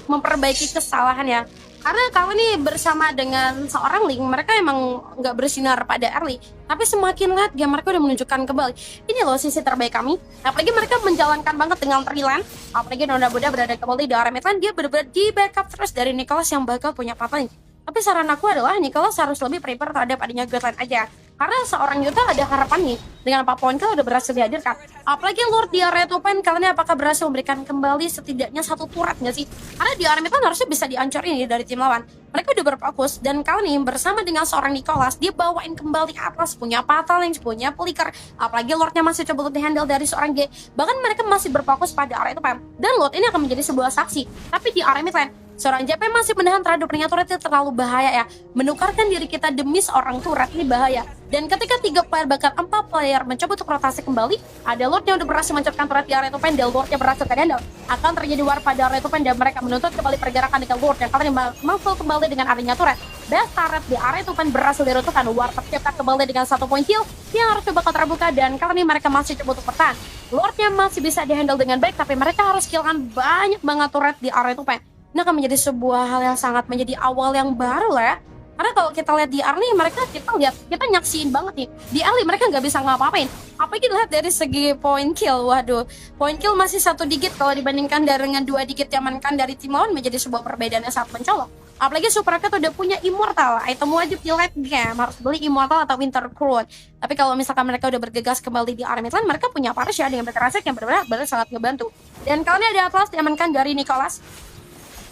memperbaiki kesalahan ya. Karena kali ini bersama dengan seorang Link, mereka emang nggak bersinar pada early. Tapi semakin late game mereka udah menunjukkan kembali. Ini loh sisi terbaik kami. Apalagi mereka menjalankan banget dengan Trilan. Apalagi Nona Buddha berada kembali di area midlane. Dia benar-benar di backup terus dari Nicholas yang bakal punya papaling. Tapi saran aku adalah Nicholas harus lebih prepare terhadap adanya Godline aja. Karena seorang Yuta ada harapan nih dengan 4 poin udah berhasil dihadirkan. Apalagi Lord di area open kali ini apakah berhasil memberikan kembali setidaknya 1 turret nggak sih? Karena di area midlane harusnya bisa dihancurin ya dari tim lawan. Mereka udah berfokus dan kali ini bersama dengan seorang Nicholas dia bawain kembali Atlas, punya Patalinx, punya Flicker. Apalagi Lordnya masih coba untuk dihandle dari seorang G. Bahkan mereka masih berfokus pada area open. Dan Lord ini akan menjadi sebuah saksi. Tapi di area midlane seorang JP masih menahan terhadap ringan turret itu terlalu bahaya ya. Menukarkan diri kita demi seorang turret ini bahaya. Dan ketika 3 player bahkan 4 player mencoba untuk rotasi kembali, ada Lord yang udah berhasil mencopkan turret di area open dan Lordnya berhasil terhandle. Akan terjadi war pada area open dan mereka menuntut kembali pergerakan dengan Lord yang kali ini mampu kembali dengan adanya turret. best turret di area itu kan berhasil diruntuhkan. War tercipta kembali dengan 1 poin kill yang harus coba terbuka, dan kali ini mereka masih coba untuk bertahan. Lordnya masih bisa dihandle dengan baik, tapi mereka harus killkan banyak banget turret di area itu kan. Ini akan menjadi sebuah hal yang sangat menjadi awal yang baru lah ya. Karena kalau kita lihat di early, kita nyaksiin banget nih. Di early mereka nggak bisa ngapa-ngapain. Apalagi lihat dari segi point kill, waduh. Point kill masih 1 digit kalau dibandingkan dengan 2 digit yang diamankan dari tim lawan, menjadi sebuah perbedaan yang sangat mencolok. Apalagi Super Cat udah punya Immortal, item wajib di late game, harus beli Immortal atau Winter Crown. Tapi kalau misalkan mereka udah bergegas kembali di area midlane, mereka punya Parasha dengan Berterasek yang benar-benar sangat ngebantu. Dan kali ini ada Atlas diamankan dari Nicholas.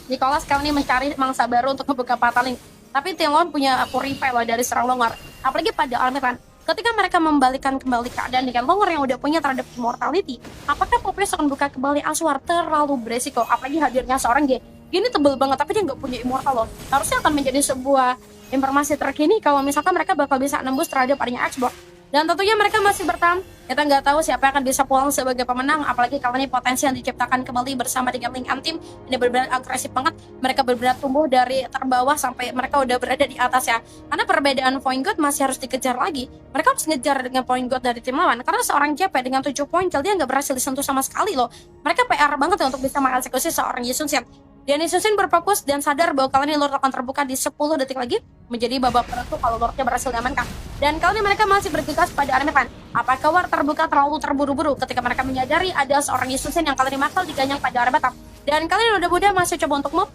Nicholas kali ini mencari mangsa baru untuk membuka pataling. Tapi tim lawan punya Purify loh dari serang Longor. Apalagi pada Almiran. Ketika mereka membalikan kembali keadaan dengan Longor yang udah punya terhadap Immortality, apakah Popeyes akan buka kembali Aswar? Terlalu beresiko. Apalagi hadirnya seorang G. Gini tebel banget, tapi dia nggak punya Immortal loh. Harusnya akan menjadi sebuah informasi terkini kalau misalkan mereka bakal bisa nembus terhadap adanya Xbox. Dan tentunya mereka masih bertahan. Kita nggak tahu siapa yang akan bisa pulang sebagai pemenang. Apalagi kali ini potensi yang diciptakan kembali bersama dengan Link Team ini benar-benar agresif banget. Mereka benar-benar tumbuh dari terbawah sampai mereka udah berada di atas ya. Karena perbedaan point god masih harus dikejar lagi. Mereka harus ngejar dengan point god dari tim lawan. Karena seorang JP dengan 7 poin kill dia nggak berhasil disentuh sama sekali loh. Mereka PR banget ya untuk bisa mengeksekusi seorang Yisun Shen. Dan Yisun berfokus dan sadar bahwa kali ini Lord akan terbuka di 10 detik lagi, menjadi babak penentu kalau Lordnya berhasil diamankan. Dan kali ini mereka masih bergegas pada area midlane. Apakah War terbuka terlalu terburu-buru ketika mereka menyadari ada seorang Yisun yang kali ini bakal diganyang pada area bottom. Dan kali ini udah mudah masih coba untuk move.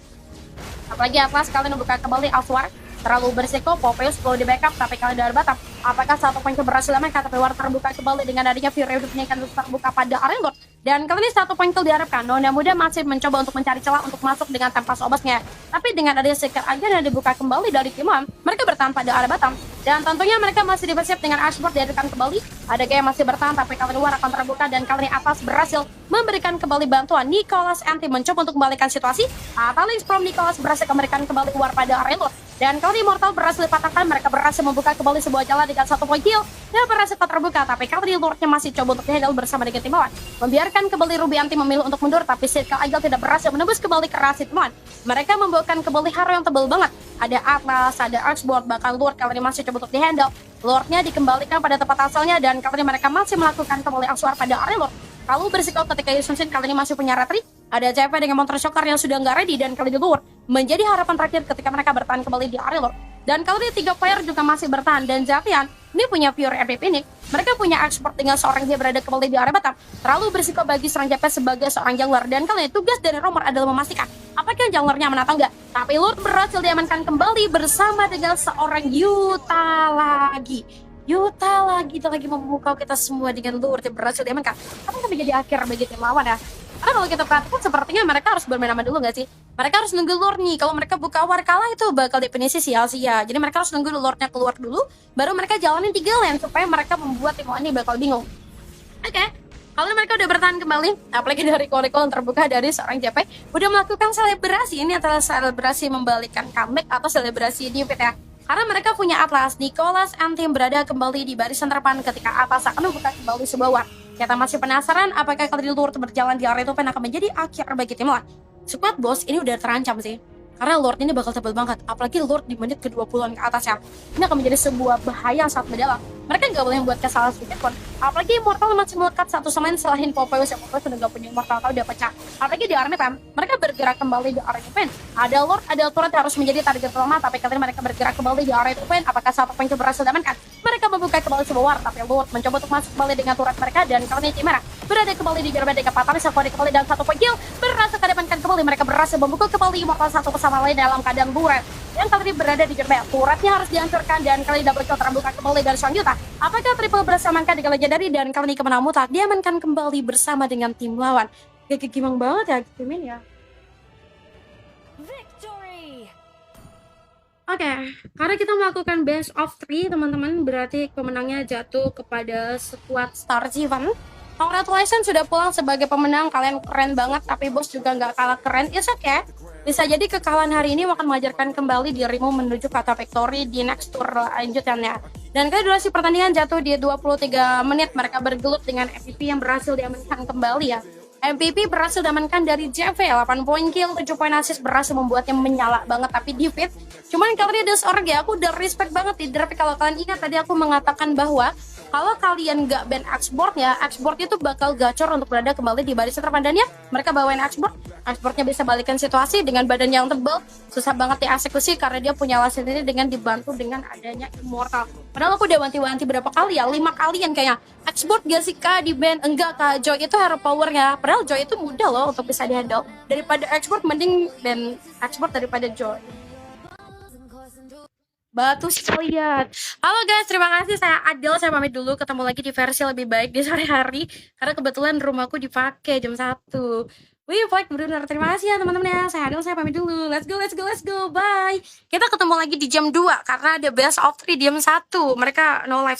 Apalagi Atlas kali ini membuka kembali Aswar. Terlalu berisiko, Popeyes perlu di backup, tapi kali dari Batam. Apakah 1 poin berhasil diamankan, tapi War terbuka kembali dengan adanya Fury udah punya terbuka pada area Lord. Dan kali ini 1 poin diharapkan. Nona Muda masih mencoba untuk mencari celah untuk masuk dengan tempas obasnya. Tapi dengan adanya Secret Agent yang dibuka kembali dari tim lawan, mereka bertahan pada area Batam. Dan tentunya mereka masih dipersiap dengan Ashford dihadirkan kembali. Ada game masih bertahan, tapi kali ini War akan terbuka, dan kali ini Atlas berhasil memberikan kembali bantuan. Nicholas Anti mencoba untuk kembalikan situasi. Atalis from Nicholas berhasil memberikan kembali War pada area Lord. Dan kali ini Immortal berhasil dipatahkan, mereka berhasil membuka kembali sebuah jalan dengan 1 poin kill dan berhasil terbuka, tapi kali ini Lordnya masih coba untuk dihandle bersama dengan tim lawan. Membiarkan kembali Ruby Anti memilih untuk mundur, tapi Circle Eagle tidak berhasil menembus kembali ke rasi tim lawan. Mereka membawakan kembali hero yang tebal banget. Ada Atlas, ada Archboard, bahkan Lord kali ini masih coba untuk dihandle. Lordnya dikembalikan pada tempat asalnya, dan kali ini mereka masih melakukan kembali Aswar pada area Lord. Lalu berisiko ketika Yisun kali ini masih punya retri. Ada CP dengan Monster Shocker yang sudah nggak ready, dan kali ini Lord menjadi harapan terakhir ketika mereka bertahan kembali di area Lord. Dan kali ini 3 player juga masih bertahan, dan Jatian ini punya Pure Epic ini. Mereka punya expert dengan seorang dia berada kembali di area Batam. Terlalu berisiko bagi seorang JP sebagai seorang jungler, dan kali ini tugas dari Romer adalah memastikan apakah junglernya aman atau enggak. Tapi Lord berhasil diamankan kembali bersama dengan seorang Yuta lagi. Itu lagi memukau kita semua dengan Lord yang berhasil diamankan. Apa yang menjadi akhir bagi tim lawan ya? Karena kalau kita perhatikan sepertinya mereka harus bermain aman dulu nggak sih? Mereka harus nunggu Lord nih. Kalau mereka buka War kalah itu bakal definisi sia-sia. Jadi mereka harus nunggu Lordnya keluar dulu, baru mereka jalanin 3 lane supaya mereka membuat tim ini bakal bingung. Oke. Kalau mereka udah bertahan kembali, apalagi dari call yang terbuka dari seorang JP, udah melakukan selebrasi. Ini adalah selebrasi membalikan comeback atau selebrasi di PT. Karena mereka punya Atlas, Nicholas and tim berada kembali di barisan terdepan ketika Atlas akan membuka kembali sebuah War. Kita masih penasaran apakah kali Lord berjalan di area itu akan menjadi akhir bagi tim lawan. Squad boss ini udah terancam sih. Karena Lord ini bakal tebal banget, apalagi Lord di menit ke-20-an ke atas ya. Ini akan menjadi sebuah bahaya yang sangat mendalam. Mereka nggak boleh membuat kesalahan sedikit pun. Apalagi Immortal masih melekat satu sama lain selain Popeyes yang Popeyes sudah nggak punya Immortal atau udah pecah. Apalagi di area time, mereka bergerak kembali di area event. Ada Lord, ada turret harus menjadi target utama, tapi kali ini mereka bergerak kembali di area event. Apakah 1 poin berhasil diamankan? Mereka membuka kembali sebuah War, tapi Lord mencoba untuk masuk kembali dengan turret mereka, dan kali ini tim merah berada kembali di gerbang dekat Patalis yang kembali dan 1 poin kill berhasil diamankan kembali. Mereka berhasil memukul kembali Immortal satu bersama lain dalam keadaan buret. Yang kali ini berada di gerbang, turretnya harus dihancurkan, dan kali ini double kill terbuka kembali dari Sean Yuta. Apakah triple berhasil amankan dengan legendary, dan kali ini kemenangan mutlak diamankan kembali bersama dengan tim lawan. Kayak gimana banget ya tim ini ya. Oke, karena kita melakukan best of 3 teman-teman, berarti pemenangnya jatuh kepada squad Star Jivan. Congratulations sudah pulang sebagai pemenang, kalian keren banget, tapi bos juga nggak kalah keren. It's okay. Bisa jadi kekalahan hari ini akan mengajarkan kembali dirimu menuju kata victory di next tour lanjutannya. Dan kali durasi pertandingan jatuh di 23 menit, mereka bergelut dengan MVP yang berhasil diamankan kembali ya. MVP berhasil diamankan dari JV, 8 poin kill, 7 poin assist, berhasil membuatnya menyala banget tapi di fit. Cuman kali ini ada seorang ya, aku udah respect banget di draft. Kalau kalian ingat tadi aku mengatakan bahwa kalau kalian nggak ban Axboard ya, Axboard itu bakal gacor untuk berada kembali di barisan terpadannya. Mereka bawain Axboardnya bisa balikan situasi dengan badan yang tebal, susah banget dieksekusi karena dia punya alas sendiri dengan dibantu dengan adanya Immortal. Padahal aku udah wanti-wanti berapa kali ya, 5 kalian kayaknya. Axboard gak sih kak di ban? Enggak kak, Joy itu hero powernya. Padahal Joy itu mudah loh untuk bisa dihandle. Daripada Axboard mending ban Axboard daripada Joy. Batu sekalian. Halo guys, terima kasih. Saya Adel, saya pamit dulu. Ketemu lagi di versi lebih baik di sore hari. Karena kebetulan rumahku dipakai jam 1. Wih, benar-benar terima kasih ya teman-teman ya. Saya Adel, saya pamit dulu. Let's go. Bye. Kita ketemu lagi di jam 2 karena ada best of 3 di jam 1. Mereka no live.